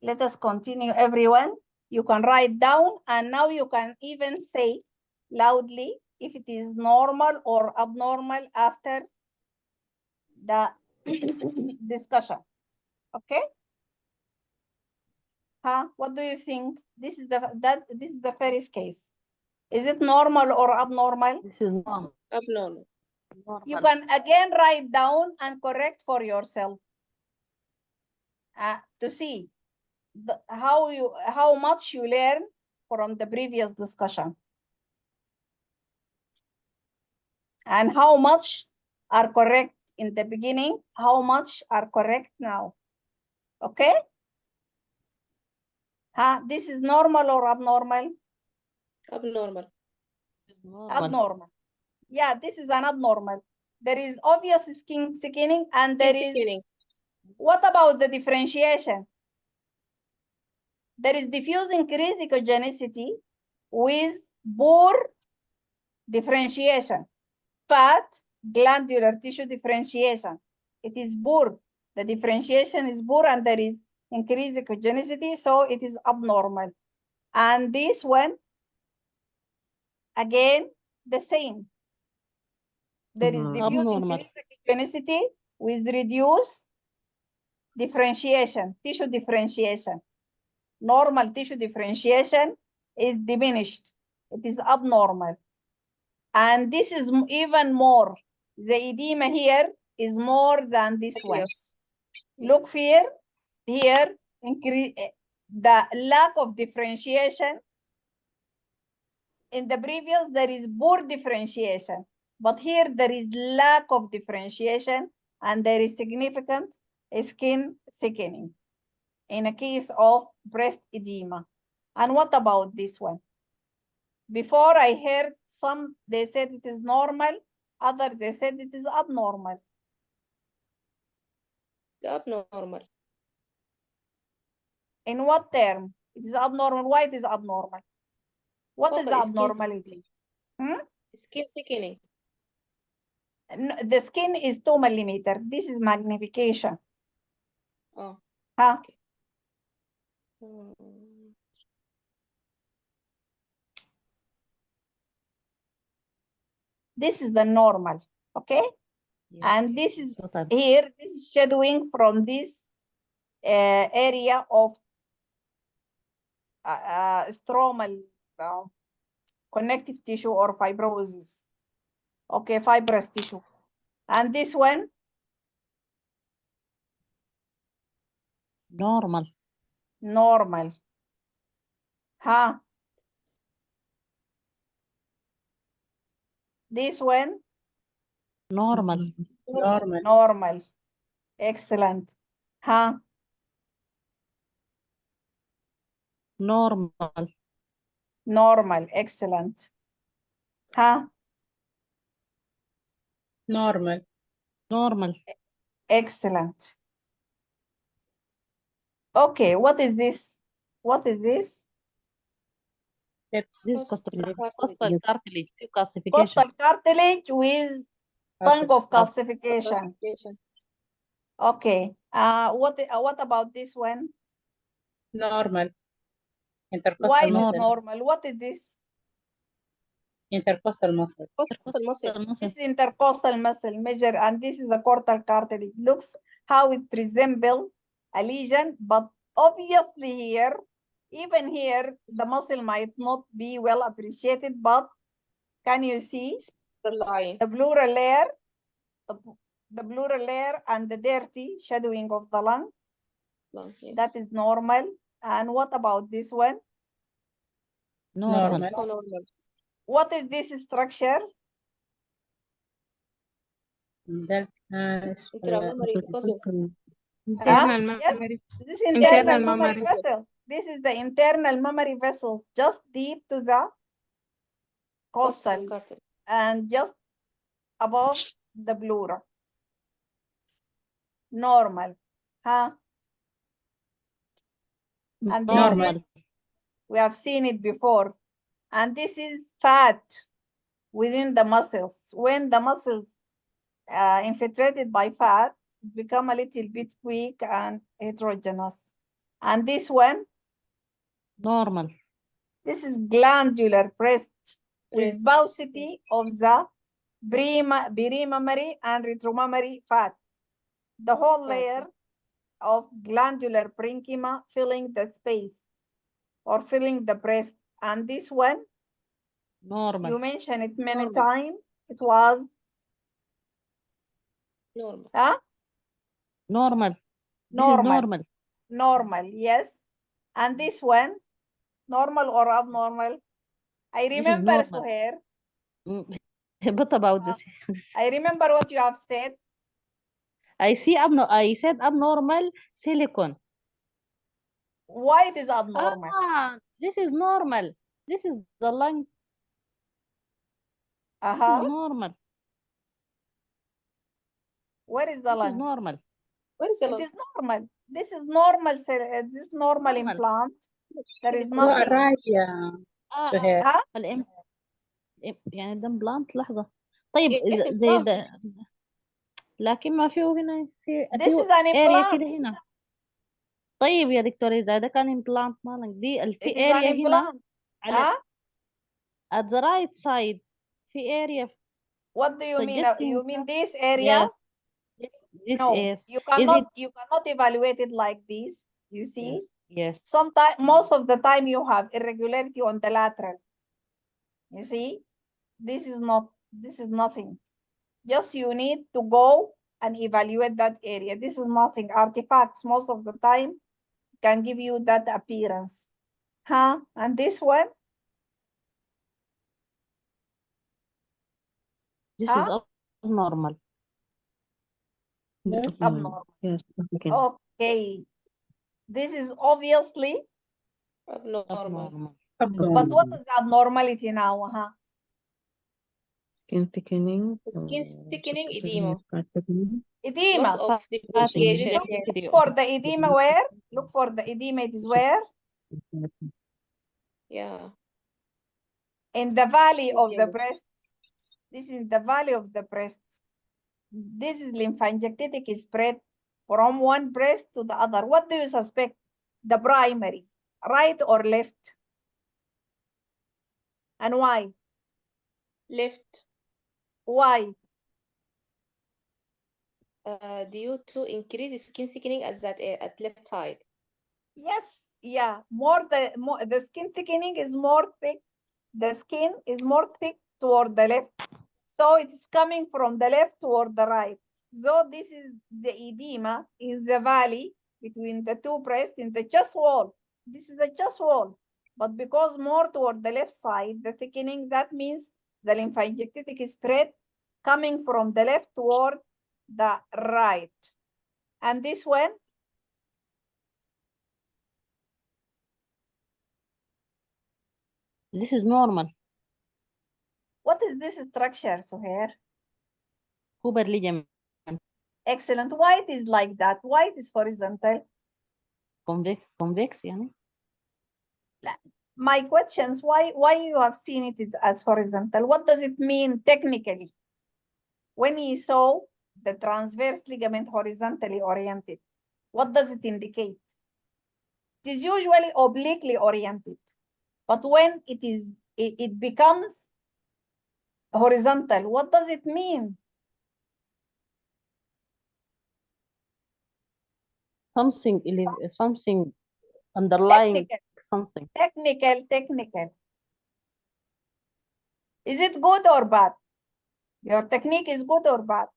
Let us continue, everyone. You can write down, and now you can even say loudly if it is normal or abnormal after the discussion. Okay? What do you think? This is the first case. Is it normal or abnormal? This is normal. Abnormal. You can again write down and correct for yourself to see how much you learn from the previous discussion and how much are correct in the beginning, how much are correct now. Okay? This is normal or abnormal? Abnormal. Abnormal. Yeah, this is an abnormal. There is obvious skin thickening and there is. What about the differentiation? There is diffuse increased echogenicity with poor differentiation. Fat glandular tissue differentiation. It is poor. The differentiation is poor and there is increased echogenicity, so it is abnormal. And this one, again, the same. There is diffuse increased echogenicity with reduced differentiation, tissue differentiation. Normal tissue differentiation is diminished. It is abnormal. And this is even more. The edema here is more than this one. Yes. Look here, the lack of differentiation. In the previous, there is poor differentiation. But here, there is lack of differentiation and there is significant skin thickening in a case of breast edema. And what about this one? Before I heard some, they said it is normal, others they said it is abnormal. It's abnormal. In what term? It is abnormal. Why it is abnormal? What is the abnormality? Skin thickening. The skin is 2 millimeters. This is magnification. Oh. Okay. This is the normal, okay? Yeah, and this is here, this is shadowing from this area of stromal connective tissue or fibrosis. Okay, fibrous tissue. And this one? Normal. Normal. This one? Normal. Normal. Normal. Excellent. Normal. Normal. Excellent. Normal. Normal. Excellent. Okay, what is this? What is this? This is costal cartilage calcification. Costal cartilage with tongue of calcification. Okay. What about this one? Normal. Intercostal Why muscle. normal? What is this? Intercostal muscle. This is intercostal muscle measure, and this is a costal cartilage. Looks how it resembles a lesion, but obviously here, even here, the muscle might not be well appreciated, but can you see the pleural layer, the pleural layer and the dirty shadowing of the lung? Yes. That is normal. And what about this one? Normal. What is this structure? Intramammary vessels. Internal yes, mammary. this is internal mammary vessel. This is the internal mammary vessels, just deep to the costal cartilage. and just above the pleura. Normal, huh? And this Normal. is, we have seen it before. And this is fat within the muscles. When the muscles infiltrated by fat, it become a little bit weak and heterogeneous. And this one? Normal. This is glandular breast with paucity of the perimammary and retromammary fat. The whole layer of glandular parenchyma filling the space or filling the breast. And this one? Normal. You mentioned it many times. It was? Normal. Huh? Normal. Normal. Normal. Normal, yes. And this one? Normal or abnormal? I remember, Suhair. What about this? I remember what you have said. I said abnormal silicone. Why it is abnormal? This is normal. This is the lung. This is normal. Where is the lung? This is normal. Where is the It lung? is normal. This is normal. This normal implant. There is nothing. right يا سهير. يعني ده امبلانت لحظة. طيب Yes, زي implant. ده لكن ما فيه هنا في This is an اريا implant. كده هنا. طيب يا دكتور إذا ده كان امبلانت مالك دي في It is an اريا هنا implant. على at the right side في area. What do you mean? You mean this area? This No, is. you cannot evaluate it like this. You see? Yes. Sometimes, most of the time, you have irregularity on the lateral. You see? This is nothing. Just you need to go and evaluate that area. This is nothing. Artifacts most of the time can give you that appearance. Huh? And this one? This is abnormal. Abnormal. Yes. Okay. Okay. This is obviously abnormal. But what is abnormality now? Huh? Skin thickening. Skin thickening, edema. Edema. Loss of differentiation. Look Yes. for the edema where? Look for the edema. It is where? Yeah. In the valley of the breast. This is the valley of the breast. This is lymphangiectatic spread from one breast to the other. What do you suspect? The primary, right or left? And why? Left. Why? Due to increased skin thickening at left side. Yes, yeah. The skin thickening is more thick. The skin is more thick toward the left. So it's coming from the left toward the right. So this is the edema in the valley between the two breasts in the chest wall. This is the chest wall. But because more toward the left side, the thickening, that means the lymphangiectatic spread coming from the left toward the right. And this one? This is normal. What is this structure, Suhair? Huber ligament. Excellent. Why it is like that? Why it is horizontal? Convex يعني. My questions, why you have seen it as horizontal? What does it mean technically? When you saw the transverse ligament horizontally oriented, what does it indicate? It is usually obliquely oriented, but when it becomes horizontal, what does it mean? Something underlying something. Technical. Is it good or bad? Your technique is good or bad?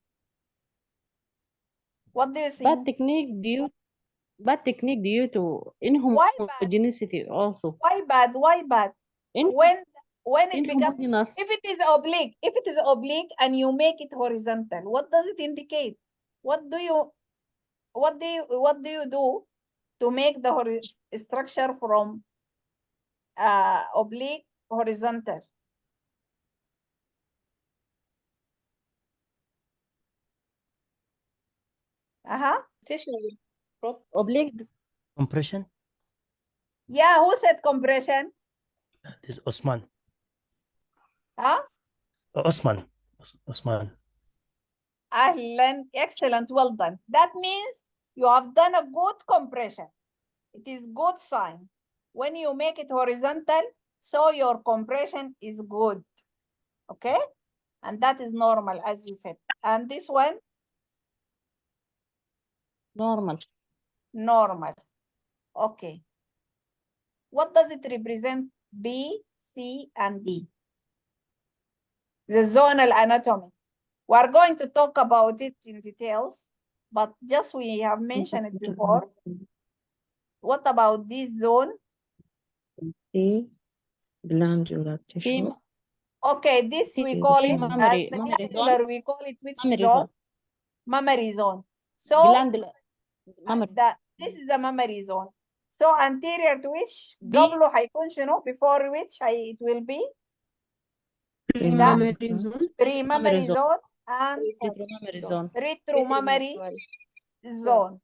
What do you think? Bad technique due to inhomogeneity also. Why bad? When it becomes, if it is oblique and you make it horizontal, what does it indicate? What do you do to make the structure from oblique horizontal? Oblique. Compression. Yeah, who said compression? This is Osman. Osman. Osman. Ahlan, excellent, well done. That means you have done a good compression. It is good sign. When you make it horizontal, so your compression is good. Okay? And that is normal, as you said. And this one? Normal. Normal. Okay. What does it represent? B, C, and D. The zonal anatomy. We are going to talk about it in details, but just we have mentioned it before. What about this zone? C, glandular tissue. Okay, this we call it mammary, as the mammary glandular, zone. we call it which Mammary zone? zone. Mammary zone. So Glandular. Mammary. this is the mammary zone. So anterior to which B. قبله حيكون شنو? Before which it will be? Pre-mammary zone. Pre-mammary zone and Retromammary zone. retromammary zone.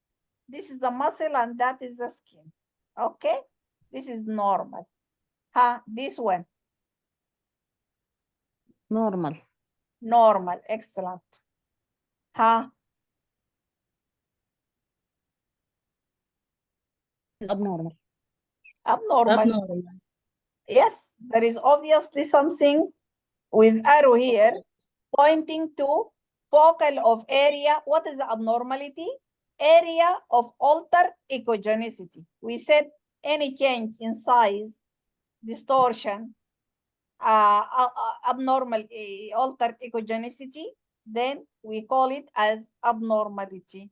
This is the muscle and that is the skin. Okay? This is normal. This one. Normal. Normal. Excellent. Abnormal. Abnormal. Yes, there is obviously something with arrow here pointing to focal of area. What is the abnormality? Area of altered echogenicity. We said any change in size, distortion, abnormal altered echogenicity, then we call it as abnormality.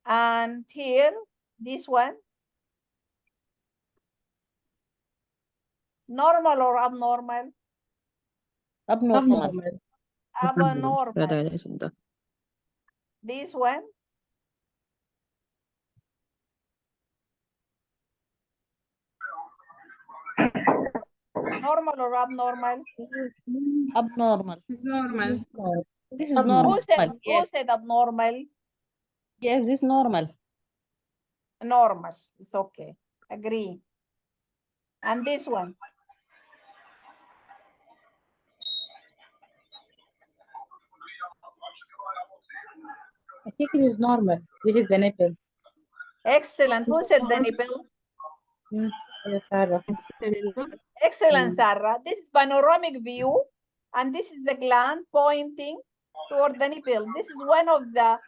And here, this one, normal or abnormal? Abnormal. Abnormal. This one? Normal or abnormal? Abnormal. It's normal. This is normal. Who said abnormal? Yes, this is normal. Normal. It's okay. Agree. And this one? I think it is normal. This is the nipple. Excellent. Who said the nipple? Sarah. Excellent, Sarah. This is panoramic view, and this is the gland pointing toward the nipple. This is one of the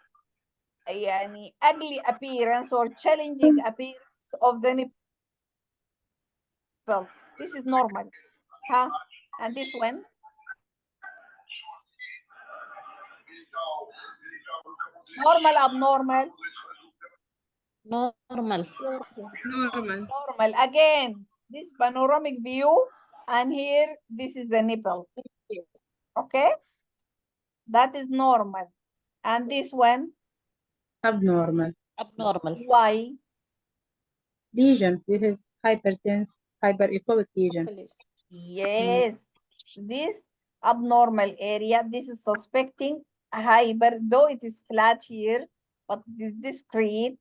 ugly appearance or challenging appearance of the nipple. This is normal. And this one? Normal, abnormal? Normal. Normal. Again, this panoramic view, and here, this is the nipple. Okay? That is normal. And this one? Abnormal. Abnormal. Why? Lesion. This is hypertense, hyperechoic lesion. Yes. This abnormal area, this is suspecting hyper, though it is flat here, but it is discrete.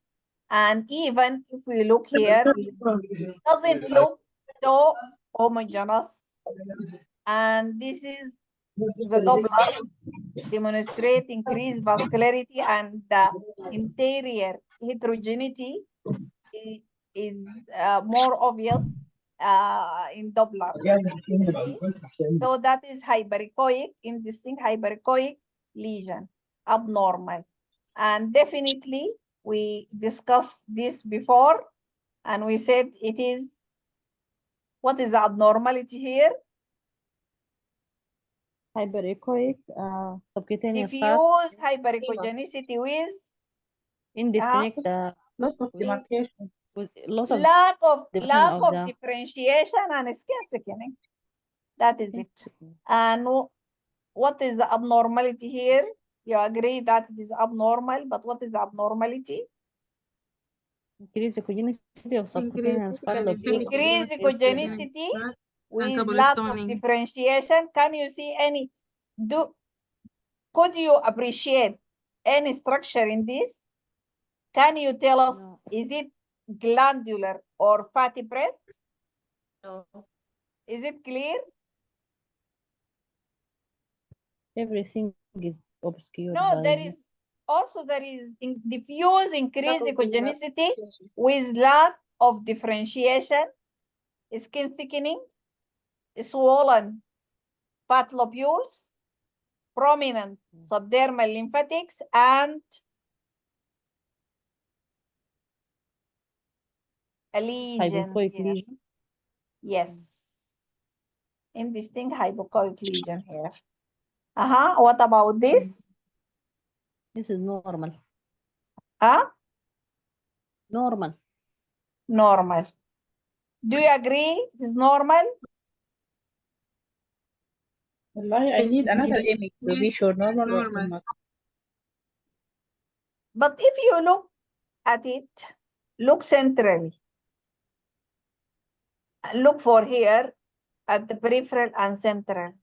And even if we look here, it doesn't look so homogeneous. And this is the Doppler demonstrate increased vascularity, and the interior heterogeneity is more obvious in Doppler. So that is hyperechoic, indistinct hyperechoic lesion, abnormal. And definitely we discussed this before, and we said it is, what is the abnormality here? Hyperechoic, subcutaneous Diffuse hyperechogenicity with indistinct, loss of demarcation, lack of differentiation and skin thickening. That is it. And what is the abnormality here? You agree that it is abnormal, but what is the abnormality? Increased echogenicity of subcutaneous fat. Increased echogenicity with lack of differentiation. Can you see any? Could you appreciate any structure in this? Can you tell us, is it glandular or fatty breast? No. Is it clear? Everything is obscured No, by there is diffuse increased echogenicity with lack of differentiation, skin thickening, swollen fat lobules, prominent subdermal lymphatics, and a lesion. hypoechoic Here. lesion. Yes. Indistinct hypoechoic lesion here. What about this? This is normal. Normal. Normal. Do you agree it is normal? Wallahi, I need another image to be sure normal or normal. not. But if you look at it, look centrally. Look for here at the peripheral and central.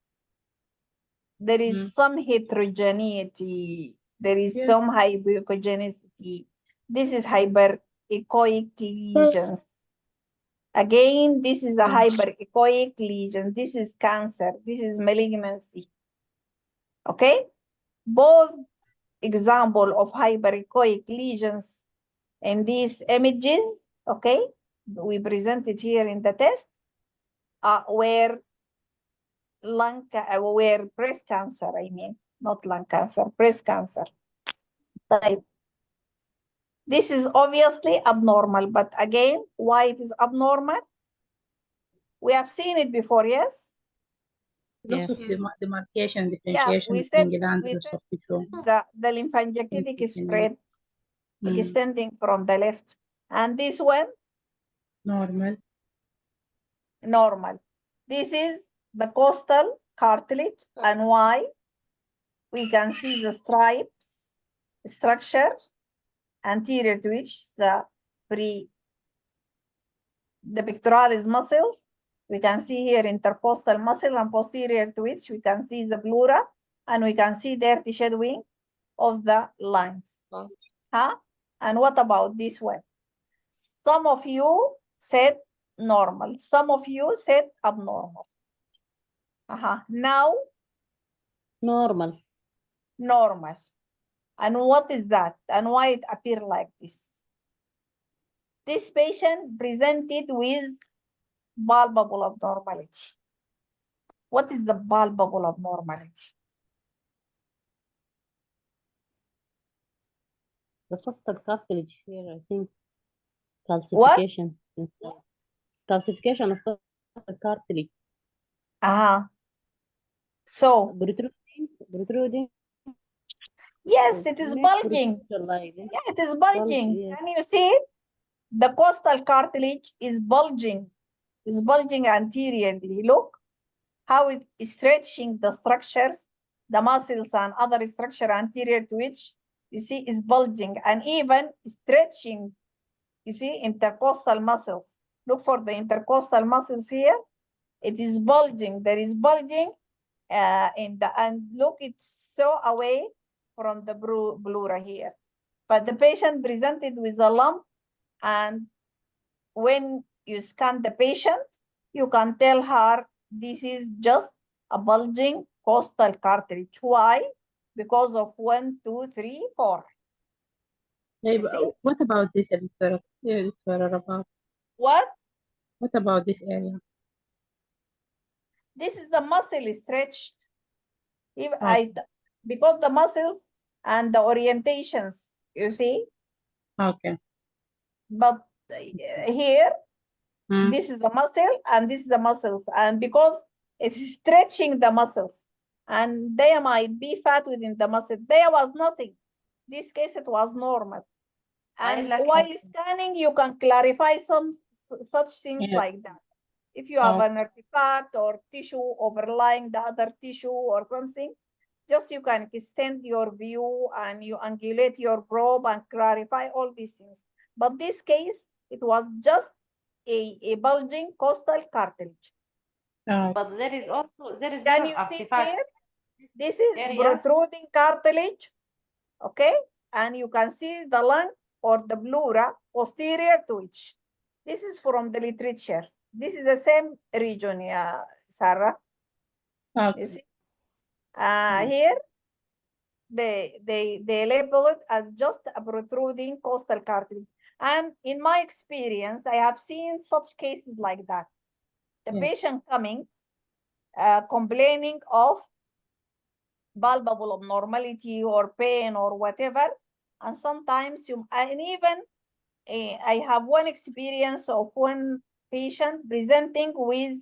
There is some heterogeneity. There is some hypoechogenicity. This is hyperechoic lesions. Again, this is a hyperechoic lesion. This is cancer. This is malignancy. Okay? Both example of hyperechoic lesions in these images, okay, we presented here in the test, where breast cancer, I mean, not lung cancer, breast cancer type. This is obviously abnormal, but again, why it is abnormal? We have seen it before, yes? Loss of demarcation, Yeah, differentiation we between said glands or soft tissue. the lymphangiectatic spread extending from the left. And this one? Normal. Normal. This is the costal cartilage, and why? We can see the stripes structure anterior to which the pectoralis muscles. We can see here intercostal muscle, and posterior to which we can see the pleura, and we can see dirty shadowing of the lines. And what about this one? Some of you said normal. Some of you said abnormal. Now? Normal. Normal. And what is that? And why it appear like this? This patient presented with palpable abnormality. What is the palpable abnormality? The costal cartilage here, I think. Calcification. Inside. Calcification of costal cartilage. So protruding. Yes, it is bulging. Yeah, it is bulging. Can you see it? The costal cartilage is bulging. It's bulging anteriorly. Look how it is stretching the structures, the muscles and other structure anterior to which you see is bulging, and even stretching, you see, intercostal muscles. Look for the intercostal muscles here. It is bulging. There is bulging and look, it's so away from the pleura here. But the patient presented with a lump, and when you scan the patient, you can tell her this is just a bulging costal cartilage. Why? Because of 1, 2, 3, 4. What about this, Dr. Rabab? What? What about this area? This is the muscle stretched. Because the muscles and the orientations, you see? Okay. But here, this is the muscle and this is the muscles. And because it's stretching the muscles, and there might be fat within the muscle, there was nothing. This case, it was normal. And while scanning, you can clarify some such things like that. If you have an artifact or tissue overlying the other tissue or something, just you can extend your view and you angulate your probe and clarify all these things. But this case, it was just a bulging costal cartilage. But there is Can you see here? This is protruding cartilage, okay? And you can see the lung or the pleura posterior to which. This is from the literature. This is the same region, yeah, Sarah. Okay. You see, here they label it as just a protruding costal cartilage. And in my experience, I have seen such cases like that. The patient coming, complaining of palpable abnormality or pain or whatever, and sometimes and even I have one experience of one patient presenting with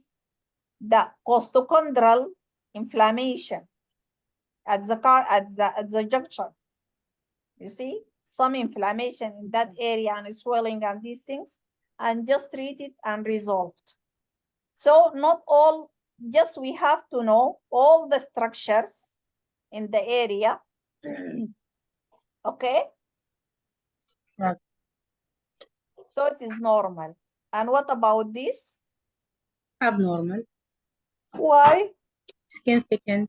the costochondral inflammation at the junction. You see, some inflammation in that area and swelling and these things, and just treated and resolved. So not all, just we have to know all the structures in the area. Okay? Right. So it is normal. And what about this? Abnormal. Why? Skin thickened.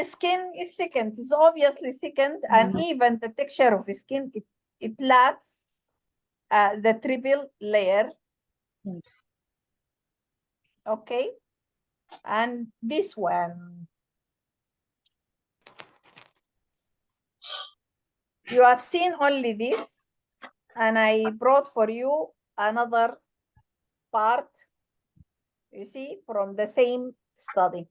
Skin is thickened. It's obviously thickened, and even the texture of skin, it lacks the triple layer. Yes. Okay? And this one. You have seen only this, and I brought for you another part, you see, from the same study.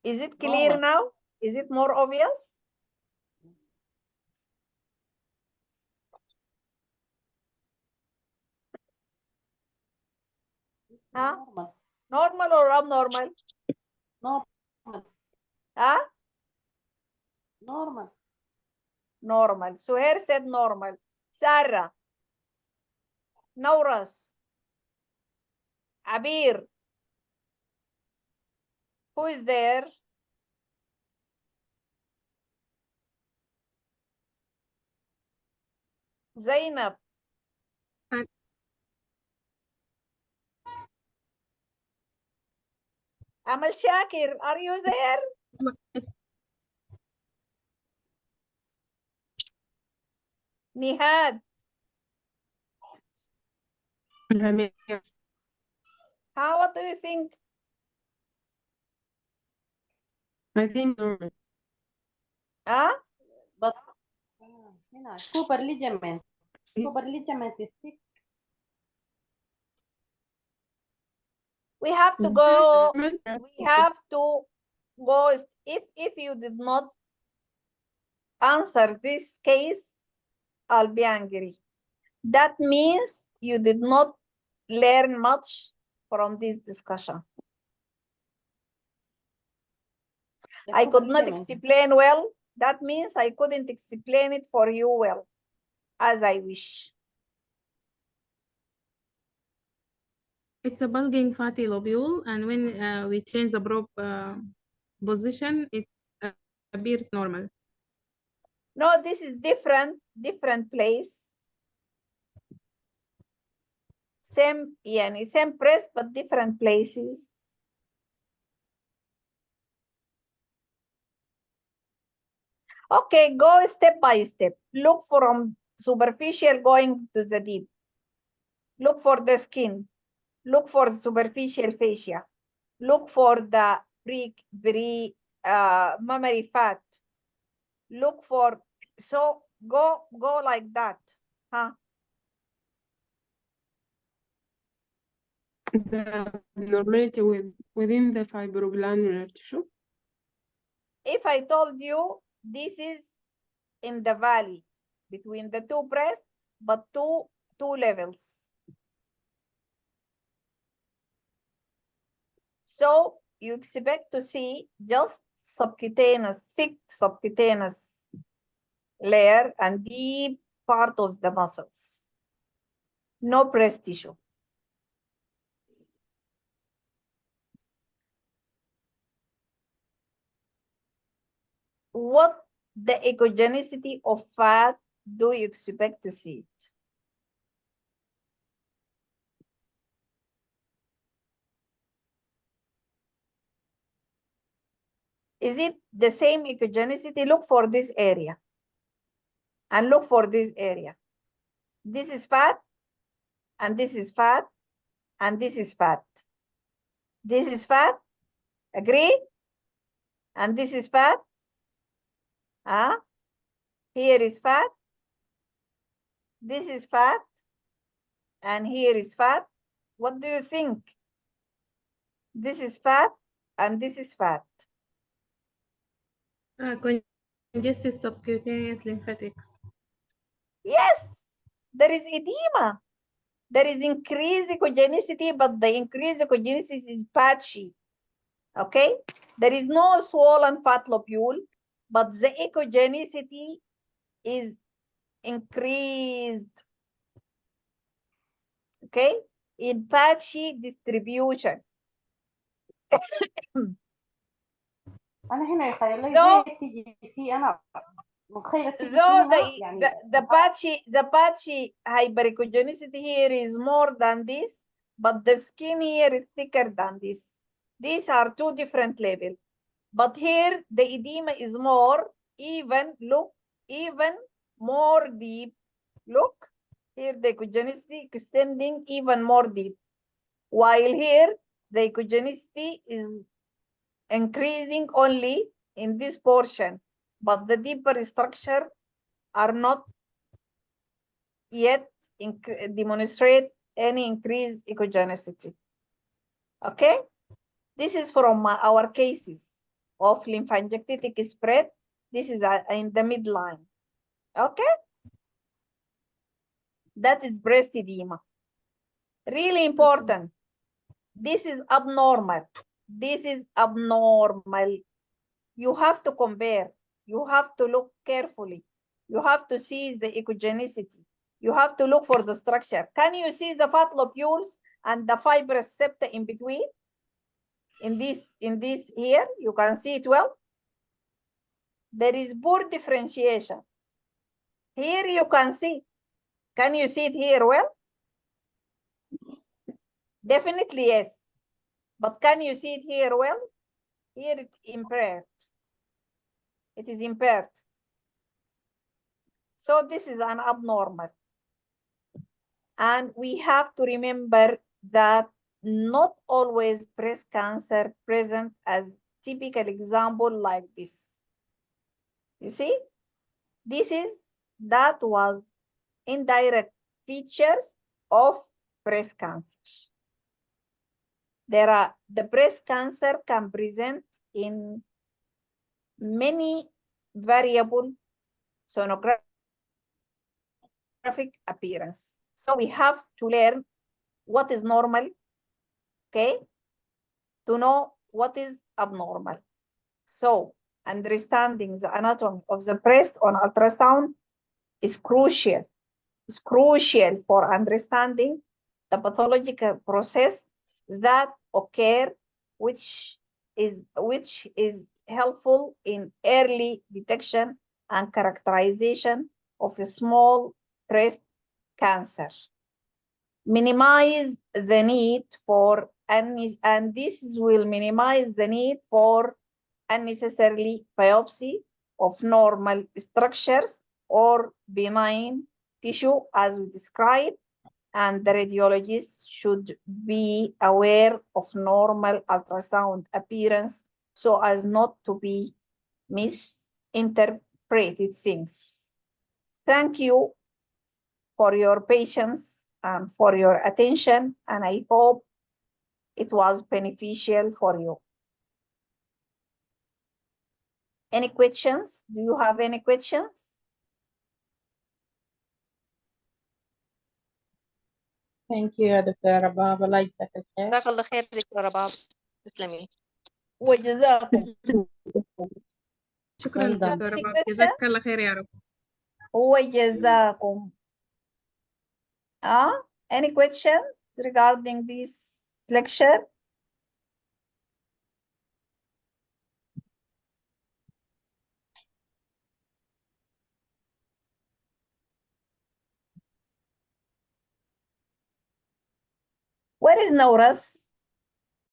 Is it clear now? Is it more obvious? Huh? Normal or abnormal? Normal. Huh? Normal. Normal. Suhair said normal. Sarah. Nauras. Abir. Who is there? Zainab. Amal Shakir, are you there? Nihad. What do you think? I think normal. Huh? But Cooper ligament. Cooper ligament is thick. We have to go. We have to go. If you did not answer this case, I'll be angry. That means you did not learn much from this discussion. I could not explain well. That means I couldn't explain it for you well, as I wish. It's a bulging fatty lobule, and when we change the probe position, it appears normal. No, this is different place. Same, yani same press, but different places. Okay, go step by step. Look from superficial going to the deep. Look for the skin. Look for the superficial fascia. Look for the mammary fat. Look for, so go like that. Huh? The abnormality within the fibroglandular tissue. If I told you this is in the valley between the two breasts, but two levels. So you expect to see just subcutaneous, thick subcutaneous layer and deep part of the muscles. No breast tissue. What the echogenicity of fat do you expect to see it? Is it the same echogenicity? Look for this area. And look for this area. This is fat, and this is fat, and this is fat. This is fat, agree? And this is fat. Here is fat. This is fat. And here is fat. What do you think? This is fat, and this is fat. Congested subcutaneous lymphatics. Yes, there is edema. There is increased echogenicity, but the increased echogenicity is patchy. Okay? There is no swollen fat lobule, but the echogenicity is increased. Okay? In patchy distribution. أنا هنا يخيل لي زي تي جي سي أنا متخيلة تي جي سي هنا يعني the patchy hyperechogenicity here is more than this, but the skin here is thicker than this. These are two different levels. But here the edema is more even, look, even more deep. Look, here the echogenicity extending even more deep. While here the echogenicity is increasing only in this portion, but the deeper structure are not yet demonstrate any increased echogenicity. Okay, this is from our cases of lymphangiectatic spread. This is in the midline. Okay, that is breast edema. Really important. This is abnormal. This is abnormal. You have to compare. You have to look carefully. You have to see the echogenicity. You have to look for the structure. Can you see the fat lobules and the fibrous septa in between? In this here, you can see it well. There is poor differentiation. Here you can see. Can you see it here well? Definitely yes. But can you see it here well? Here it's impaired. It is impaired. So this is an abnormal. And we have to remember that not always breast cancer present as typical example like this. You see, that was indirect features of breast cancer. The breast cancer can present in many variable sonographic appearance. So we have to learn what is normal, okay, to know what is abnormal. So understanding the anatomy of the breast on ultrasound is crucial. It's crucial for understanding the pathological process that occur, which is helpful in early detection and characterization of a small breast cancer. Minimize the need for and this will minimize the need for unnecessarily biopsy of normal structures or benign tissue as we described, and the radiologist should be aware of normal ultrasound appearance so as not to be misinterpreted things. Thank you for your patience and for your attention, and I hope it was beneficial for you. Any questions? Do you have any questions? Thank you يا دكتورة رباب الله يجزاك الخير. جزاك الله خير دكتورة رباب تسلمي. وجزاكم. شكرا دكتورة رباب جزاك الله خير يا رب. وجزاكم. Any questions regarding this lecture? Where is Nauras?